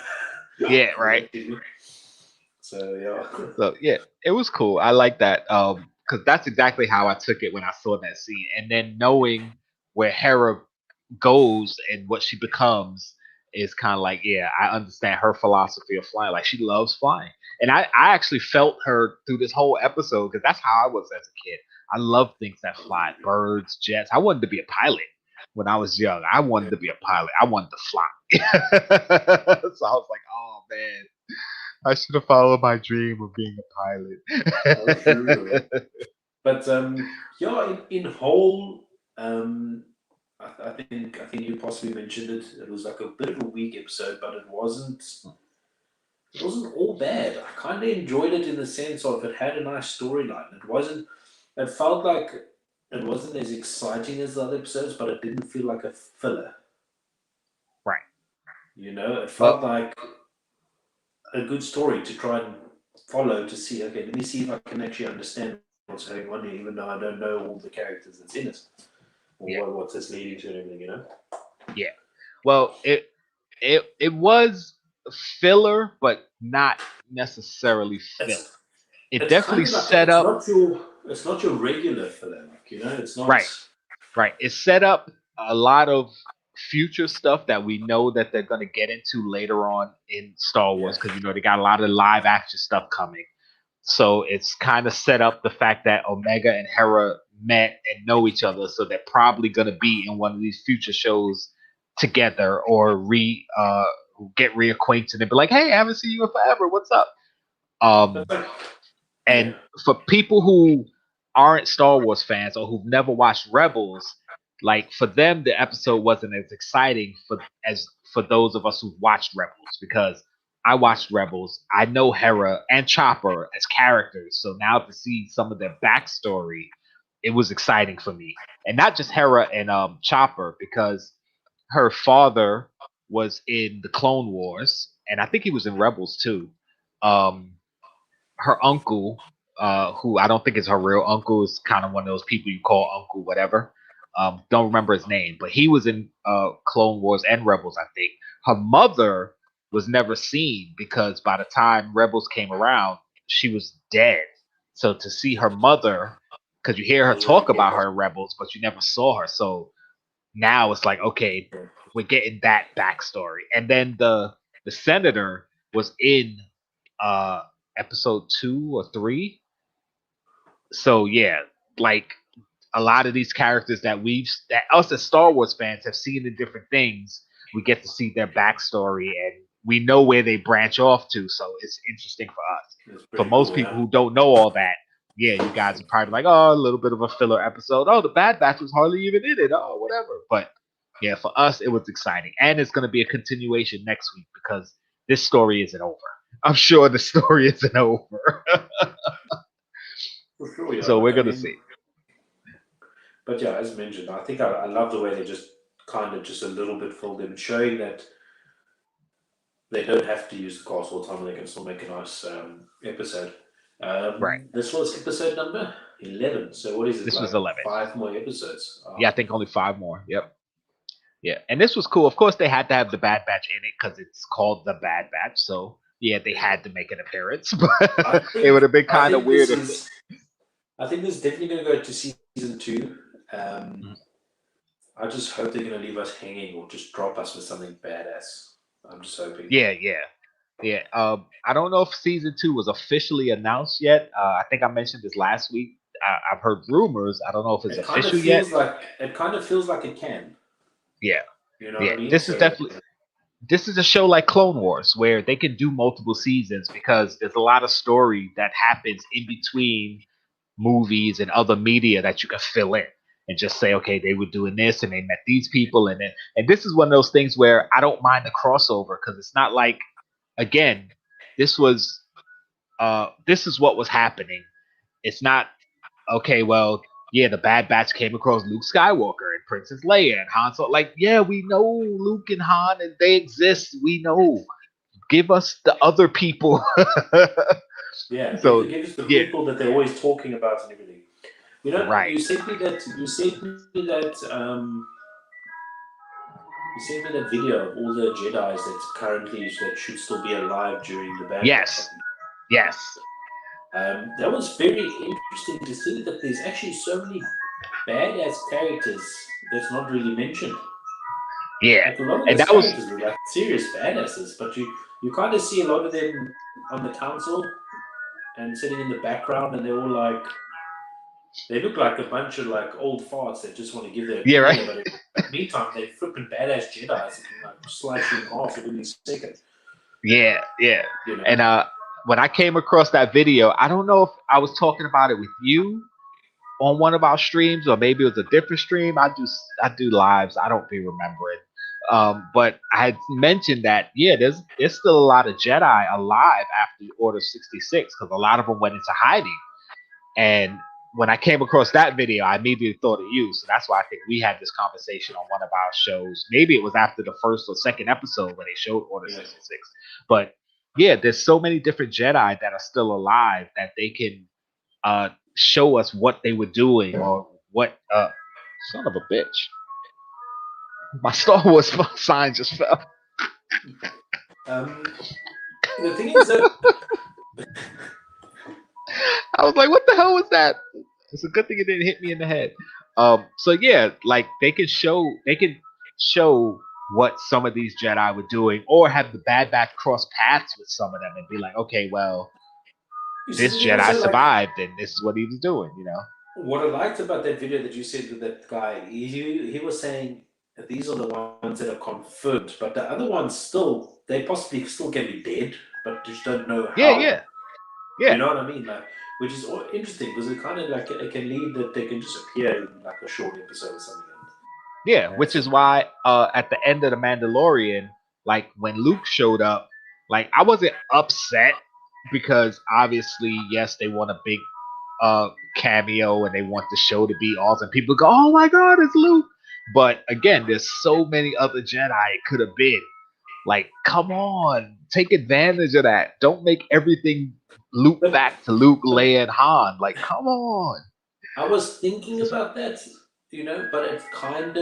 [SPEAKER 2] Yeah, right.
[SPEAKER 5] So
[SPEAKER 2] it was cool. I like that because that's exactly how I took it when I saw that scene, and then knowing where Hera goes and what she becomes is kind of like, I understand her philosophy of flying. Like she loves flying, and I actually felt her through this whole episode because that's how I was as a kid. I love things that fly, birds, jets. I wanted to be a pilot when I was young. I wanted to be a pilot. I wanted to fly. So I was like, oh man, I should have followed my dream of being a pilot.
[SPEAKER 5] But in whole, I think you possibly mentioned it. It was like a bit of a weak episode, but it wasn't all bad. I kind of enjoyed it in the sense of it had a nice storyline. It felt like it wasn't as exciting as the other episodes, but it didn't feel like a filler.
[SPEAKER 2] Right.
[SPEAKER 5] It felt like a good story to try and follow to see, okay, let me see if I can actually understand what's going on here, even though I don't know all the characters that's in it. Or what's this leading to and everything,
[SPEAKER 2] Yeah. Well, it was filler, but not necessarily filler. It definitely set up.
[SPEAKER 5] It's not your regular filler, It's not
[SPEAKER 2] right. It set up a lot of future stuff that we know that they're going to get into later on in Star Wars because they got a lot of live action stuff coming. So it's kind of set up the fact that Omega and Hera met and know each other, so they're probably going to be in one of these future shows together or get reacquainted and be like, "Hey, I haven't seen you in forever. What's up?" And for people who aren't Star Wars fans or who've never watched Rebels, like for them, the episode wasn't as exciting for those of us who've watched Rebels because I watched Rebels. I know Hera and Chopper as characters, so now to see some of their backstory, it was exciting for me. And not just Hera and Chopper, because her father was in the Clone Wars, and I think he was in Rebels too. her uncle, who I don't think is her real uncle, is kind of one of those people you call uncle, whatever. Don't remember his name, but he was in Clone Wars and Rebels, I think. Her mother was never seen because by the time Rebels came around, she was dead. So to see her mother, because you hear her talk about her in Rebels, but you never saw her. So now it's like, okay, we're getting that backstory. And then the senator was in uh episode 2 or 3. So yeah, like a lot of these characters that us as Star Wars fans have seen in different things, we get to see their backstory and we know where they branch off to. So it's interesting for us. For most people who don't know all that, yeah, you guys are probably like, oh, a little bit of a filler episode. Oh, the Bad Batch was hardly even in it. Oh, whatever. But yeah, for us, it was exciting. And it's going to be a continuation next week because this story isn't over. I'm sure the story isn't over.
[SPEAKER 5] For sure, yeah.
[SPEAKER 2] So we're going to see.
[SPEAKER 5] But yeah, as mentioned, I think I love the way they just kind of just a little bit filled in, showing that they don't have to use the cast all the time, they can still make a nice episode.
[SPEAKER 2] Right.
[SPEAKER 5] This was episode number 11. So what is it?
[SPEAKER 2] This
[SPEAKER 5] like
[SPEAKER 2] was 11.
[SPEAKER 5] 5 more episodes.
[SPEAKER 2] Yeah, I think only 5 more. Yep. Yeah, and this was cool. Of course, they had to have the Bad Batch in it because it's called the Bad Batch. So yeah, they had to make an appearance. But it would have been kind of weird.
[SPEAKER 5] I think this is definitely going to go to season 2. I just hope they're going to leave us hanging or just drop us with something badass. I'm just hoping.
[SPEAKER 2] Yeah. I don't know if season 2 was officially announced yet. I think I mentioned this last week. I've heard rumors. I don't know if it's official yet.
[SPEAKER 5] It kind of feels like it can.
[SPEAKER 2] Yeah.
[SPEAKER 5] You know what I mean?
[SPEAKER 2] This is a show like Clone Wars where they can do multiple seasons because there's a lot of story that happens in between movies and other media that you can fill in and just say, okay, they were doing this and they met these people and this is one of those things where I don't mind the crossover because it's not like, again, this is what was happening. It's not okay. Well, yeah, the Bad Batch came across Luke Skywalker and Princess Leia and Han Solo. Like, yeah, we know Luke and Han and they exist. We know. Give us the other people.
[SPEAKER 5] Yeah, so give us the people that they're always talking about and everything. You know,
[SPEAKER 2] right.
[SPEAKER 5] You sent me that video of all the Jedis that should still be alive during the Bad Batch.
[SPEAKER 2] Yes.
[SPEAKER 5] That was very interesting to see that there's actually so many badass characters that's not really mentioned.
[SPEAKER 2] Yeah,
[SPEAKER 5] like a lot of those characters were like serious badasses, but you kind of see a lot of them on the council and sitting in the background, and they're all like, they look like a bunch of like old farts that just want to give their opinion,
[SPEAKER 2] right.
[SPEAKER 5] But in the meantime, they're flipping badass Jedi's that can like slice you in half every second.
[SPEAKER 2] Yeah.
[SPEAKER 5] You know?
[SPEAKER 2] And when I came across that video, I don't know if I was talking about it with you on one of our streams, or maybe it was a different stream. I do lives. I don't be remembering. But I had mentioned that there's still a lot of Jedi alive after Order 66 because a lot of them went into hiding. And when I came across that video, I immediately thought of you. So that's why I think we had this conversation on one of our shows. Maybe it was after the first or second episode when they showed Order 66. But yeah, there's so many different Jedi that are still alive that they can show us what they were doing or what. Son of a bitch. My Star Wars sign just fell.
[SPEAKER 5] The thing is that
[SPEAKER 2] I was like, what the hell was that? It's a good thing it didn't hit me in the head. So yeah, like they can show what some of these Jedi were doing, or have the Bad Batch cross paths with some of them and be like, okay, well, this Jedi survived, and this is what he was doing, you know.
[SPEAKER 5] What I liked about that video that you said with that guy, he was saying that these are the ones that are confirmed, but the other ones they possibly still can be dead, but just don't know how.
[SPEAKER 2] Yeah.
[SPEAKER 5] You know what I mean? Like, which is interesting because it kind of like it can lead that they can just appear in like a short episode or something.
[SPEAKER 2] Yeah, which is why at the end of The Mandalorian, like when Luke showed up, like I wasn't upset because obviously, yes, they want a big cameo and they want the show to be awesome. People go, "Oh my God, it's Luke!" But again, there's so many other Jedi it could have been Like, come on, take advantage of that. Don't make everything loop back to Luke, Leia, and Han. Like, come on.
[SPEAKER 5] I was thinking about that, but it kind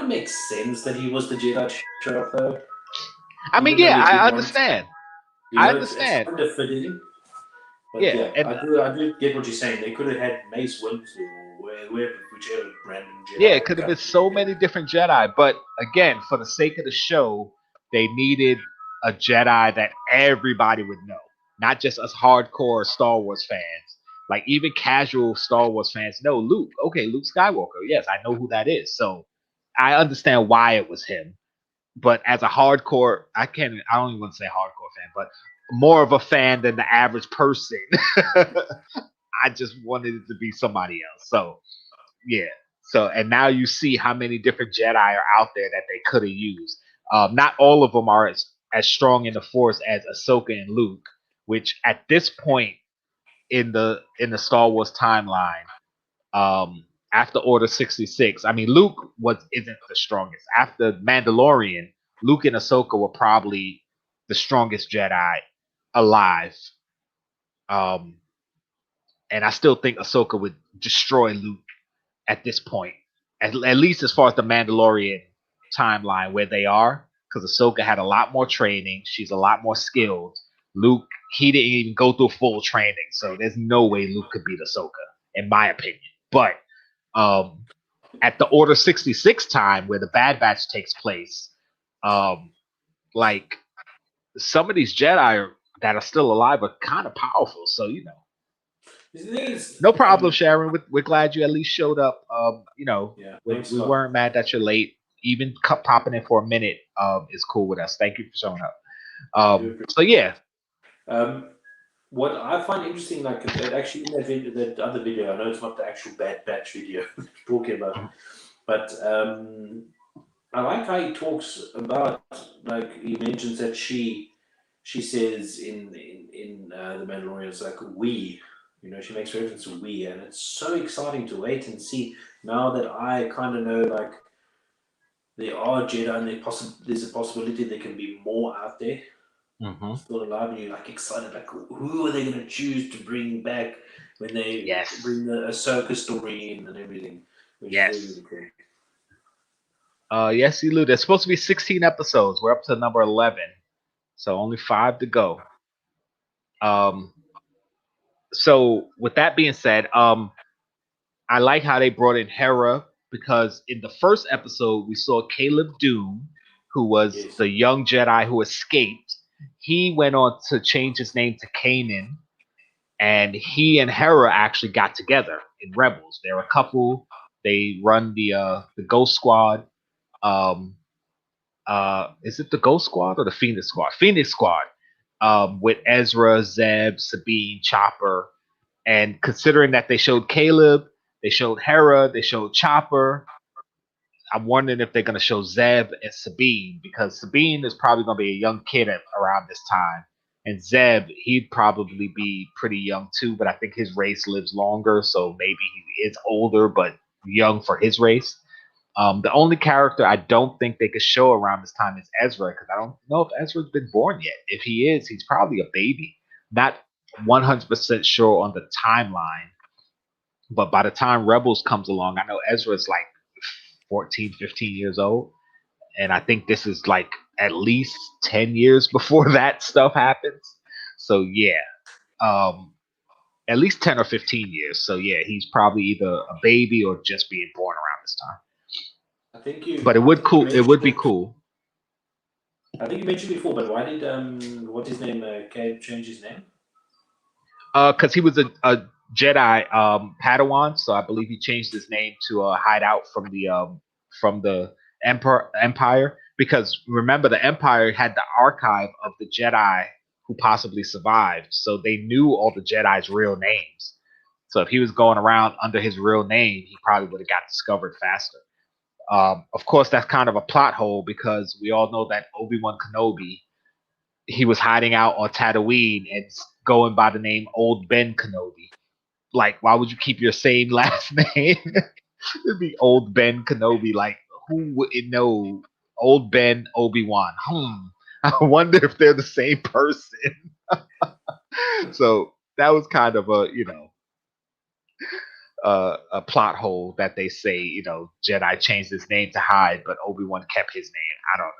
[SPEAKER 5] of makes sense that he was the Jedi Trap, though.
[SPEAKER 2] I mean, yeah, I understand. I understand.
[SPEAKER 5] It's kind of fitting. But
[SPEAKER 2] yeah, and,
[SPEAKER 5] I do get what you're saying. They could have had Mace Windu or whichever random Jedi.
[SPEAKER 2] Yeah, it could have been so many different Jedi. But again, for the sake of the show, they needed a Jedi that everybody would know, not just us hardcore Star Wars fans. Like even casual Star Wars fans know Luke. Okay, Luke Skywalker. Yes, I know who that is. So I understand why it was him. But as a hardcore, I don't even want to say hardcore fan, but more of a fan than the average person. I just wanted it to be somebody else. So yeah. So and now you see how many different Jedi are out there that they could have used. Not all of them are as strong in the Force as Ahsoka and Luke, which at this point in the Star Wars timeline, after Order 66, I mean Luke isn't the strongest. After Mandalorian, Luke and Ahsoka were probably the strongest Jedi alive. And I still think Ahsoka would destroy Luke at this point, at least as far as the Mandalorian timeline where they are, because Ahsoka had a lot more training. She's a lot more skilled. Luke, he didn't even go through full training, so there's no way Luke could beat Ahsoka, in my opinion. But at the Order 66 time, where the Bad Batch takes place, like some of these Jedi that are still alive are kind of powerful. So no problem, Sharon. We're glad you at least showed up. We weren't mad that you're late. Even popping in for a minute is cool with us. Thank you for showing up. So yeah.
[SPEAKER 5] What I find interesting, like actually in that video, that other video, I know it's not the actual Bad Batch video we're talking about, but I like how he talks about, like he mentions that she says in the Mandalorian, it's like we. She makes reference to we, and it's so exciting to wait and see now that I kind of know, like, there are Jedi and there's a possibility there can be more out there still alive, and you're like excited, like who are they going to choose to bring back when they bring the Ahsoka story in and everything.
[SPEAKER 2] Yes. Really cool. Yes, Elu. There's supposed to be 16 episodes. We're up to number 11, so only 5 to go. So with that being said, I like how they brought in Hera, because in the first episode we saw Caleb Doom, who was the young Jedi who escaped. He went on to change his name to Kanan, and he and Hera actually got together in Rebels. They're a couple. They run the Ghost Squad. Is it the Ghost Squad or the Phoenix Squad? Phoenix Squad, with Ezra, Zeb, Sabine, Chopper. And considering that they showed Caleb, they showed Hera, they showed Chopper, I'm wondering if they're going to show Zeb and Sabine, because Sabine is probably going to be a young kid around this time. And Zeb, he'd probably be pretty young too, but I think his race lives longer, so maybe he is older but young for his race. The only character I don't think they could show around this time is Ezra, because I don't know if Ezra's been born yet. If he is, he's probably a baby. Not 100% sure on the timeline, but by the time Rebels comes along, I know Ezra's like 14, 15 years old, and I think this is like at least 10 years before that stuff happens. So yeah, at least 10 or 15 years. So yeah, he's probably either a baby or just being born around this time. But it would be cool.
[SPEAKER 5] I think you mentioned before, but why did what's his name, Caleb, change his name?
[SPEAKER 2] Because he was a Jedi Padawan, so I believe he changed his name to hide out from the Empire. Because remember, the Empire had the archive of the Jedi who possibly survived, so they knew all the Jedi's real names. So if he was going around under his real name, he probably would have got discovered faster. Of course, that's kind of a plot hole, because we all know that Obi-Wan Kenobi, he was hiding out on Tatooine and going by the name Old Ben Kenobi. Like, why would you keep your same last name? It'd be Old Ben Kenobi. Like, who wouldn't know Old Ben, Obi-Wan. I wonder if they're the same person. So that was kind of a plot hole that they say, Jedi changed his name to hide, but Obi-Wan kept his name. I don't know.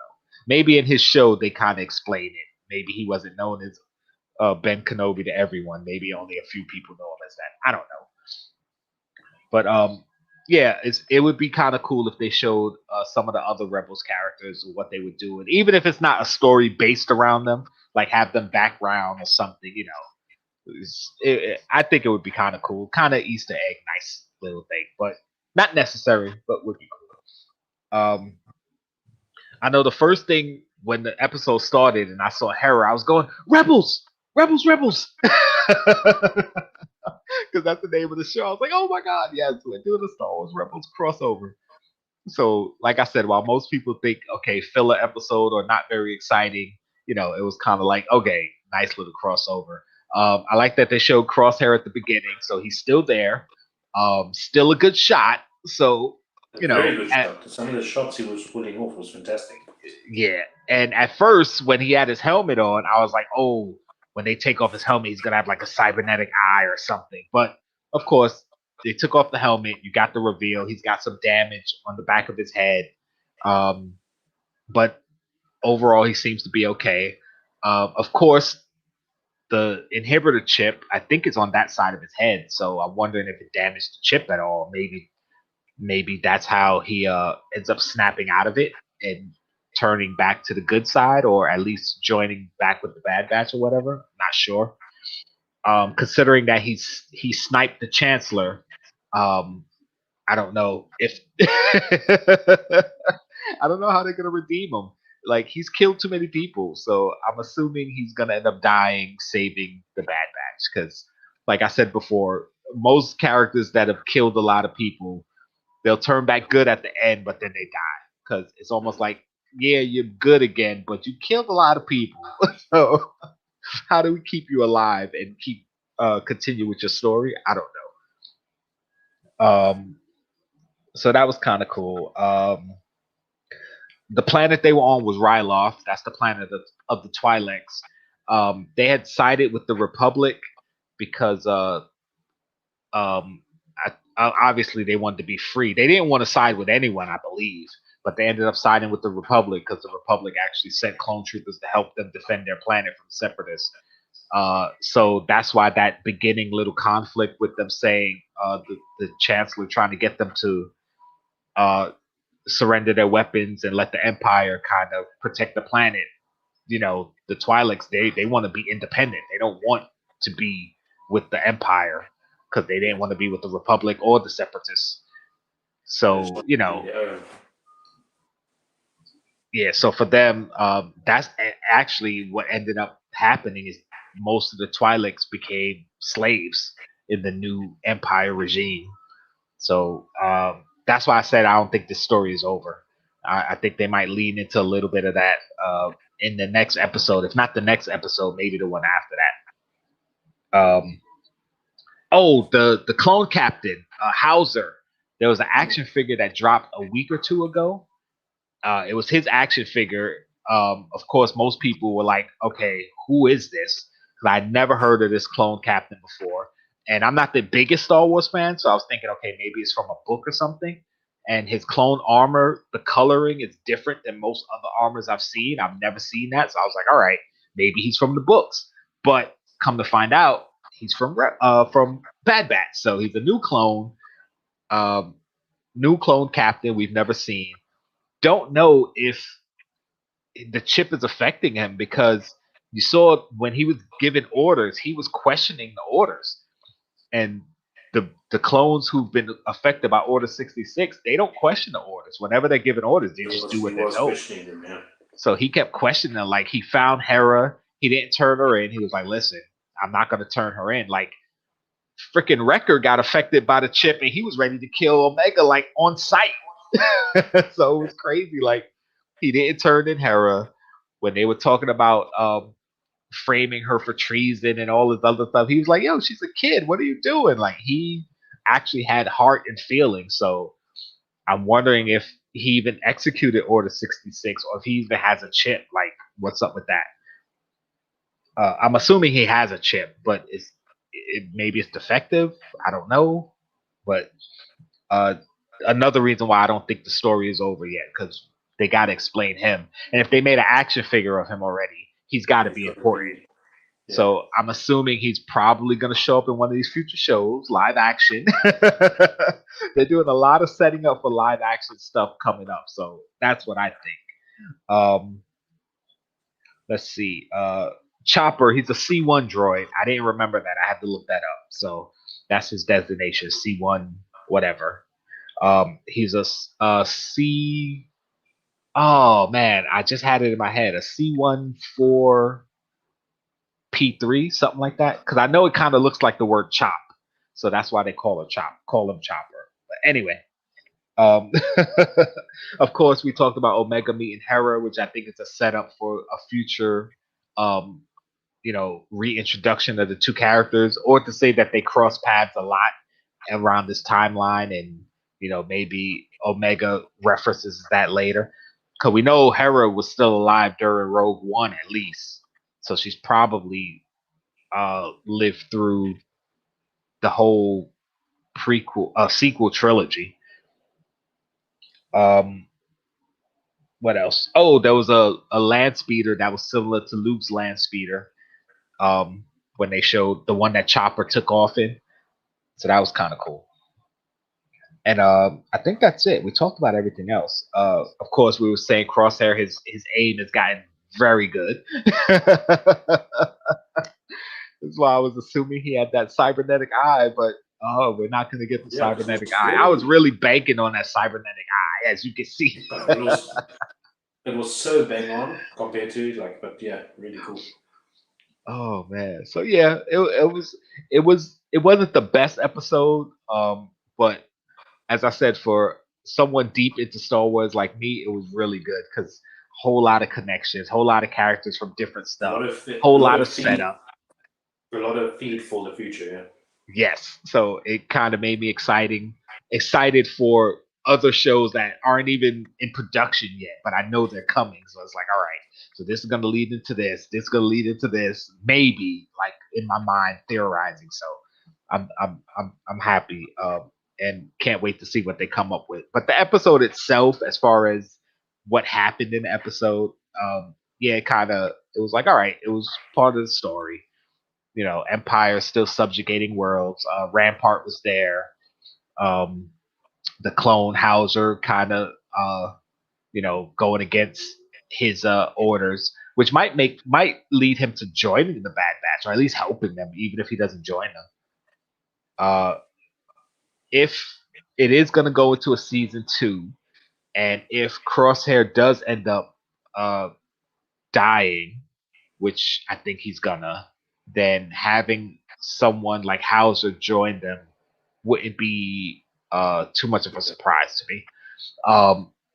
[SPEAKER 2] Maybe in his show they kind of explain it. Maybe he wasn't known as Ben Kenobi to everyone. Maybe only a few people know him as that. I don't know. But yeah, it would be kind of cool if they showed some of the other Rebels characters or what they would do, and even if it's not a story based around them, like have them background or something, I think it would be kind of cool, kind of Easter egg, nice little thing, but not necessary, but would be cool. I know the first thing when the episode started and I saw Hera, I was going, Rebels, Rebels, Rebels. Because that's the name of the show. I was like, oh my God, yes, we're doing the Star Wars Rebels crossover. So, like I said, while most people think, okay, filler episode or not very exciting, it was kind of like, okay, nice little crossover. I like that they showed Crosshair at the beginning, so he's still there. Still a good shot. So,
[SPEAKER 5] very good shot. Some of the shots he was pulling off was fantastic.
[SPEAKER 2] Yeah, and at first when he had his helmet on, I was like, oh, when they take off his helmet, he's gonna have like a cybernetic eye or something. But of course, they took off the helmet. You got the reveal. He's got some damage on the back of his head, but overall, he seems to be okay. Of course, the inhibitor chip, I think, is on that side of his head. So I'm wondering if it damaged the chip at all. Maybe that's how he ends up snapping out of it and turning back to the good side, or at least joining back with the Bad Batch or whatever. Not sure. Considering that he sniped the Chancellor, I don't know if I don't know how they're gonna redeem him. Like, he's killed too many people, so I'm assuming he's gonna end up dying saving the Bad Batch. Because, like I said before, most characters that have killed a lot of people, they'll turn back good at the end, but then they die. Because it's almost like, yeah, you're good again, but you killed a lot of people. So how do we keep you alive and keep continue with your story? I don't know. So that was kind of cool. The planet they were on was Ryloth. That's the planet of the Twi'leks. They had sided with the Republic because obviously they wanted to be free. They didn't want to side with anyone, I believe, but they ended up siding with the Republic because the Republic actually sent clone troopers to help them defend their planet from separatists. So that's why that beginning little conflict with them saying the Chancellor trying to get them to surrender their weapons and let the Empire kind of protect the planet. The Twi'leks, they want to be independent. They don't want to be with the Empire because they didn't want to be with the Republic or the Separatists. So, yeah, so for them, that's actually what ended up happening is most of the Twi'leks became slaves in the new Empire regime. So that's why I said I don't think this story is over. I think they might lean into a little bit of that in the next episode. If not the next episode, maybe the one after that. The clone captain, Hauser. There was an action figure that dropped a week or two ago. It was his action figure. Of course, most people were like, okay, who is this? Because I'd never heard of this clone captain before. And I'm not the biggest Star Wars fan, so I was thinking, okay, maybe it's from a book or something. And his clone armor, the coloring is different than most other armors I've seen. I've never seen that. So I was like, all right, maybe he's from the books. But come to find out, he's from Bad Batch. So he's a new clone captain we've never seen. Don't know if the chip is affecting him because you saw when he was giving orders, he was questioning the orders. And the clones who've been affected by Order 66, they don't question the orders. Whenever they're giving orders, they just do what they're told. So he kept questioning, like, he found Hera, he didn't turn her in. He was like, listen, I'm not going to turn her in. Like, freaking Wrecker got affected by the chip and he was ready to kill Omega, like, on sight. So it was crazy. Like, he didn't turn in Hera. When they were talking about framing her for treason and all this other stuff, he was like, yo, she's a kid, what are you doing? Like, he actually had heart and feeling. So I'm wondering if he even executed Order 66 or if he even has a chip. Like, what's up with that? I'm assuming he has a chip, but maybe it's defective. I don't know. But another reason why I don't think the story is over yet, because they got to explain him. And if they made an action figure of him already, he's got to be important. Yeah. So I'm assuming he's probably going to show up in one of these future shows, live action. They're doing a lot of setting up for live action stuff coming up. So that's what I think. Let's see. Chopper, he's a C1 droid. I didn't remember that. I had to look that up. So that's his designation, C1 whatever. He's a C. Oh man, I just had it in my head. A C1 4 P3, something like that. Because I know it kind of looks like the word chop, so that's why they call him Chopper. But anyway, of course, we talked about Omega meeting Hera, which I think is a setup for a future, reintroduction of the two characters, or to say that they cross paths a lot around this timeline, and maybe Omega references that later. Because we know Hera was still alive during Rogue One at least, so she's probably lived through the whole sequel trilogy. What else? Oh, there was a land speeder that was similar to Luke's land speeder when they showed the one that Chopper took off in. So that was kind of cool. And I think that's it. We talked about everything else. Of course, we were saying Crosshair, his aim has gotten very good. That's why I was assuming he had that cybernetic eye, but we're not going to get the cybernetic eye. I was really banking on that cybernetic eye, as you can see.
[SPEAKER 5] It was so bang on compared to but yeah, really cool.
[SPEAKER 2] Oh man, so yeah, it wasn't the best episode, but as I said, for someone deep into Star Wars like me, it was really good because a whole lot of connections, whole lot of characters from different stuff, whole lot of setup.
[SPEAKER 5] A lot of feed for the future, yeah.
[SPEAKER 2] Yes, so it kind of made me excited for other shows that aren't even in production yet, but I know they're coming. So it's like, all right, so this is going to lead into this. This is going to lead into this. Maybe, like in my mind, theorizing. So I'm happy and can't wait to see what they come up with. But the episode itself, as far as what happened in the episode, it was like, all right, it was part of the story. Empire still subjugating worlds. Rampart was there. The clone Hauser kind of, going against his orders, which might lead him to joining the Bad Batch, or at least helping them, even if he doesn't join them. If it is going to go into a season 2, and if Crosshair does end up dying, which I think he's gonna, then having someone like Hauser join them wouldn't be too much of a surprise to me.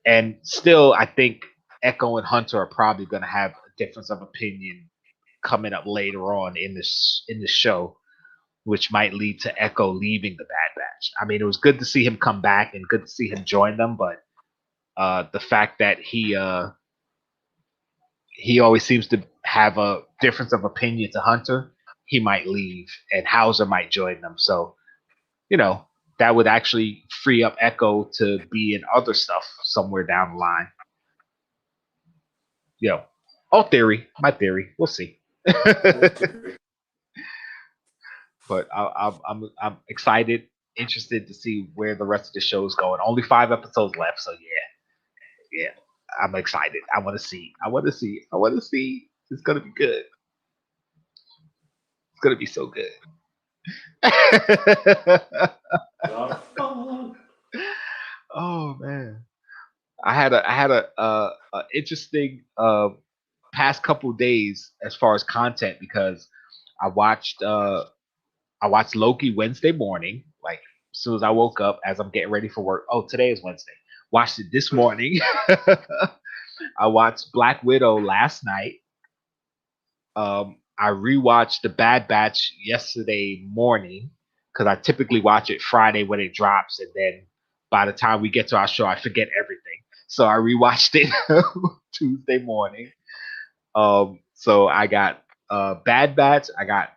[SPEAKER 2] And still, I think Echo and Hunter are probably going to have a difference of opinion coming up later on in the show, which might lead to Echo leaving the Bad Batch. I mean, it was good to see him come back and good to see him join them, but the fact that he always seems to have a difference of opinion to Hunter, he might leave and Hauser might join them. So, that would actually free up Echo to be in other stuff somewhere down the line. My theory. We'll see. But I'm excited, interested to see where the rest of the show is going. Only 5 episodes left, so yeah, I'm excited. I want to see. It's gonna be good. It's gonna be so good. Oh man, I had a interesting past couple days as far as content, because I watched Loki Wednesday morning, like as soon as I woke up, as I'm getting ready for work. Oh, today is Wednesday. Watched it this morning. I watched Black Widow last night. I rewatched The Bad Batch yesterday morning, because I typically watch it Friday when it drops, and then by the time we get to our show, I forget everything. So I rewatched it Tuesday morning. So I got Bad Batch, I got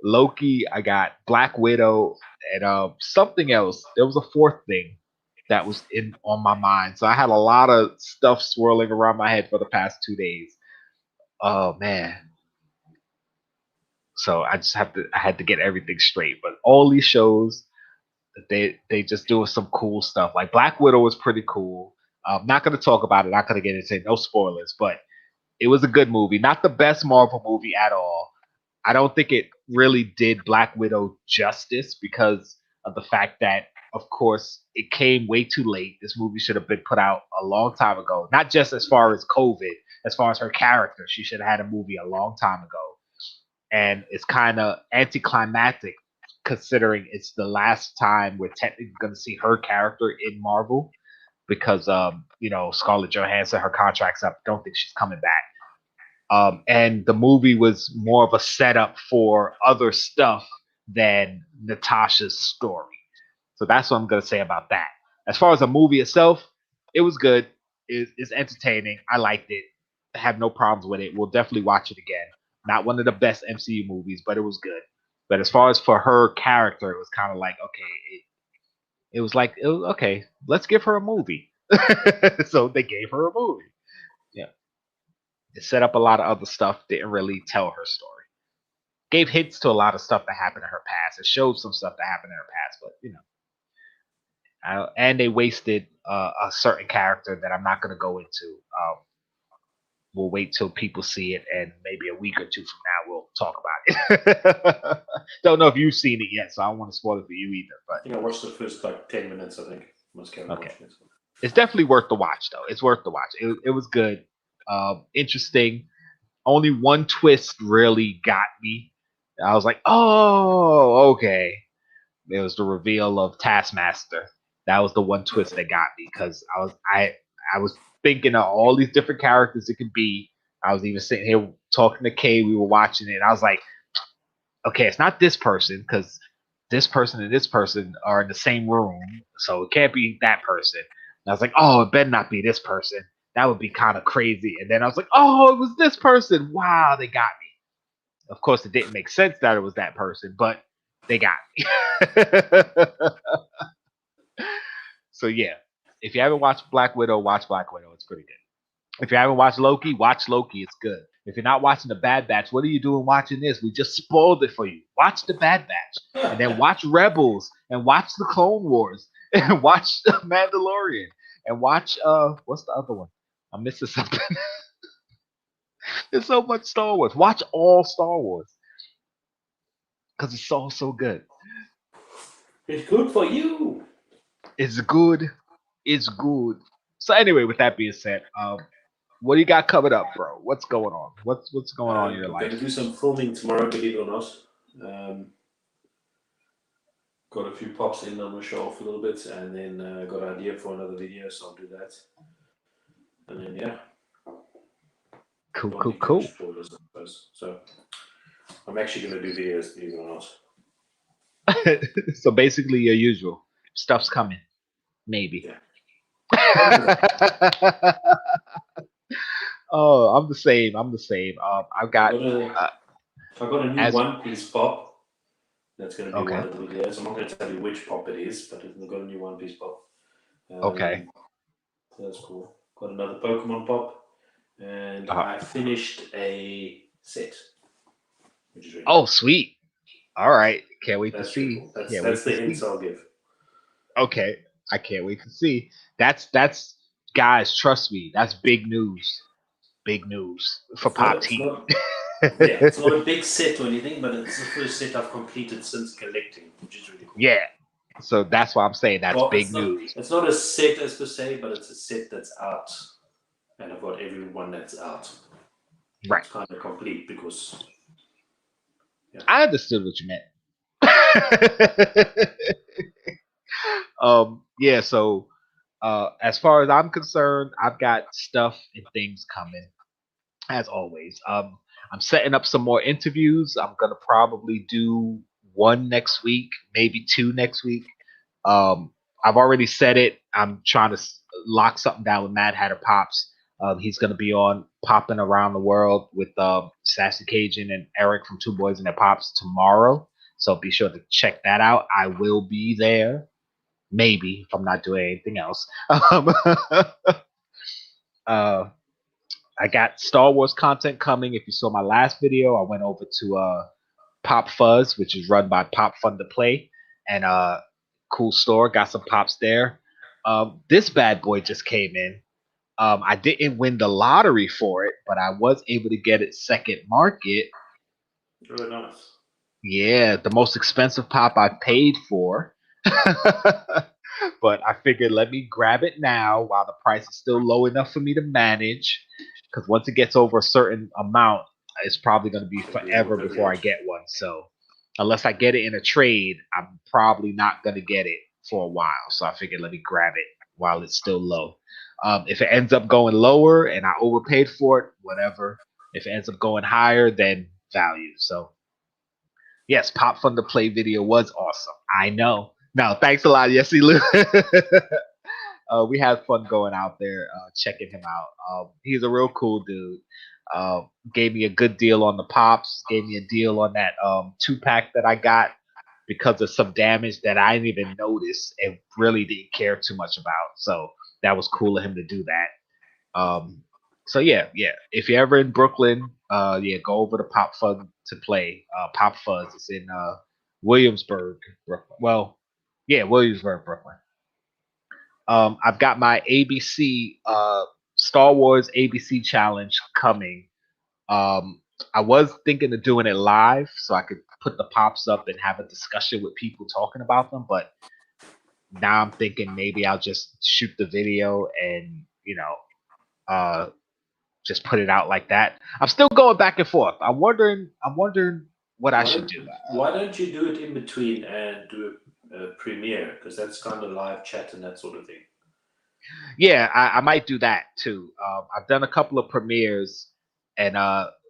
[SPEAKER 2] Loki, I got Black Widow, and something else. There was a fourth thing that was in on my mind. So I had a lot of stuff swirling around my head for the past 2 days. Oh man. So I had to get everything straight. But all these shows, they just doing some cool stuff. Like Black Widow was pretty cool. I'm not gonna talk about it, not gonna get into no spoilers, but it was a good movie. Not the best Marvel movie at all. I don't think it really did Black Widow justice because of the fact that, of course, it came way too late. This movie should have been put out a long time ago. Not just as far as COVID, as far as her character. She should have had a movie a long time ago. And it's kind of anticlimactic considering it's the last time we're technically going to see her character in Marvel because, Scarlett Johansson, her contract's up. Don't think she's coming back. And the movie was more of a setup for other stuff than Natasha's story. So that's what I'm going to say about that. As far as the movie itself, it was good. It's entertaining. I liked it. I have no problems with it. We'll definitely watch it again. Not one of the best MCU movies, but it was good. But as far as for her character, it was kind of like, okay, it was like, okay, let's give her a movie. So they gave her a movie. Yeah. It set up a lot of other stuff, didn't really tell her story. Gave hints to a lot of stuff that happened in her past. It showed some stuff that happened in her past, but and they wasted a certain character that I'm not going to go into. We'll wait till people see it, and maybe a week or two from now we'll talk about it. Don't know if you've seen it yet, so I don't want to spoil it for you either. But
[SPEAKER 5] I think I watched the first 10 minutes. I think
[SPEAKER 2] okay, it's definitely worth the watch, though. It's worth the watch. It was good, interesting. Only one twist really got me. I was like, oh, okay. It was the reveal of Taskmaster. That was the one twist that got me because I was thinking of all these different characters it could be. I was even sitting here talking to Kay. We were watching it. And I was like, okay, it's not this person because this person and this person are in the same room, so it can't be that person. And I was like, oh, it better not be this person. That would be kind of crazy. And then I was like, oh, it was this person. Wow, they got me. Of course, it didn't make sense that it was that person, but they got me. So yeah, if you haven't watched Black Widow, watch Black Widow. It's pretty good. If you haven't watched Loki, watch Loki. It's good. If you're not watching the Bad Batch, what are you doing watching this? We just spoiled it for you. Watch the Bad Batch, and then watch Rebels, and watch the Clone Wars, and watch the Mandalorian, and watch what's the other one? I'm missing something. There's so much Star Wars. Watch all Star Wars because it's so good.
[SPEAKER 5] It's good for you.
[SPEAKER 2] It's good. It's good. So anyway, with that being said, what do you got covered up, bro? What's going on? What's going on in your life?
[SPEAKER 5] I'm going to do some filming tomorrow, believe it or not. Got a few pops in. I'm going to show off a little bit, and then got an idea for another video, so I'll do that. And then, yeah.
[SPEAKER 2] Cool.
[SPEAKER 5] Spoilers, I suppose. So I'm actually going to do videos, believe it or not.
[SPEAKER 2] So basically, your usual stuff's coming, maybe.
[SPEAKER 5] Yeah.
[SPEAKER 2] Oh, I'm the same. I've got.
[SPEAKER 5] I got a new One Piece pop. That's going to be one of the videos. I'm not going to tell you which pop it is, but I've got a new One Piece pop.
[SPEAKER 2] Okay.
[SPEAKER 5] That's cool. Got another Pokemon pop, and I finished a set, which is really cool.
[SPEAKER 2] Sweet. All right, can't wait to see.
[SPEAKER 5] Cool. That's the hints I'll give.
[SPEAKER 2] Okay, I can't wait to see. That's guys. Trust me, that's big news. Big news for Pop Team.
[SPEAKER 5] It's not a big set or anything, but it's the first set I've completed since collecting, which is really cool.
[SPEAKER 2] Yeah. So that's why I'm saying that's big news.
[SPEAKER 5] It's not a set as per se, but it's a set that's out, and I've got everyone that's out.
[SPEAKER 2] Right.
[SPEAKER 5] It's kind of complete because. Yeah.
[SPEAKER 2] I understood what you meant. Yeah, so as far as I'm concerned, I've got stuff and things coming, as always. I'm setting up some more interviews. I'm gonna probably do one next week, maybe two next week. I've already said it. I'm trying to lock something down with Mad Hatter Pops. He's going to be on Popping Around the World with Sassy Cajun and Eric from Two Boys and Their Pops tomorrow. So be sure to check that out. I will be there. Maybe, if I'm not doing anything else. I got Star Wars content coming. If you saw my last video, I went over to Pop Fuzz, which is run by Pop Fun to Play. And cool store. Got some pops there. This bad boy just came in. I didn't win the lottery for it, but I was able to get it second market.
[SPEAKER 5] Oh, nice.
[SPEAKER 2] Yeah, the most expensive pop I paid for. But I figured let me grab it now while the price is still low enough for me to manage. Because once it gets over a certain amount, it's probably going to be forever before I get one. So unless I get it in a trade, I'm probably not going to get it for a while. So I figured let me grab it while it's still low. If it ends up going lower and I overpaid for it, whatever. If it ends up going higher, then value. So yes, Pop Fun to Play video was awesome. I know. No, thanks a lot, Yesy Lou. We had fun going out there, checking him out. He's a real cool dude. Gave me a good deal on the pops. Gave me a deal on that 2-pack that I got because of some damage that I didn't even notice and really didn't care too much about. So that was cool of him to do that. So yeah. If you're ever in Brooklyn, go over to Pop Fun to Play. Pop Fuzz is in Williamsburg, Brooklyn. Well, yeah, Williamsburg, Brooklyn. I've got my ABC Star Wars ABC challenge coming. I was thinking of doing it live so I could put the pops up and have a discussion with people talking about them, but now I'm thinking maybe I'll just shoot the video and just put it out like that. I'm still going back and forth. I'm wondering what I should do.
[SPEAKER 5] Why don't you do it in between and do a premiere? Because that's kind of live chat and that sort of thing.
[SPEAKER 2] Yeah, I might do that too. I've done a couple of premieres and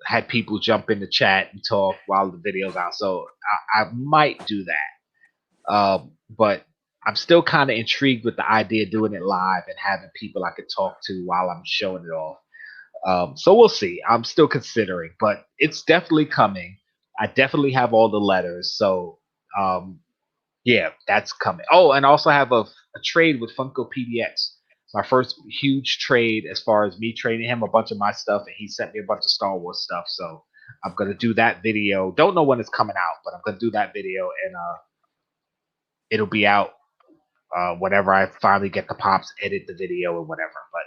[SPEAKER 2] had people jump in the chat and talk while the video's out. So I might do that. But I'm still kind of intrigued with the idea of doing it live and having people I could talk to while I'm showing it off. So we'll see. I'm still considering, but it's definitely coming. I definitely have all the letters. So yeah, that's coming. Oh, and I also have a trade with Funko PDX. My first huge trade as far as me trading him a bunch of my stuff, and he sent me a bunch of Star Wars stuff. So I'm gonna do that video. Don't know when it's coming out, but I'm gonna do that video, and it'll be out whenever I finally get the pops, edit the video, or whatever. But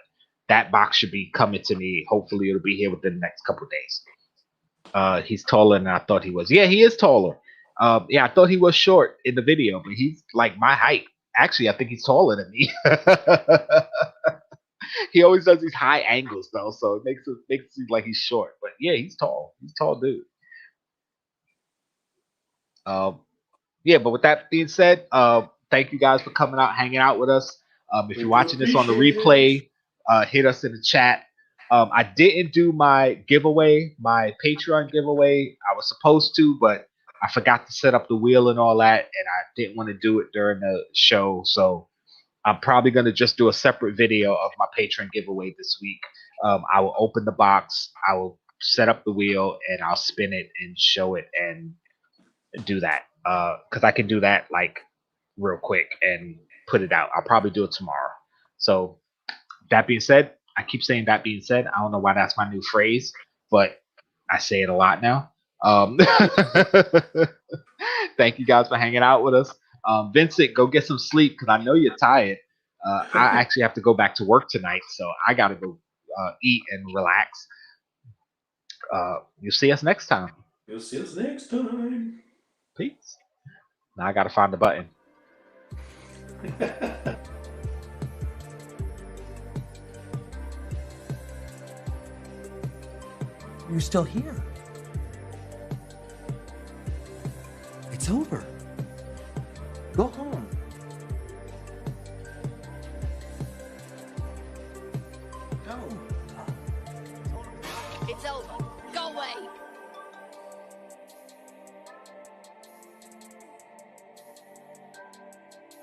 [SPEAKER 2] that box should be coming to me. Hopefully, it'll be here within the next couple of days. He's taller than I thought he was. Yeah, he is taller. Yeah, I thought he was short in the video, but he's like my height. Actually, I think he's taller than me. He always does these high angles though, so it makes it seem like he's short. But yeah, he's tall. He's a tall dude. Yeah, but with that being said, thank you guys for coming out, hanging out with us. If you're watching this on the replay, hit us in the chat. I didn't do my giveaway, my Patreon giveaway. I was supposed to, but I forgot to set up the wheel and all that, and I didn't want to do it during the show. So I'm probably going to just do a separate video of my Patreon giveaway this week. I will open the box, I will set up the wheel, and I'll spin it and show it and do that. Because I can do that like real quick and put it out. I'll probably do it tomorrow. So that being said, I keep saying that being said. I don't know why that's my new phrase, but I say it a lot now. Thank you guys for hanging out with us. Vincent, go get some sleep because I know you're tired. I actually have to go back to work tonight, so I got to go eat and relax. You'll see us next time.
[SPEAKER 5] You'll see us next time.
[SPEAKER 2] Peace. Now I got to find the button.
[SPEAKER 6] You're still here. It's over. Go home.